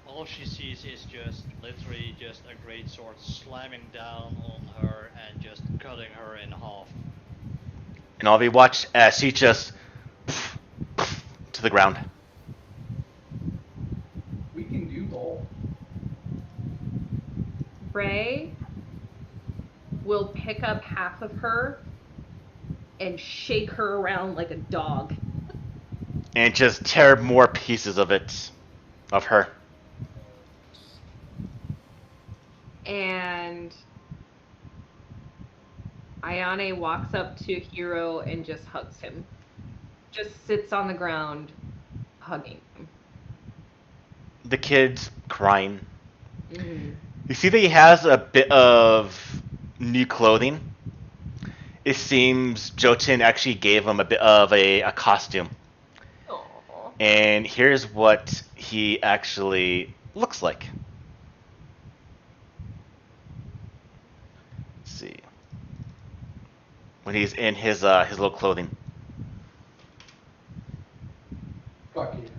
All she sees is just literally just a great sword slamming down on her and just cutting her in half. And all of you watch as she just to the ground. We can do both. Ray will pick up half of her and shake her around like a dog. And just tear more pieces of it, of her. And Ayane walks up to Hiro and just hugs him. Just sits on the ground, hugging him. The kid's crying. Mm-hmm. You see that he has a bit of new clothing. It seems Jotun actually gave him a bit of a costume. Aww. And here's what he actually looks like. Let's see. When he's in his little clothing. Fuck yeah.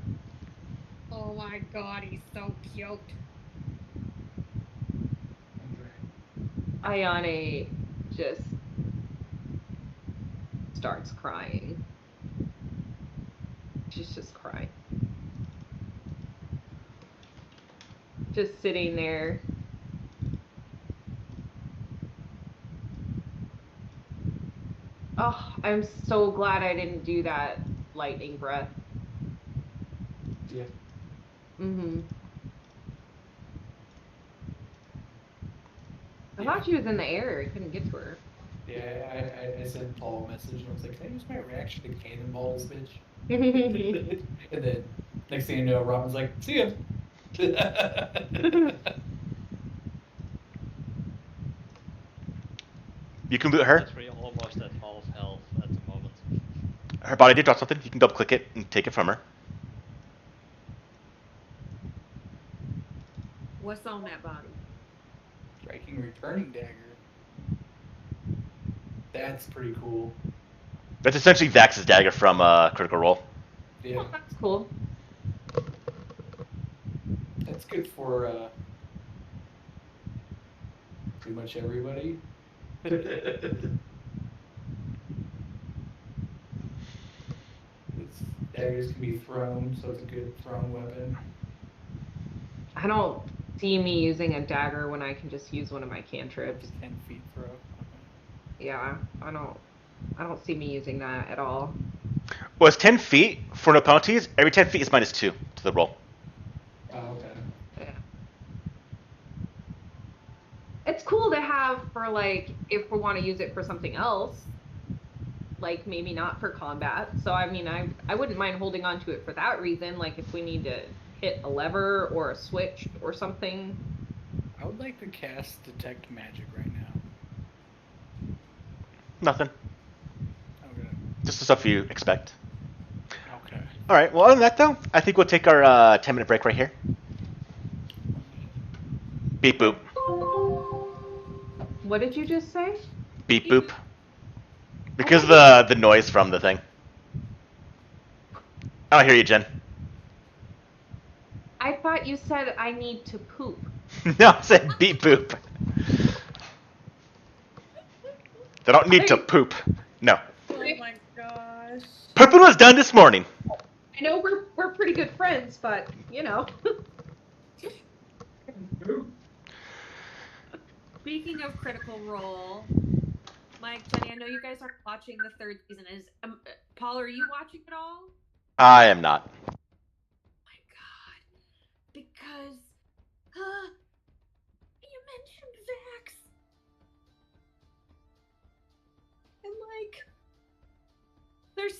Oh my god, he's so cute. Ayane just starts crying. She's just crying. Just sitting there. Oh, I'm so glad I didn't do that lightning breath. Yeah. Mm-hmm. I thought she was in the air. I couldn't get to her. Yeah, I sent Paul a message and I was like, can I use my reaction to cannonball this bitch? And then next thing you know, Robin's like, see ya. You can boot her. Literally almost at half health at the moment. Her body did drop something. You can double click it and take it from her. What's on that body? Striking returning dagger. That's pretty cool. That's essentially Vax's dagger from Critical Role. Yeah, Oh, that's cool. that's good for pretty much everybody. Daggers can be thrown, so it's a good thrown weapon. I don't see me using a dagger when I can just use one of my cantrips. Just 10 feet throw. Yeah, I don't see me using that at all. Well, it's 10 feet for no penalties. Every 10 feet is -2 to the roll. Oh, okay. Yeah. It's cool to have for like if we want to use it for something else. Like maybe not for combat. So I mean I wouldn't mind holding on to it for that reason, like if we need to hit a lever or a switch or something. I would like to cast Detect Magic right now. Nothing. Okay. Just the stuff you expect. Okay. All right. Well, other than that, though, I think we'll take our 10-minute break right here. Beep boop. What did you just say? Beep boop. Because the noise from the thing. I don't hear you, Jen. I thought you said I need to poop. No, I said beep boop. They don't need to poop. No. Oh my gosh. Pooping was done this morning. I know we're pretty good friends, but you know. Speaking of Critical Role, Mike, Jenny, I know you guys aren't watching the third season. Is Paul, are you watching it all? I am not. Oh my god. Because you mentioned Vax. And like there's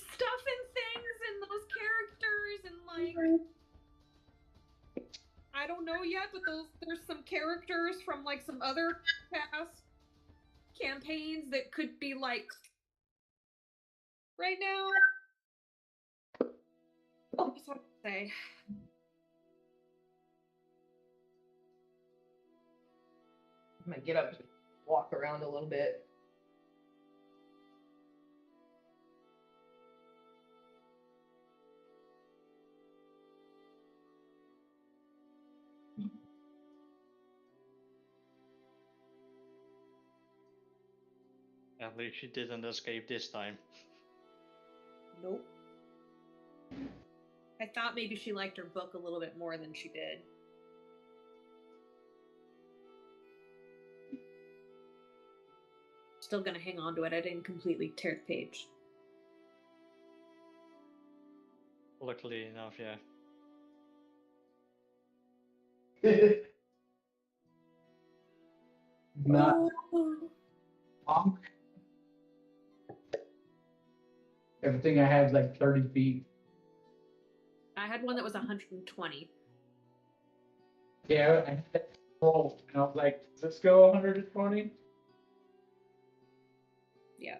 yet, but there's some characters from like some other past campaigns that could be like right now. What's what I say? I might get up and walk around a little bit. At least she didn't escape this time. Nope. I thought maybe she liked her book a little bit more than she did. Still gonna hang on to it. I didn't completely tear the page. Luckily enough, yeah. Not long. Everything I had is like 30 feet. I had one that was 120. Yeah, I had that roll, and I was like, does this go 120? Yeah.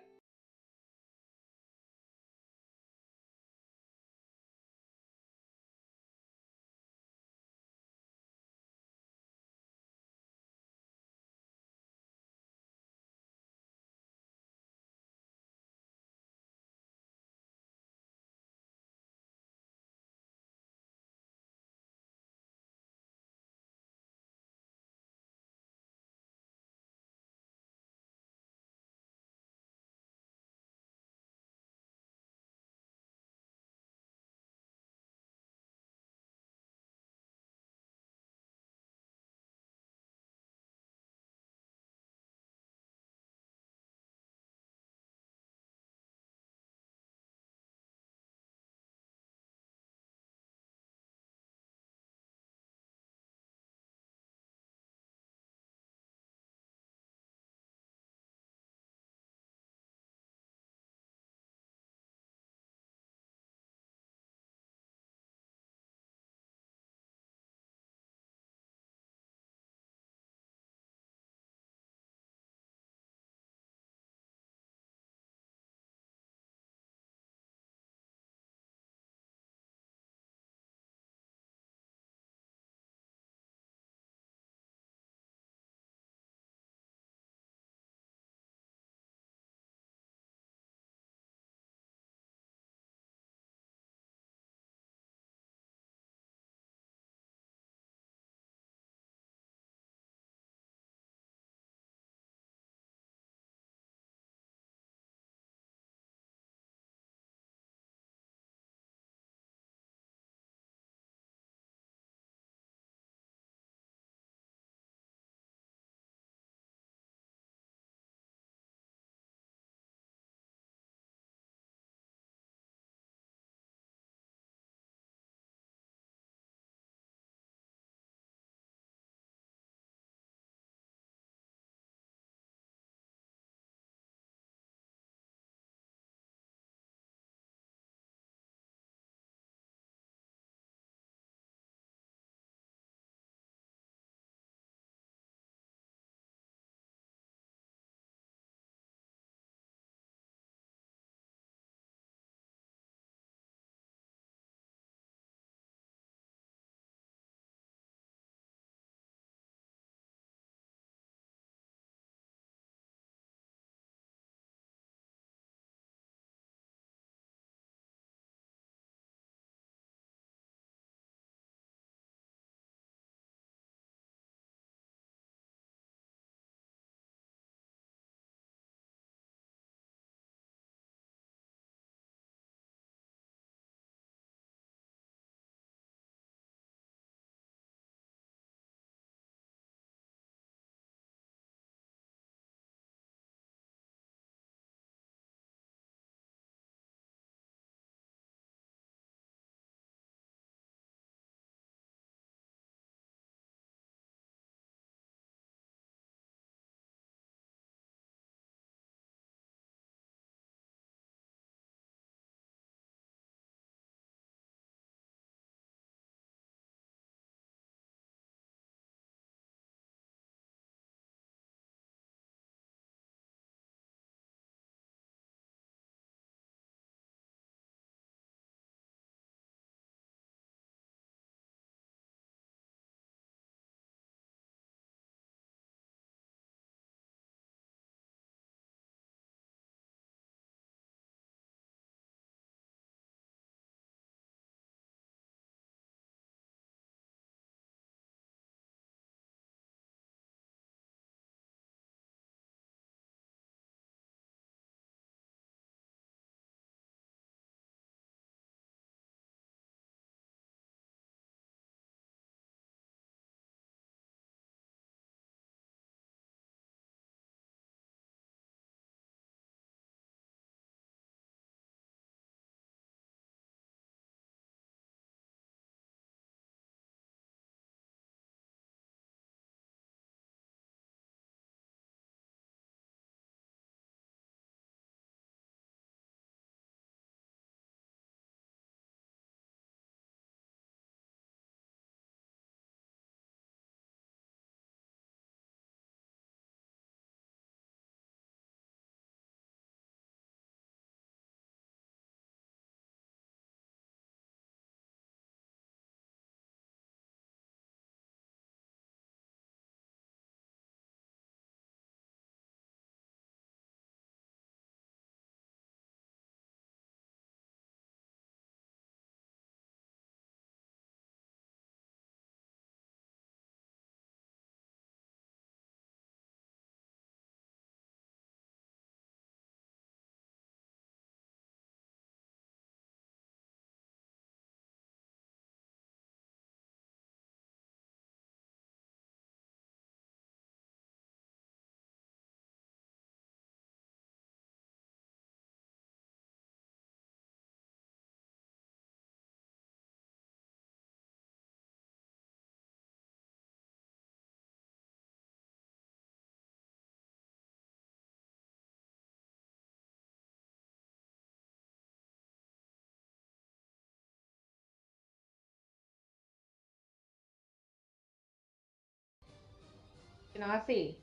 Genasi,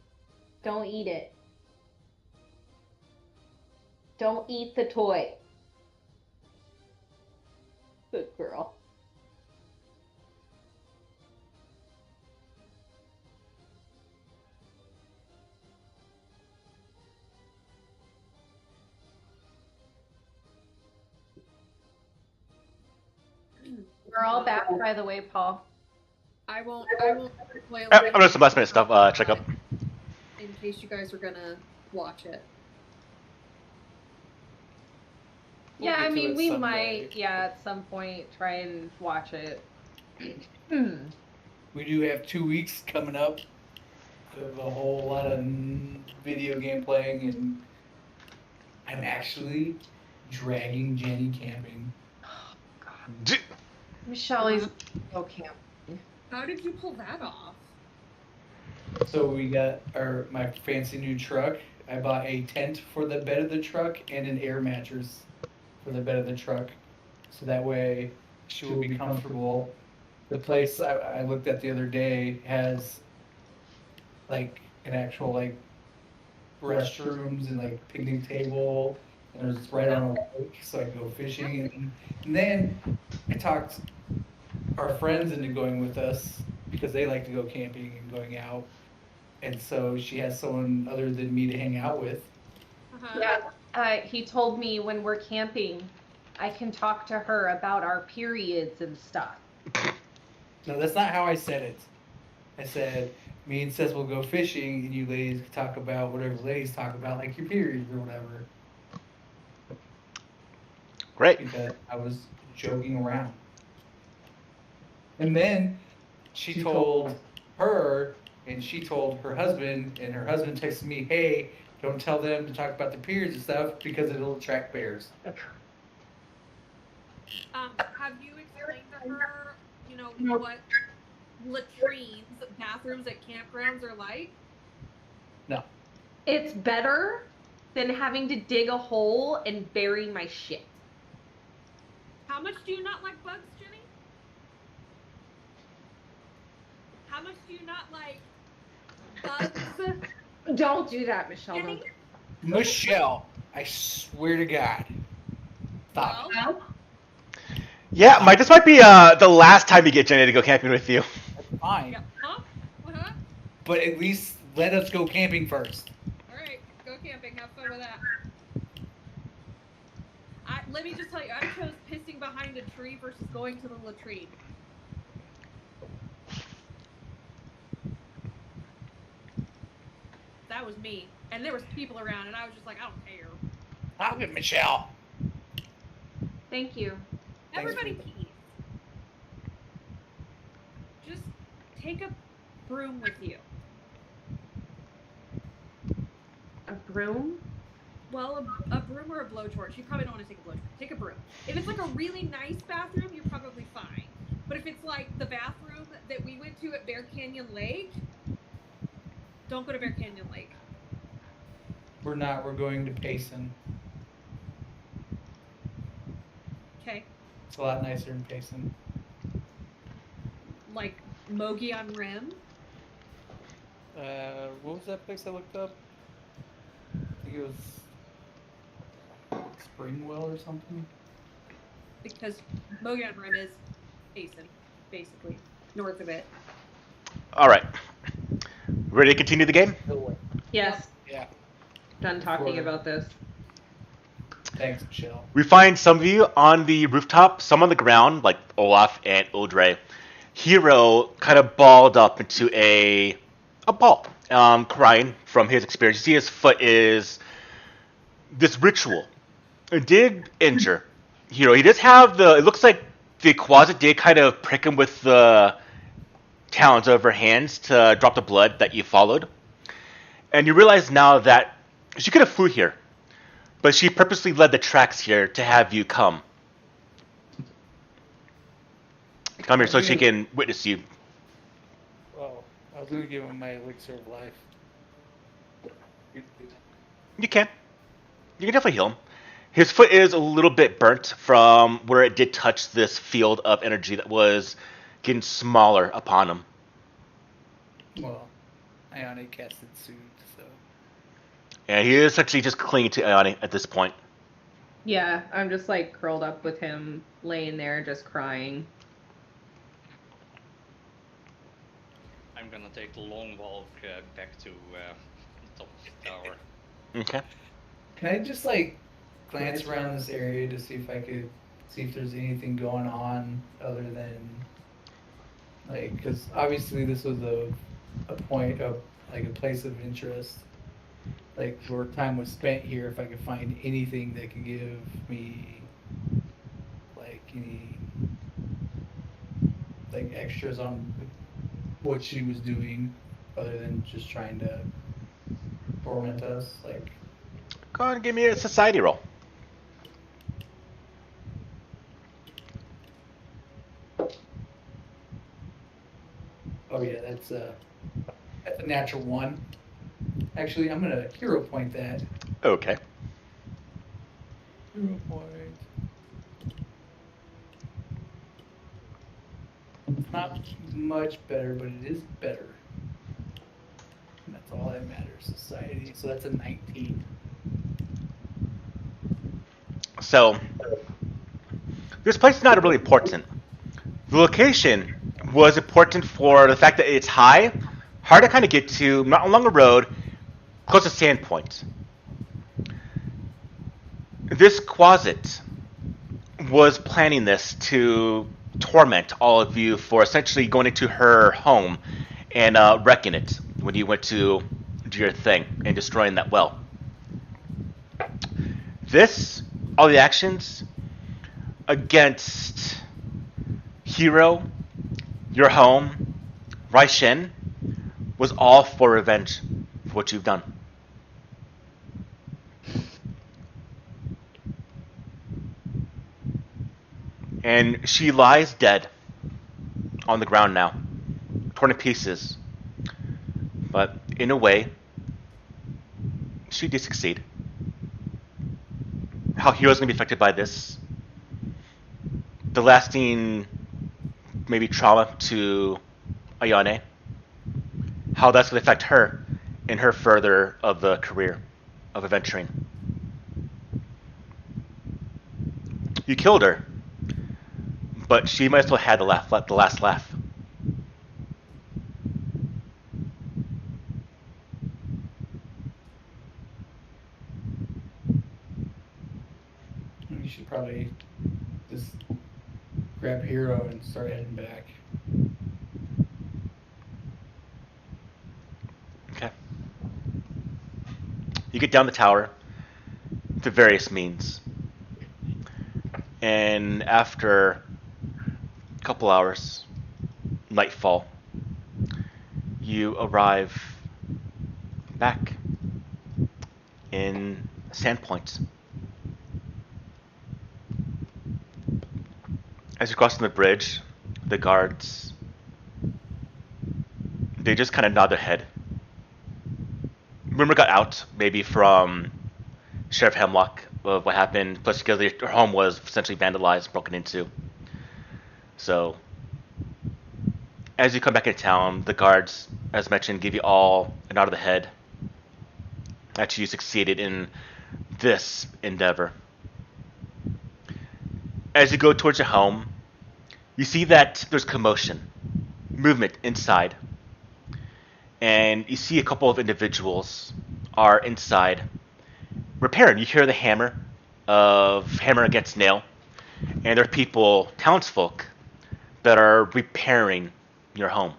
don't eat it. Don't eat the toy. Good girl. We're all back, by the way, Paul. I won't spoil I'm gonna some last minute stuff. Check up. in case you guys are gonna watch it. We'll Yeah, get I to mean, it we someday. might, at some point, try and watch it. We do have 2 weeks coming up of a whole lot of video game playing, and I'm actually dragging Jenny camping. Michelle's go camp. How did you pull that off? So we got my fancy new truck. I bought a tent for the bed of the truck and an air mattress for the bed of the truck, so that way she will be comfortable. The place I looked at the other day has like an actual like restrooms and like picnic table, and it's right on a lake, so I can go fishing. And then I talked our friends into going with us because they like to go camping and going out, and so she has someone other than me to hang out with. Yeah, he told me when we're camping, I can talk to her about our periods and stuff. No, that's not how I said it. I said, me and Seth will go fishing, and you ladies can talk about whatever ladies talk about, like your periods or whatever. Great. Because I was joking around. And then she told her, and she told her husband, and her husband texted me, hey, don't tell them to talk about the periods and stuff because it'll attract bears. Have you explained to her, what latrines, bathrooms at campgrounds are like? No. It's better than having to dig a hole and bury my shit. How much do you not like bugs, Jenny? How much do you not like bugs? Don't do that, Michelle. Jenny? Michelle, I swear to God. Stop. Well, Yeah, Mike, this might be the last time you get Jenny to go camping with you. That's fine. yeah. Huh? What? But at least let us go camping first. Alright, go camping. Have fun with that. Let me just tell you, I chose pissing behind a tree versus going to the latrine. That was me. And there was people around, and I was just like, I don't care. I'll get Michelle. Thank you. Thanks Everybody for- pee. Just take a broom with you. A broom? Well, a broom or a blowtorch. You probably don't want to take a blowtorch. Take a broom. If it's like a really nice bathroom, you're probably fine. But if it's like the bathroom that we went to at Bear Canyon Lake, don't go to Bear Canyon Lake. We're not. We're going to Payson. Okay? It's a lot nicer in Payson. Like Mogi on Rim. What was that place I looked up? I think it was Springwell or something. Because Mogi on Rim is Payson, basically. North of it. All right. Ready to continue the game? Yes. Yeah. Done talking Before- about this. Thanks, Michelle. We find some of you on the rooftop, some on the ground, like Olaf and Audrey. Hero kind of balled up into a ball, crying from his experience. You see his foot is this ritual. It did injure Hero. He does have it looks like the closet did kind of prick him with the talons of her hands to drop the blood that you followed. And you realize now that she could have flew here, but she purposely led the tracks here to have you come. Come here so she can witness you. Well, I was going to give him my elixir of life. You can. You can definitely heal him. His foot is a little bit burnt from where it did touch this field of energy that was getting smaller upon him. Well, ionic acid suit, so. And he is essentially just clinging to Ayane at this point. Yeah, I'm just like curled up with him, laying there, just crying. I'm gonna take the long walk back to the top of the tower. Okay. Can I just like glance around this area to see if I could see if there's anything going on other than like, because obviously this was a point of like a place of interest, like where time was spent here. If I could find anything that could give me like any like extras on what she was doing other than just trying to torment us, like. Go ahead and give me a society roll. Oh yeah, that's a natural one. Actually, I'm gonna hero point that. Okay. Hero point. Not much better, but it is better. And that's all that matters. Society. So that's a 19. So, this place is not really important. The location was important for the fact that it's high, hard to kind of get to, not along a road, close to Sandpoint. This Quasit was planning this to torment all of you for essentially going into her home and wrecking it when you went to do your thing and destroying that well. This, all the actions against Hero, your home, Raishin, was all for revenge for what you've done. And she lies dead on the ground now, torn to pieces. But in a way, she did succeed. How Hero's gonna be affected by this, the lasting maybe trauma to Ayane, how that's gonna affect her in her further of the career of adventuring. You killed her, but she might as well have the last laugh. You should probably just grab Hero and start heading back. Okay. You get down the tower to various means. And after a couple hours, nightfall, you arrive back in Sandpoint. As you're crossing the bridge, the guards, they just kind of nod their head. Rumor got out, maybe from Sheriff Hemlock, of what happened, plus because her home was essentially vandalized, broken into. So, as you come back into town, the guards, as mentioned, give you all a nod of the head. Actually, you succeeded in this endeavor. As you go towards your home, you see that there's commotion, movement inside. And you see a couple of individuals are inside repairing. You hear the hammer of hammer against nail. And there are people, townsfolk, that are repairing your home.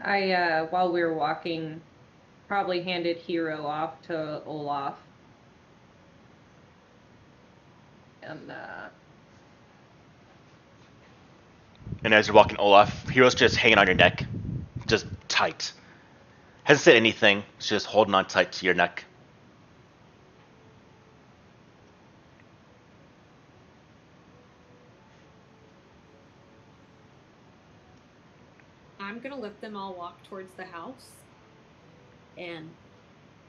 While we were walking, probably handed Hero off to Olaf. And as you're walking Olaf, Hero's just hanging on your neck. Just tight. Hasn't said anything, it's just holding on tight to your neck. I'm gonna let them all walk towards the house. And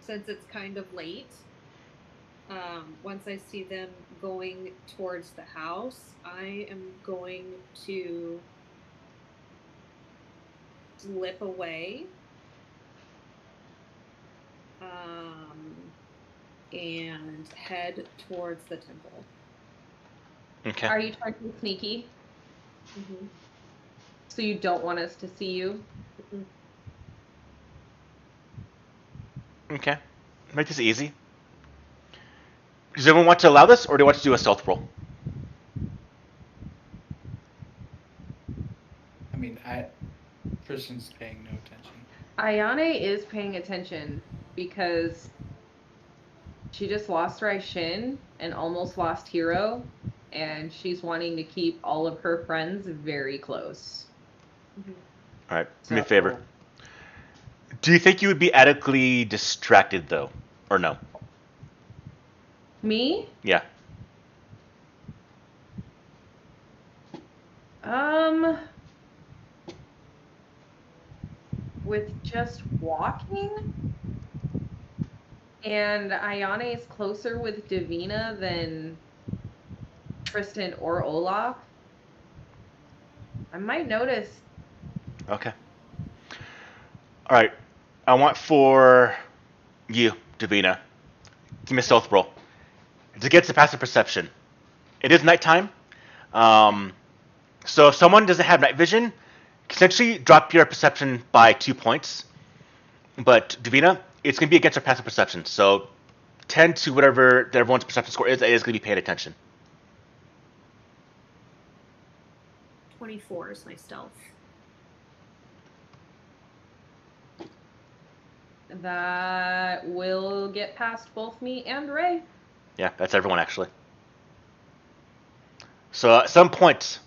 since it's kind of late, Once I see them going towards the house, I am going to slip away. And head towards the temple. Okay. Are you trying to be sneaky? Mm-hmm. So you don't want us to see you? Okay. Make this easy. Does everyone want to allow this, or do you want to do a stealth roll? I mean, Tristan's paying no attention. Ayane is paying attention because she just lost Raishin and almost lost Hero, and she's wanting to keep all of her friends very close. Mm-hmm. All right. Do me a So- favor. Do you think you would be adequately distracted, though, or no? Me? Yeah. With just walking? And Ayane is closer with Davina than Tristan or Olaf. I might notice. Okay. All right. I want for you, Davina. Give me a stealth roll. To get to passive perception. It is nighttime. So if someone doesn't have night vision, essentially drop your perception by 2 points. But Davina, it's going to be against our passive perception. So 10 to whatever everyone's perception score is, it is going to be paid attention. 24 is my stealth. That will get past both me and Ray. Yeah, that's everyone actually. So at some point,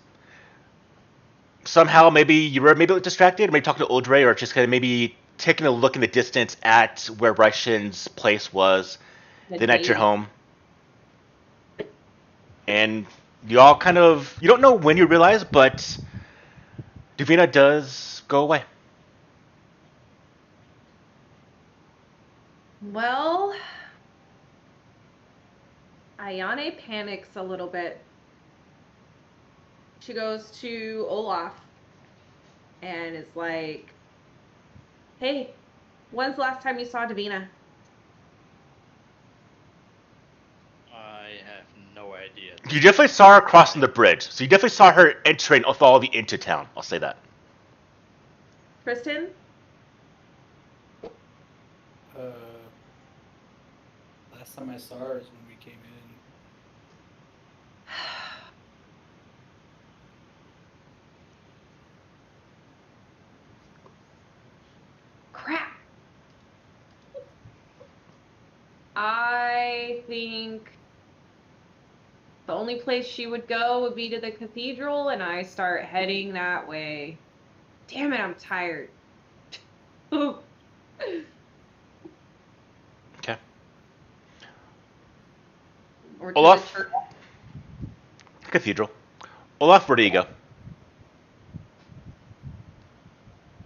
somehow maybe you were maybe distracted, maybe talking to Audrey, or just kind of maybe taking a look in the distance at where Raishin's place was the night you're home. And you all kind of, you don't know when you realize, but Davina does go away. Well, Ayane panics a little bit. She goes to Olaf and is like, hey, when's the last time you saw Davina? I have no idea. You definitely saw her crossing the bridge, so you definitely saw her entering with all the into town. I'll say that. Tristan? Last time I saw her is when we came in. Crap. I think the only place she would go would be to the cathedral, and I start heading that way. Damn it, I'm tired. Okay. Or to Olaf? the church. Cathedral. Olaf, where do you go?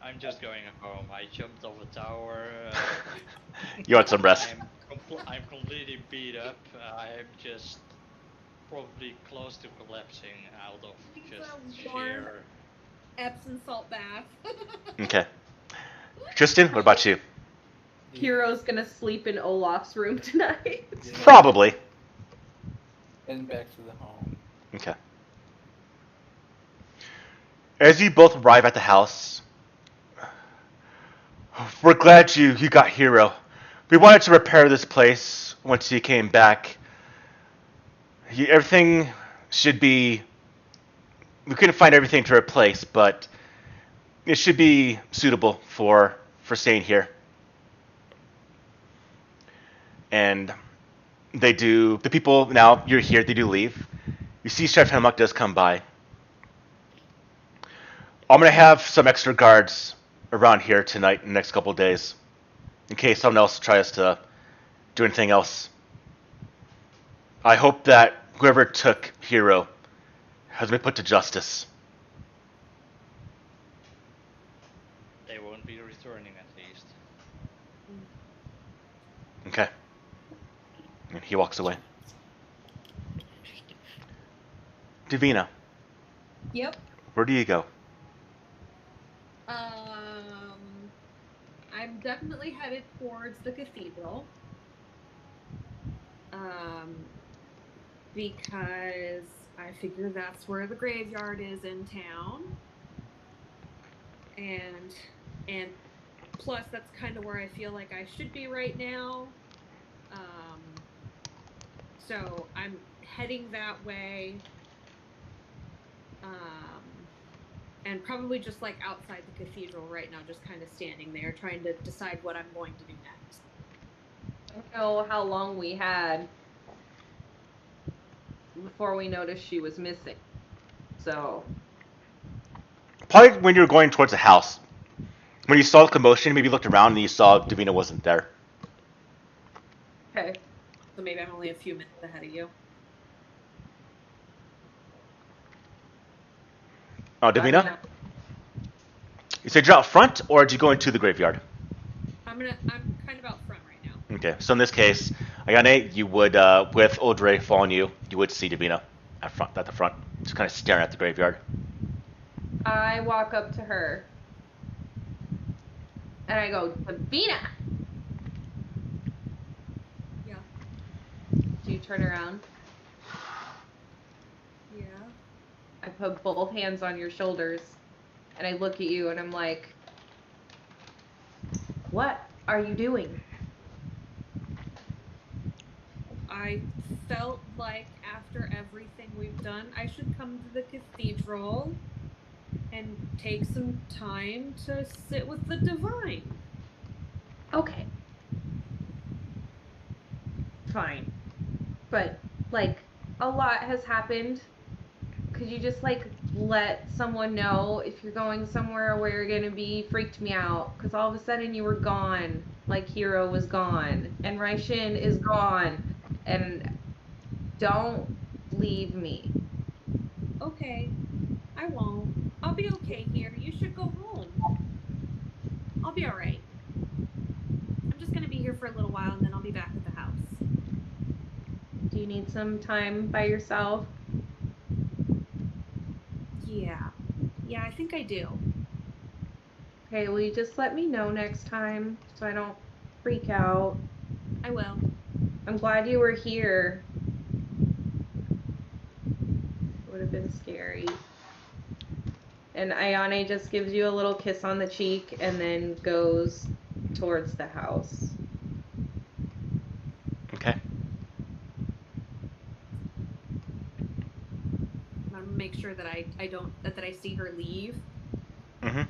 I'm just going home. I jumped off a tower. You want some rest? I'm completely beat up. I'm just probably close to collapsing out of just sheer. Epsom salt bath. Okay. Tristan, what about you? Hero's gonna sleep in Olaf's room tonight. Yeah. Probably. And back to the home. Okay. As you both arrive at the house, we're glad you got Hero. We wanted to repair this place once you came back. Everything should be. We couldn't find everything to replace, but it should be suitable for staying here. And they do. The people now you're here, they do leave. You see, Chef Hemlock does come by. I'm gonna have some extra guards around here tonight in the next couple of days, in case someone else tries to do anything else. I hope that whoever took Hero has been put to justice. They won't be returning at least. Okay. And he walks away. Davina, Yep. where do you go? I'm definitely headed towards the cathedral. Because I figure that's where the graveyard is in town. And plus that's kind of where I feel like I should be right now. So I'm heading that way. And probably just like outside the cathedral right now, just kind of standing there trying to decide what I'm going to do next. I don't know how long we had before we noticed she was missing. So Probably when you were going towards the house. When you saw the commotion, maybe you looked around and you saw Davina wasn't there. okay. So maybe I'm only a few minutes ahead of you. Oh, Davina? You said you're out front, or did you go into the graveyard? I'm kind of out front right now. Okay, so in this case, Ayane, you would, with Audrey following you, you would see Davina at the front, just kind of staring at the graveyard. I walk up to her and I go, Davina! Yeah. Do you turn around? Yeah. I put both hands on your shoulders and I look at you and I'm like, what are you doing? I felt like after everything we've done, I should come to the cathedral and take some time to sit with the divine. Okay. Fine. But, like, a lot has happened. Could you just, like, let someone know if you're going somewhere where you're gonna be? Freaked me out. Because all of a sudden you were gone. Like, Hero was gone. And Raishin is gone. And don't leave me. Okay, I won't. I'll be okay here. You should go home. I'll be alright. I'm just gonna be here for a little while and then I'll be back at the house. Do you need some time by yourself? Yeah. Yeah, I think I do. Okay, will you just let me know next time so I don't freak out? I will. I'm glad you were here. It would have been scary. And Ayane just gives you a little kiss on the cheek and then goes towards the house. Okay. I'm gonna make sure that I don't that I see her leave. Mm-hmm.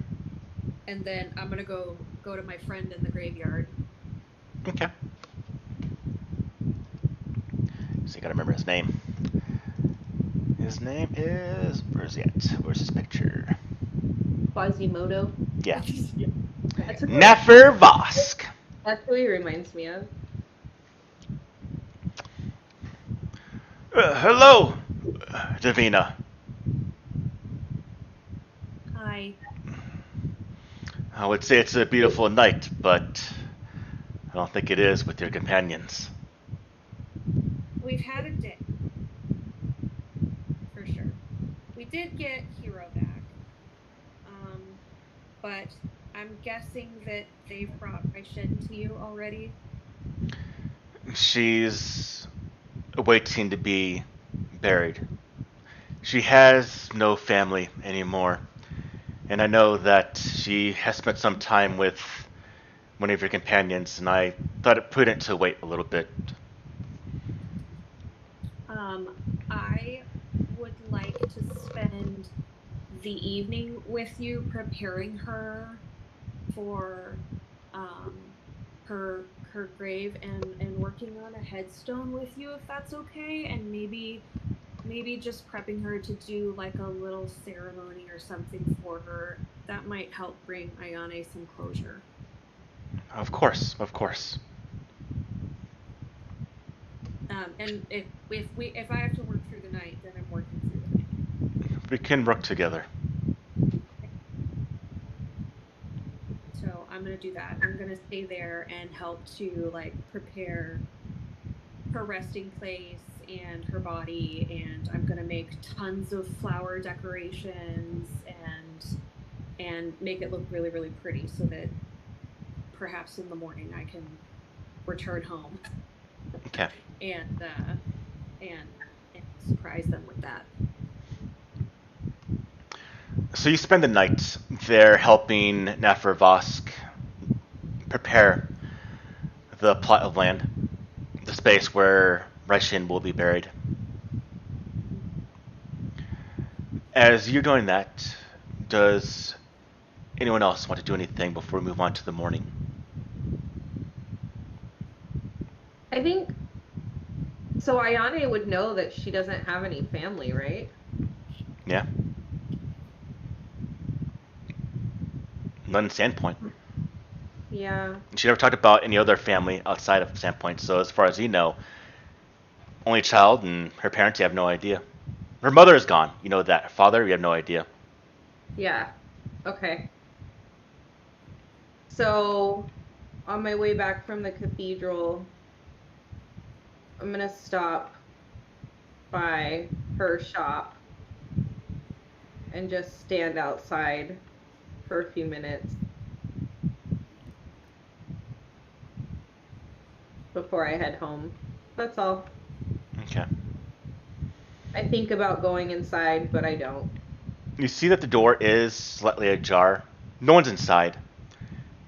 And then I'm gonna go to my friend in the graveyard. Okay. So you gotta remember his name. His name is... Where's he at? Where's his picture? Quasimodo. Yeah. That's who, Nefer Vosk. that's who he reminds me of. Hello, Davina. Hi. I would say it's a beautiful night, but I don't think it is with your companions. We've had a day. For sure. We did get Hero back. But I'm guessing that they've brought Raishin to you already. She's waiting to be buried. She has no family anymore. And I know that she has spent some time with one of your companions, and I thought it prudent to wait a little bit. I would like to spend the evening with you preparing her for her grave and working on a headstone with you if that's okay, and maybe just prepping her to do like a little ceremony or something for her that might help bring Ayane some closure. Of course, of course. And if I have to work through the night, then I'm working through the night. We can work together. So I'm gonna do that. I'm gonna stay there and help to like prepare her resting place and her body, and I'm gonna make tons of flower decorations and make it look really, really pretty so that perhaps in the morning I can return home Okay. and surprise them with that. So you spend the night there helping Nafarvosk prepare the plot of land, the space where Raishin will be buried. As you're doing that, does anyone else want to do anything before we move on to the morning? I think so. Ayane would know that she doesn't have any family, right? Yeah? None in Sandpoint. Yeah. She never talked about any other family outside of Sandpoint, so as far as you know, only child and her parents, you have no idea. Her mother is gone, you know that. Her father, you have no idea. Yeah. Okay. So, on my way back from the cathedral, I'm gonna stop by her shop and just stand outside for a few minutes before I head home. That's all. Okay. I think about going inside, but I don't. You see that the door is slightly ajar. No one's inside.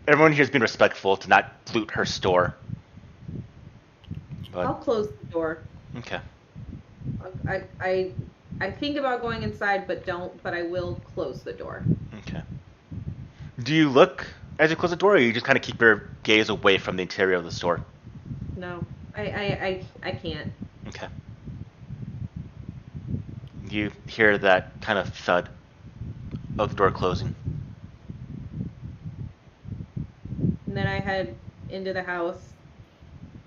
Everyone here has been respectful to not loot her store. I'll But, close the door. okay. I think about going inside, but don't. But I will close the door. Okay. Do you look as you close the door, or you just kind of keep your gaze away from the interior of the store? No, I can't. Okay. You hear that kind of thud of the door closing. And then I head into the house.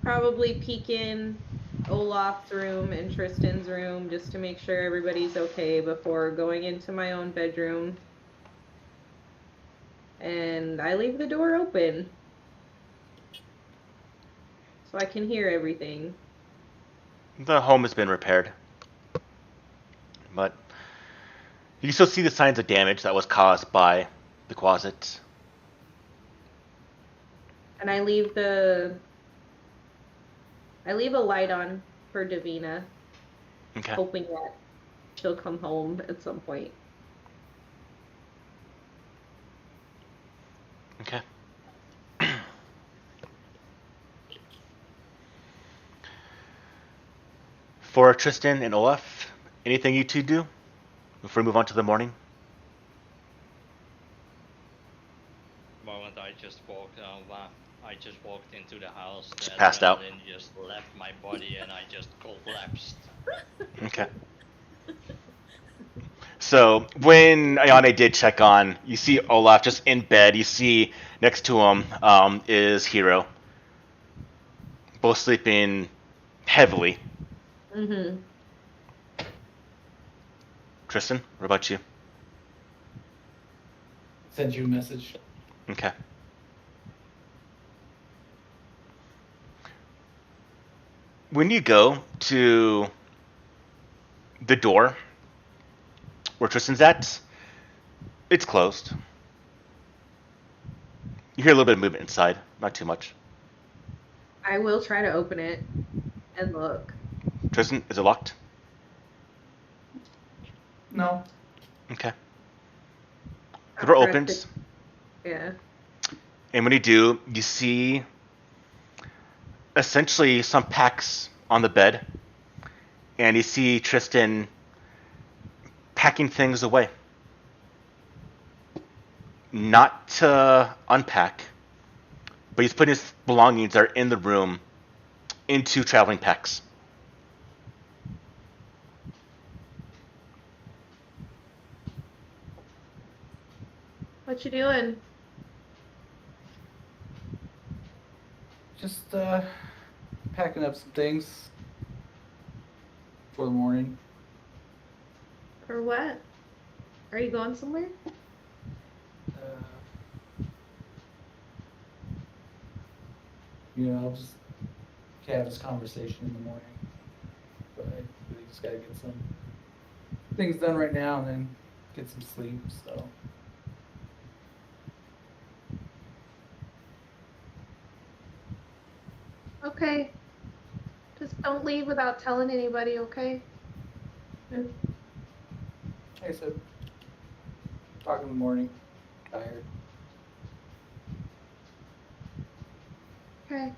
Probably peek in Olaf's room and Tristan's room just to make sure everybody's okay before going into my own bedroom. And I leave the door open so I can hear everything. The home has been repaired. But you can still see the signs of damage that was caused by the closet. And I leave a light on for Davina, Okay. hoping that she'll come home at some point. Okay. For Tristan and Olaf, anything you two do before we move on to the morning? Moment I just walked I just walked into the house. Just The passed out. adrenaline just left my body and I just collapsed. Okay. So when Ayane did check on, you see Olaf just in bed. You see next to him is Hiro, both sleeping heavily. Mm-hmm. Tristan, what about you? Send you a message. Okay. When you go to the door where Tristan's at, it's closed. You hear a little bit of movement inside, not too much. I will try to open it and look. Tristan, is it locked? No. Okay. The I'll door press opens, it. Yeah. and when you do, you see essentially some packs on the bed, and you see Tristan packing things away. Not to unpack, but he's putting his belongings that are in the room into traveling packs. What you doing? Just packing up some things for the morning. For what? Are you going somewhere? I'll just have this conversation in the morning. But I really just gotta get some things done right now and then get some sleep. So. Okay. Just don't leave without telling anybody, okay? Yeah. Like I said, talk in the morning. Tired. Okay.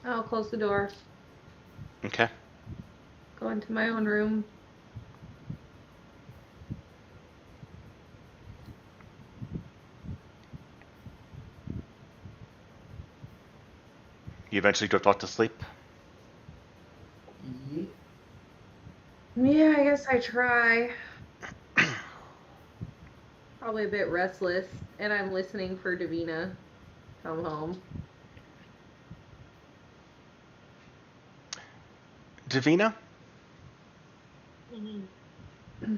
I'll close the door. Okay. Go into my own room. You eventually drift off to sleep. Yeah. Yeah, I guess I try. Probably a bit restless, and I'm listening for Davina to come home. Davina, Mm-hmm.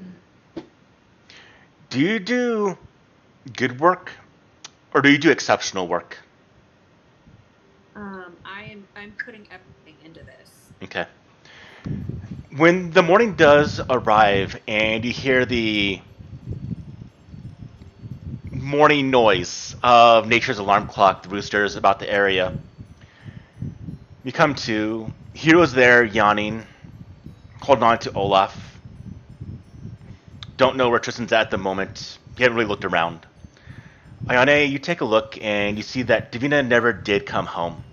do you do good work, or do you do exceptional work? I'm putting everything into this. Okay. When the morning does arrive and you hear the morning noise of nature's alarm clock, the roosters about the area, you come to. Hero's there, yawning, holding on to Olaf. Don't know where Tristan's at the moment. You haven't really looked around. Ayane, you take a look and you see that Davina never did come home.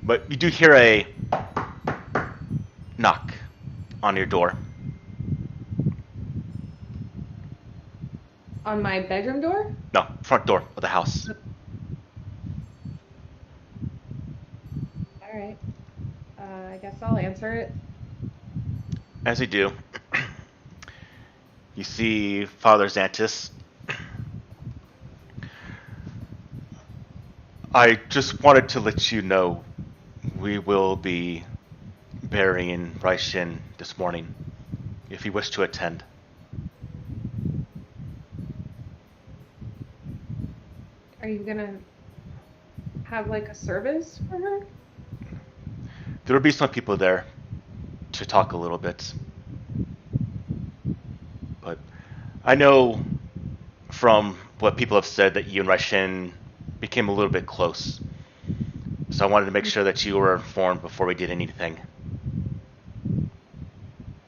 But you do hear a knock on your door. On my bedroom door? No, front door of the house. All right. I guess I'll answer it. As you do, you see Father Xantus. I just wanted to let you know we will be burying Raishin this morning, if you wish to attend. Are you gonna have like a service for her? There will be some people there to talk a little bit. But I know from what people have said that you and Raishin became a little bit close. So I wanted to make sure that you were informed before we did anything.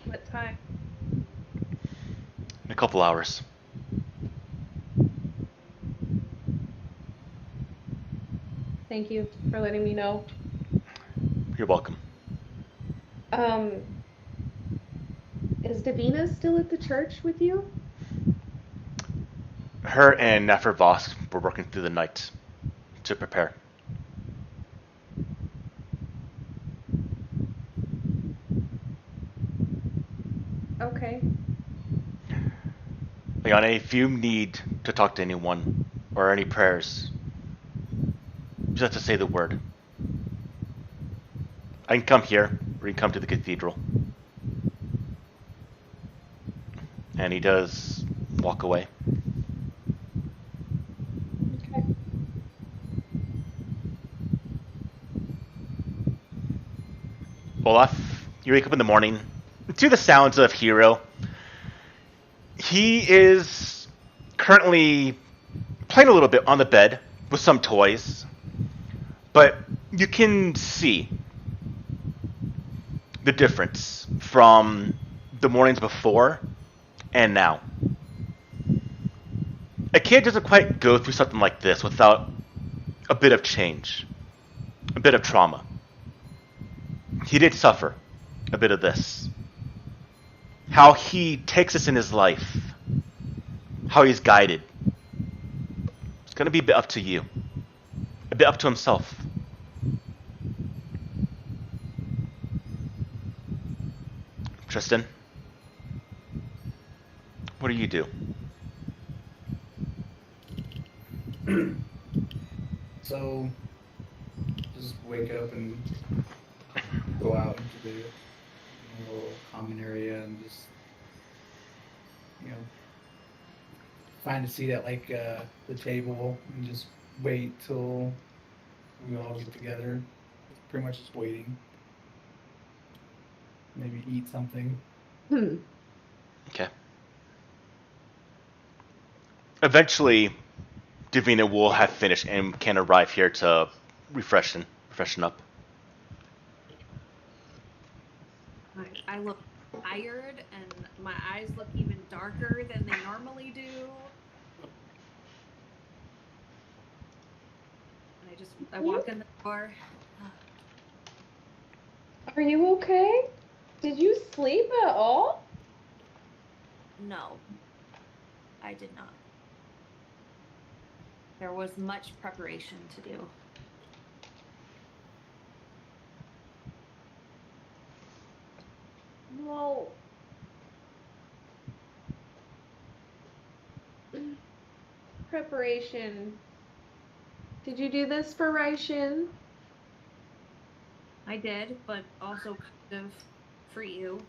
What time? In a couple hours. Thank you for letting me know. You're welcome. Is Davina still at the church with you? Her and Nefer Vosk were working through the night to prepare. Okay. Ayane, if you need to talk to anyone or any prayers, just have to say the word. I can come here, or you can come to the cathedral. And he does walk away. Okay. Olaf, you wake up in the morning to the sounds of Hero. He is currently playing a little bit on the bed with some toys, but you can see the difference from the mornings before and now. A kid doesn't quite go through something like this without a bit of change, a bit of trauma. He did suffer a bit of this. How he takes this in his life, how he's guided. It's going to be a bit up to you, a bit up to himself. Tristan, what do you do? So, just wake up and go out into the little common area and just, find a seat at like the table and just wait till we all get together. Pretty much just waiting. Maybe eat something. Okay. Eventually, Davina will have finished and can arrive here to freshen up. I look tired, and my eyes look even darker than they normally do. And I walk in the door. Are you okay? Did you sleep at all? No, I did not. There was much preparation to do. Well, preparation. Did you do this for Raishin? I did, but also kind of for you.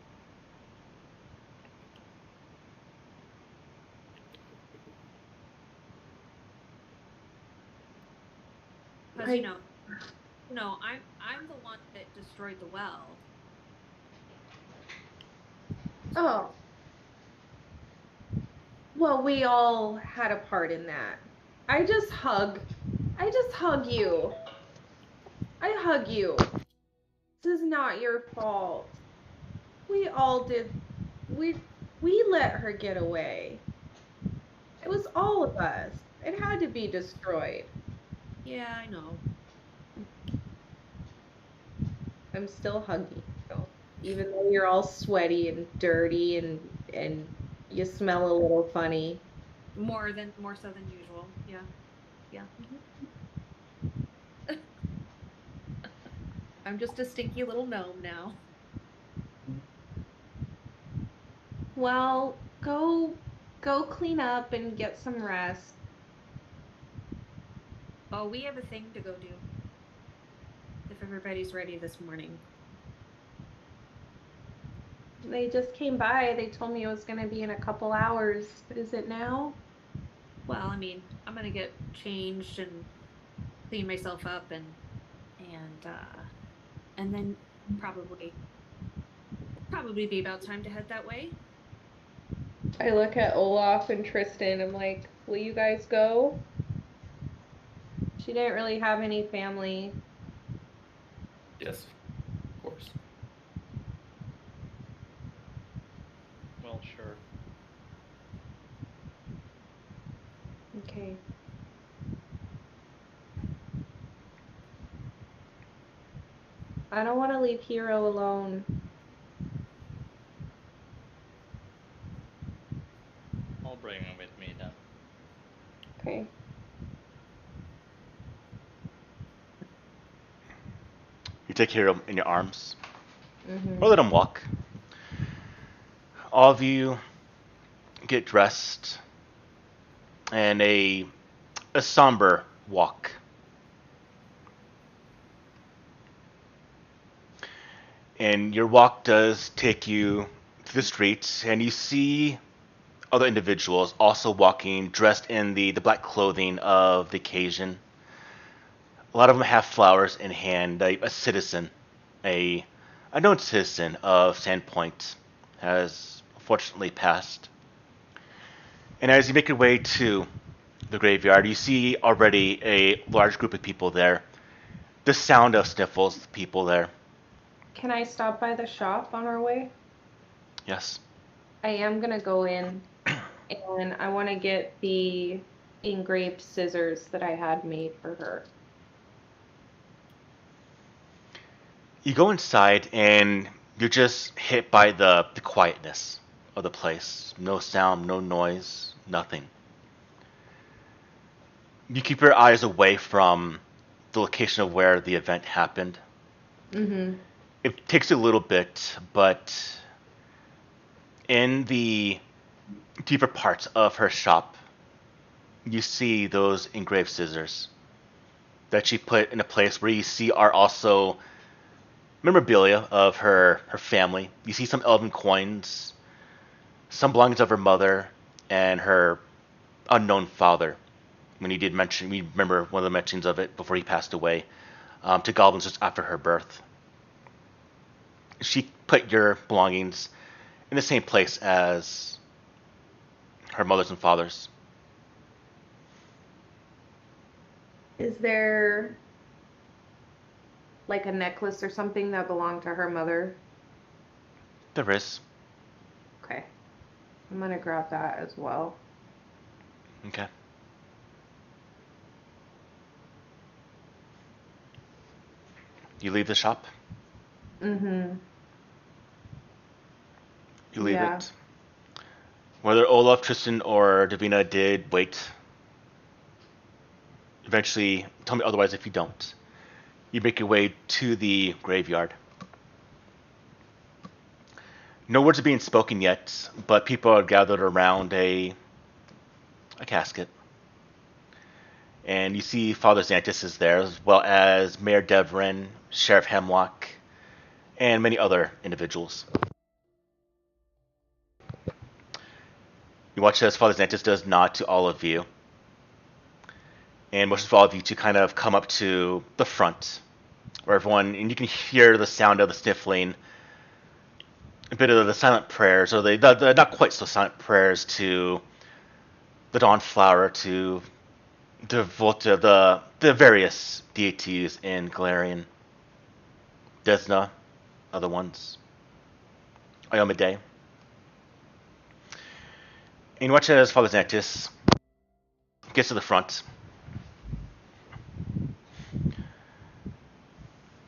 Because no, I'm the one that destroyed the well. Oh. Well, we all had a part in that. I just hug you. I hug you. This is not your fault. We all did. We let her get away. It was all of us. It had to be destroyed. Yeah, I know. I'm still hugging you, even though you're all sweaty and dirty and you smell a little funny. More so than usual. Yeah. Yeah. I'm just a stinky little gnome now. Well, go clean up and get some rest. Oh, we have a thing to go do. If everybody's ready this morning. They just came by. They told me it was going to be in a couple hours. Is it now? Well, I mean, I'm gonna get changed and clean myself up and then probably be about time to head that way. I look at Olaf and Tristan. I'm like, will you guys go? She didn't really have any family. Yes, of course. Well, sure. Okay. I don't want to leave Hero alone. I'll bring him with me then. Okay. You take Hero in your arms, Mm-hmm. or let him walk. All of you get dressed, and a somber walk. And your walk does take you to the streets, and you see other individuals also walking dressed in the black clothing of the occasion. A lot of them have flowers in hand. A citizen, a known citizen of Sandpoint, has unfortunately passed. And as you make your way to the graveyard, you see already a large group of people there. The sound of sniffles, people there. Can I stop by the shop on our way? Yes. I am gonna go in and I want to get the engraved scissors that I had made for her. You go inside and you're just hit by the quietness of the place. No sound, no noise, nothing. You keep your eyes away from the location of where the event happened. Mm-hmm. It takes a little bit, but in the deeper parts of her shop, you see those engraved scissors that she put in a place where you see are also memorabilia of her family. You see some elven coins, some belongings of her mother and her unknown father. when he did mention, we remember one of the mentions of it before he passed away, to goblins just after her birth. She put your belongings in the same place as her mother's and father's. Is there like a necklace or something that belonged to her mother? There is. Okay. I'm gonna grab that as well. Okay. You leave the shop? Mm-hmm. You leave Yeah. it. Whether Olaf, Tristan, or Davina did wait, eventually tell me otherwise if you don't. You make your way to the graveyard. No words are being spoken yet, but people are gathered around a casket. And you see Father Xantus is there, as well as Mayor Devrin, Sheriff Hemlock, and many other individuals. You watch as Father Xantus does nod to all of you, and motions for all of you to kind of come up to the front, where everyone, and you can hear the sound of the sniffling, a bit of the silent prayers, or the not quite so silent prayers to the Dawn Flower, to devote to the various deities in Galarian. Desna, other ones. Iomade. And you watch as Father Xantus gets to the front.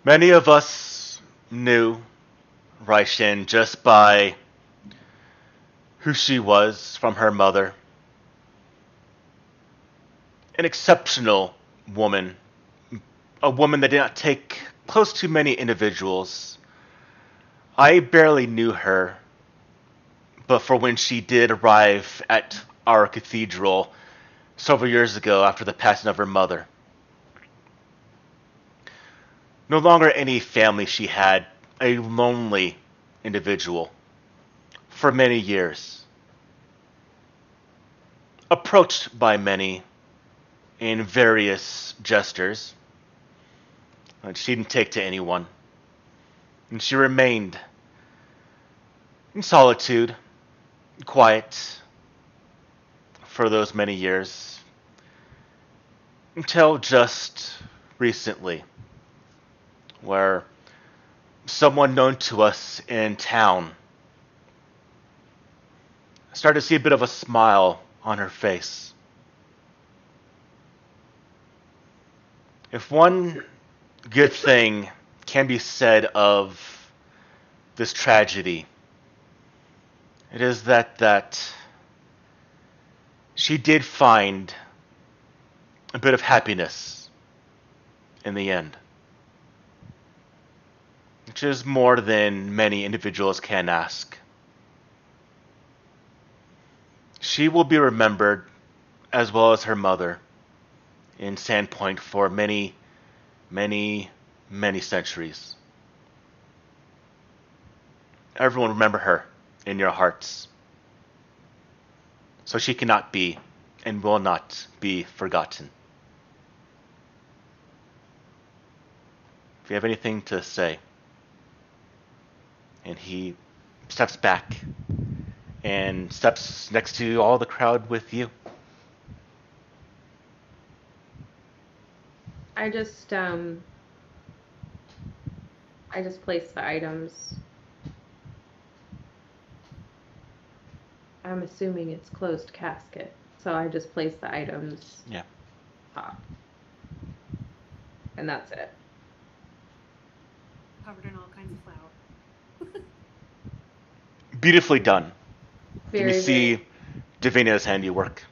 Many of us knew Raishin just by who she was from her mother. An exceptional woman. A woman that did not take close to many individuals. I barely knew her, but for when she did arrive at our cathedral several years ago after the passing of her mother. No longer any family she had, a lonely individual for many years. Approached by many in various gestures, but she didn't take to anyone. And she remained in solitude, quiet, for those many years, until just recently, where someone known to us in town started to see a bit of a smile on her face. If one good thing can be said of this tragedy, it is that she did find a bit of happiness in the end, which is more than many individuals can ask. She will be remembered, as well as her mother, in Sandpoint for many, many, many centuries. Everyone remember her in your hearts. So she cannot be and will not be forgotten. If you have anything to say. And he steps back and steps next to all the crowd with you. I just place the items. I'm assuming it's closed casket, so I just place the items. Yeah. Top. And that's it. Covered in all kinds of flour. Beautifully done. Very, you see Davina's handiwork.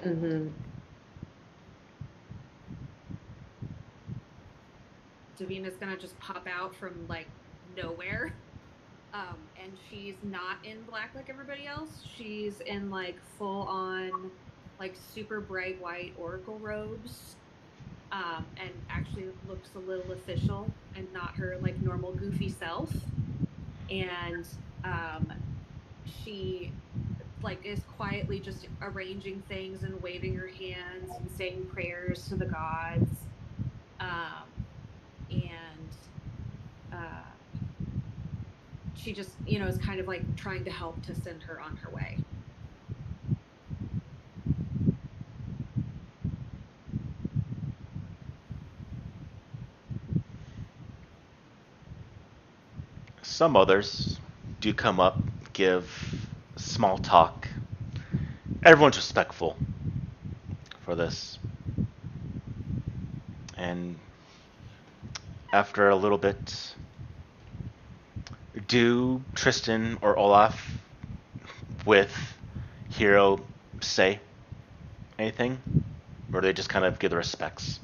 Mm-hmm. Davina's gonna just pop out from like nowhere. And she's not in black like everybody else. She's in like full on like super bright white oracle robes. And actually looks a little official and not her like normal goofy self. And she like is quietly just arranging things and waving her hands and saying prayers to the gods. And she just, is kind of like trying to help to send her on her way. Some others do come up, give small talk. Everyone's respectful for this. And after a little bit, do Tristan or Olaf with Hero say anything? Or do they just kind of give the respects?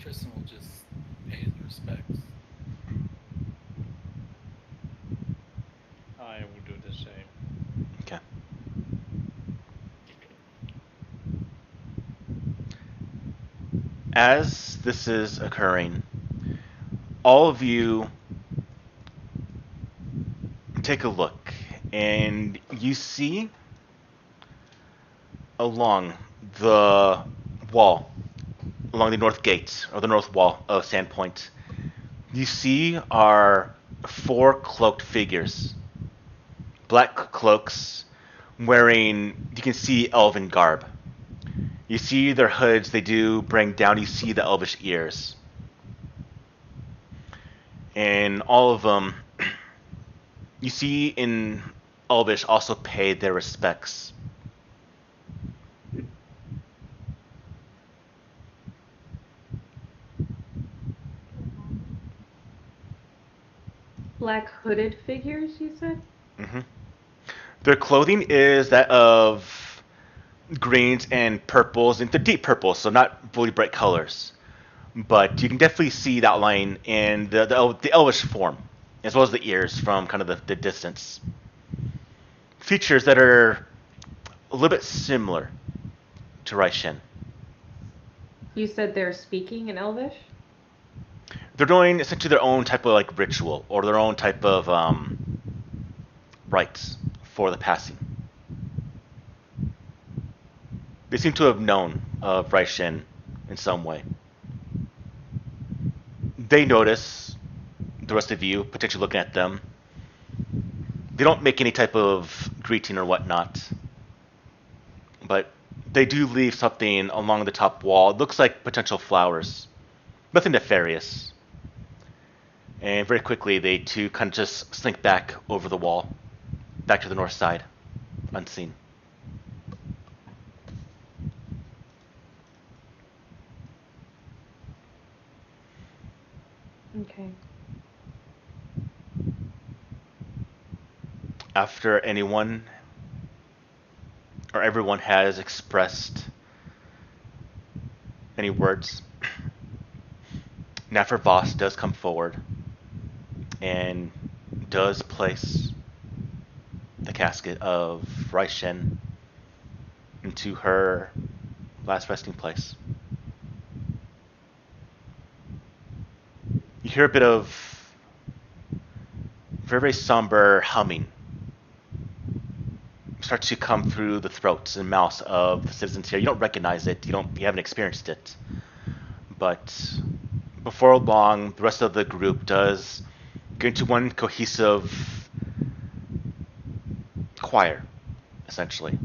Tristan will just pay his respects. I will do the same. Okay. As this is occurring, all of you take a look, and you see along the wall, along the north gate, or the north wall of Sandpoint, you see are 4 cloaked figures. Black cloaks, wearing, you can see elven garb. You see their hoods, they do bring down, you see the elvish ears. And all of them, you see in Elvish also pay their respects. Black hooded figures, you said? Mm-hmm. Their clothing is that of greens and purples, into deep purples, so not really bright colors. But you can definitely see that line in the elvish form, as well as the ears from kind of the distance. Features that are a little bit similar to Raishin. You said they're speaking in Elvish? They're doing essentially their own type of like ritual, or their own type of rites for the passing. They seem to have known of Raishin in some way. They notice the rest of you potentially looking at them. They don't make any type of greeting or whatnot, but they do leave something along the top wall. It looks like potential flowers. Nothing nefarious. And very quickly, they too kind of just slink back over the wall, back to the north side, unseen. Okay. After anyone or everyone has expressed any words, Naffer Voss does come forward and does place the casket of Raishin into her last resting place. You hear a bit of very, very somber humming start to come through the throats and mouths of the citizens here. You don't recognize it. You haven't experienced it. But before long, the rest of the group does get into one cohesive choir, essentially.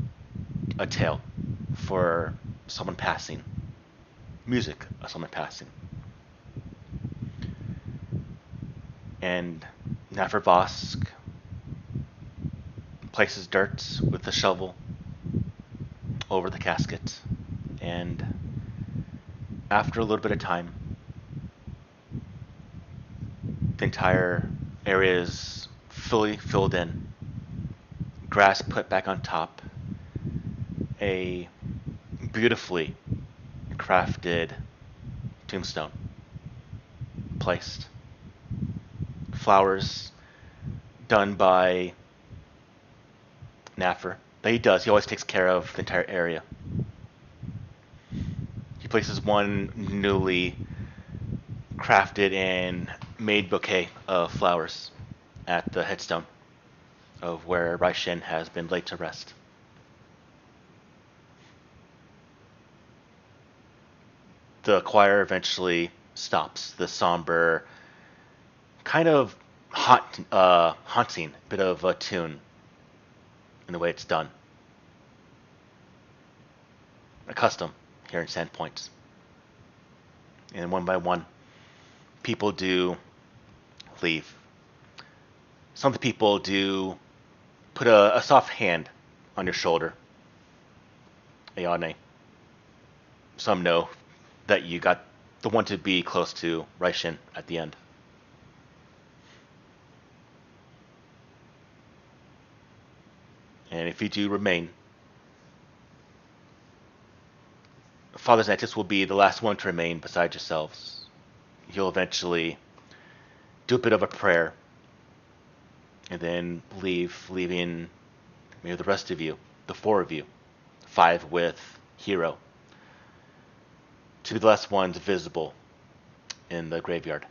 A tale for someone passing. Music of someone passing. And Naffer Vosk places dirt with the shovel over the casket, and after a little bit of time, the entire area is fully filled in. Grass put back on top, a beautifully crafted tombstone placed, flowers done by Naffer. That he does. He always takes care of the entire area. He places one newly crafted and made bouquet of flowers at the headstone. of where Raishin has been laid to rest. The choir eventually stops. The somber, kind of haunting bit of a tune in the way it's done. A custom here in Sandpoint. And one by one, people do leave. Some of the people do put a soft hand on your shoulder. Ayane. Some know that you got the one to be close to Raishin at the end. And if you do remain, Father Xantus will be the last one to remain beside yourselves. He'll eventually do a bit of a prayer and then leaving maybe the rest of you, the four of you, five with Hero, to be the last ones visible in the graveyard.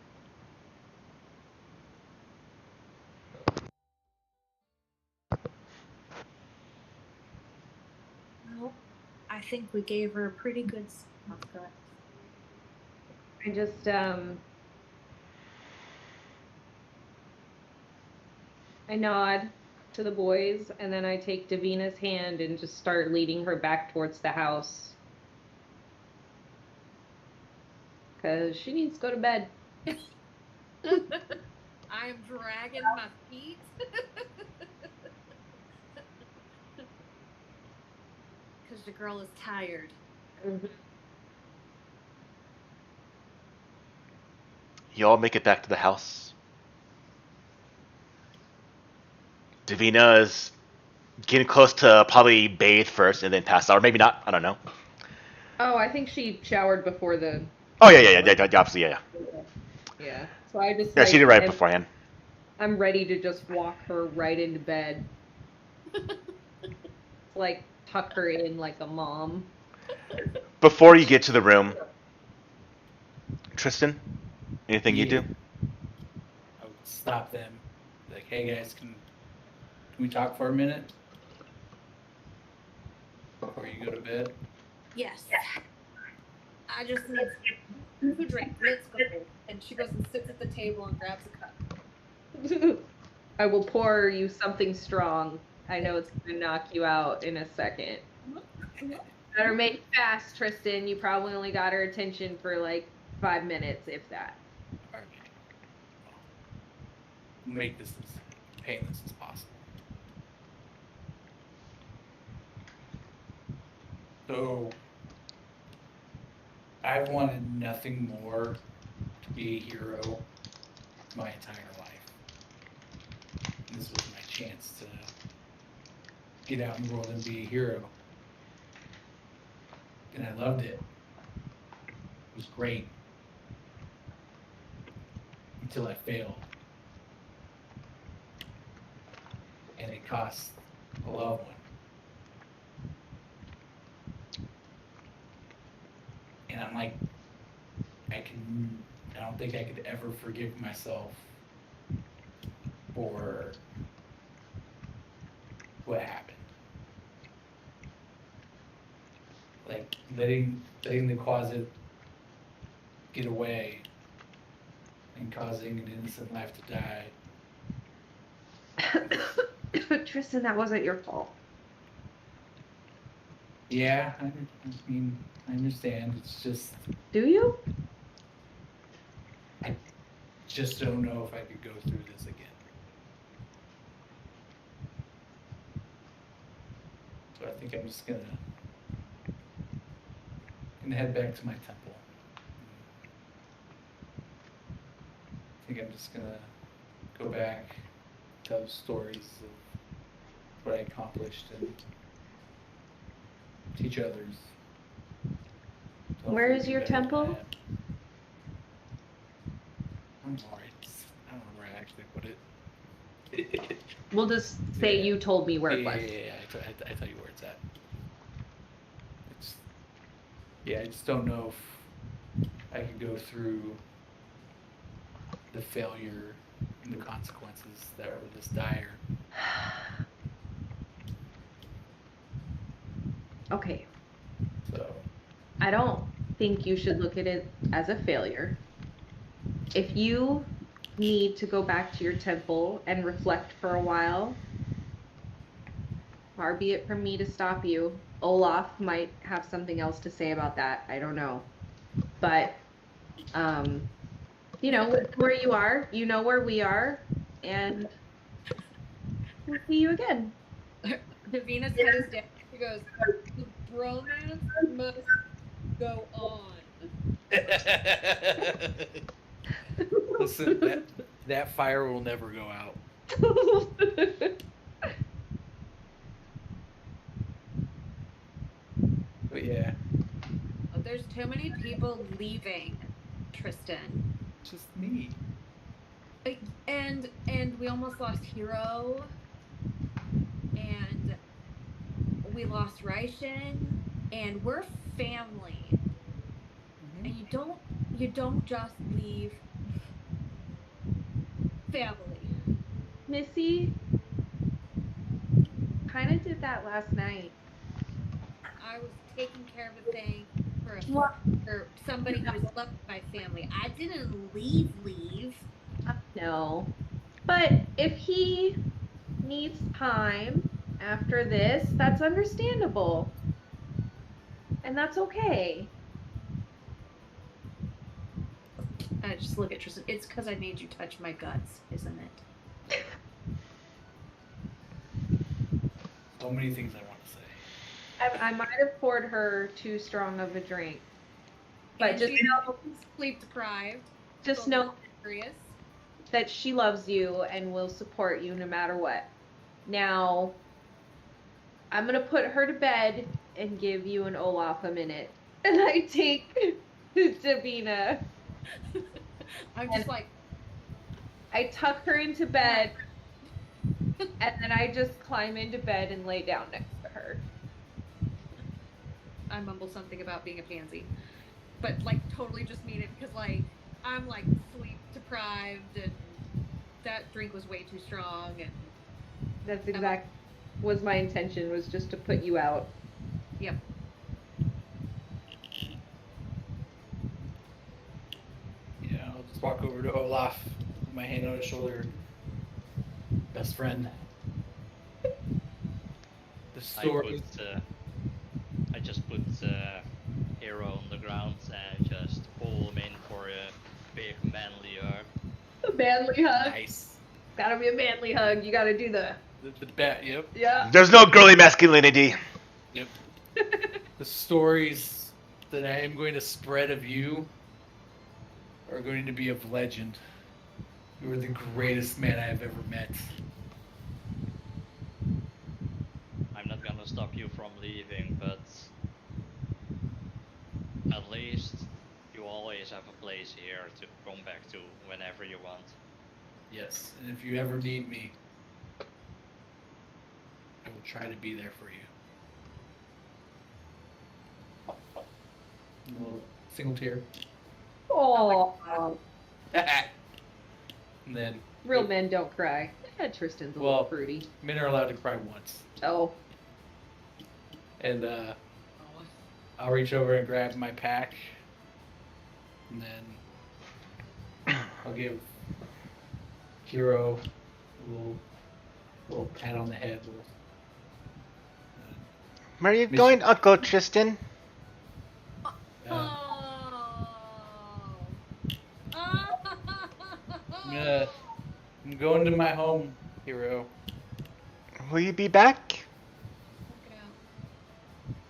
Well, I think we gave her a pretty good cut. I just I nod to the boys, and then I take Davina's hand and just start leading her back towards the house. Because she needs to go to bed. I'm dragging my feet. Because the girl is tired. You all make it back to the house. Davina is getting close to probably bathe first and then pass out. Or maybe not. I don't know. Oh, I think she showered before the... Oh, yeah, obviously, yeah. Yeah. So I just... Yeah, she did right beforehand. I'm ready to just walk her right into bed. Like, tuck her in like a mom. Before you get to the room, Tristan, anything you do? I would stop them. Like, hey guys, can we talk for a minute? Before you go to bed? Yes. I just need food to drink. Let's go. And she goes and sits at the table and grabs a cup. I will pour you something strong. I know it's going to knock you out in a second. Better make it fast, Tristan. You probably only got her attention for like 5 minutes, if that. Okay. Well, make this as painless as possible. So, I've wanted nothing more to be a hero my entire life. This was my chance to get out in the world and be a hero. And I loved it. It was great. Until I failed. And it cost a loved one. And I'm like, I don't think I could ever forgive myself for what happened. Like letting the closet get away and causing an innocent life to die. Tristan, that wasn't your fault. Yeah, I mean, I understand. It's just, Do you? I just don't know if I could go through this again. So I think I'm just gonna head back to my temple. I think I'm just gonna go back, tell stories of what I accomplished and teach others. Where is your temple? I'm sorry. I don't know where I actually put it. We'll just say Yeah. you told me where it was. Yeah. I tell you where it's at. I just don't know if I could go through the failure and the consequences that were this dire Okay. So I don't think you should look at it as a failure. If you need to go back to your temple and reflect for a while, far be it from me to stop you. Olaf might have something else to say about that. I don't know. But, where you are, you know where we are, and we'll see you again. Davina's head is down. She goes, the bromance must go on. listen, that fire will never go out. But yeah, There's too many people leaving, Tristan. just me. And we almost lost Hero, and we lost Raishin, and we're family. And you don't just leave family. Missy kind of did that last night. I was taking care of a thing for somebody who was loved by family. I didn't leave. No. But if he needs time after this, that's understandable. And that's okay. I just look at Tristan. It's because I made you touch my guts, isn't it? So many things I want to say. I might have poured her too strong of a drink. But And just she's know, sleep deprived. just so know curious. that she loves you and will support you no matter what. Now, I'm going to put her to bed and give you and Olaf a minute. And I take Davina. I'm just like, I tuck her into bed, and then I just climb into bed and lay down next to her. I mumble something about being a pansy, but like totally just mean it because like I'm like sleep deprived and that drink was way too strong and That's exact was my intention, was just to put you out. yep. Yeah, I'll just walk over to Olaf, put my hand on his shoulder. Best friend. The story. I just put Hero on the ground and just pull him in for a big manly hug. A manly hug. Nice. Gotta be a manly hug. You gotta do the bat, yep. yeah. There's no girly masculinity. Yep. The stories that I am going to spread of you are going to be of legend. You are the greatest man I have ever met. I'm not gonna stop you from leaving, but at least you always have a place here to come back to whenever you want. Yes, and if you ever need me, I will try to be there for you. A little single tear. Oh, And then real men don't cry. Tristan's a little fruity. men are allowed to cry once. Oh, And I'll reach over and grab my pack, and then I'll give Hero a little pat on the head. Where are you going, Uncle Tristan? I'm going to my home, Hero. Will you be back?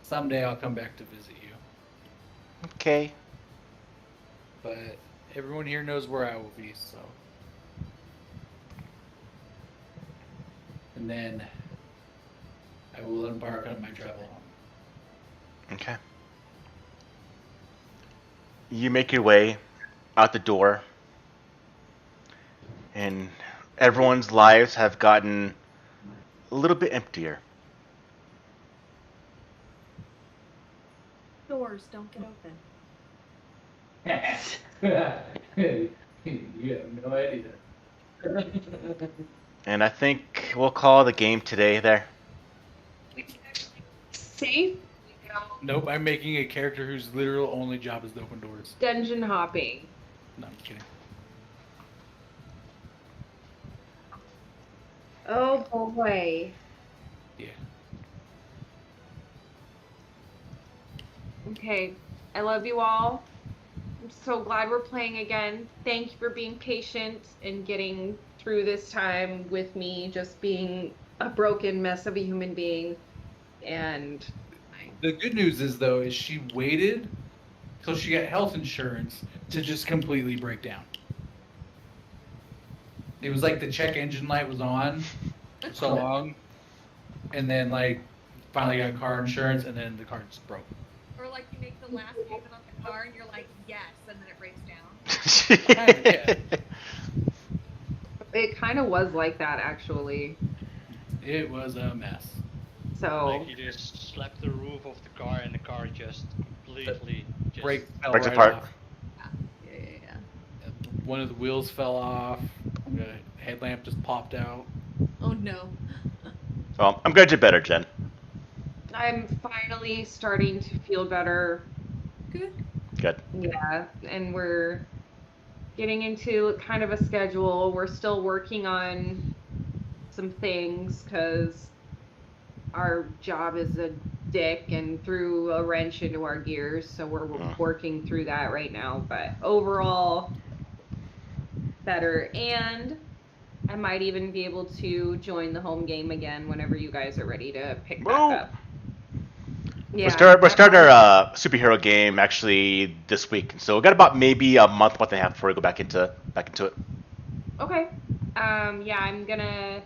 Someday I'll come back to visit you. Okay. But everyone here knows where I will be, so. And then I will embark on my travel home. Okay. You make your way out the door, and everyone's lives have gotten a little bit emptier. Doors don't get open. You have no idea. And I think we'll call the game today there. Safe. We go Nope, I'm making a character whose literal only job is to open doors. dungeon hopping. No, I'm kidding. Oh boy. Yeah. Okay. I love you all. I'm so glad we're playing again. Thank you for being patient and getting through this time with me just being a broken mess of a human being. And The good news is though, is she waited till she got health insurance to just completely break down. It was like the check engine light was on for so long, and then like finally got car insurance, and then the car just broke. Or like you make the last payment on the car and you're like, yes, and then it breaks down. Yeah. it kind of was like that actually. It was a mess. So Like you just slapped the roof of the car and the car just completely just Break fell Breaks right apart. off. Yeah. One of the wheels fell off. The headlamp just popped out. Oh no. Well, I'm glad you're better, Jen. I'm finally starting to feel better. Good. Good. Yeah, and we're getting into kind of a schedule. We're still working on some things because our job is a dick and threw a wrench into our gears, so we're working through that right now. But overall, better. And I might even be able to join the home game again whenever you guys are ready to pick back Whoa. up. Yeah, We're starting our superhero game actually this week, so we got about maybe a month and a half before we go back into it. Okay. Yeah,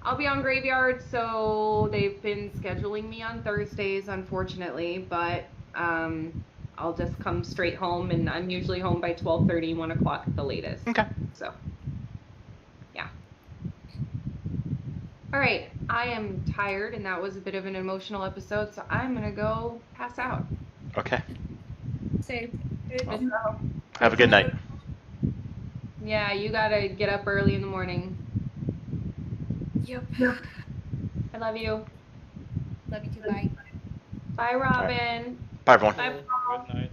I'll be on Graveyard, so they've been scheduling me on Thursdays, unfortunately, but I'll just come straight home, and I'm usually home by 12:30, 1 o'clock at the latest. Okay. So, yeah. All right, I am tired, and that was a bit of an emotional episode, so I'm going to go pass out. Okay. Same. Have a good night. Yeah, you got to get up early in the morning. Yep. I love you. Love you too. Bye. Bye, Robin. Bye, everyone. Bye, Paul. Good night.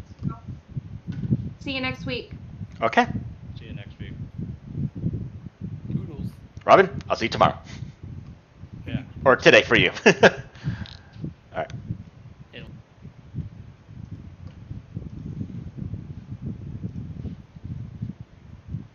See you next week. Okay. See you next week. Toodles. Robin, I'll see you tomorrow. Yeah. Or today for you.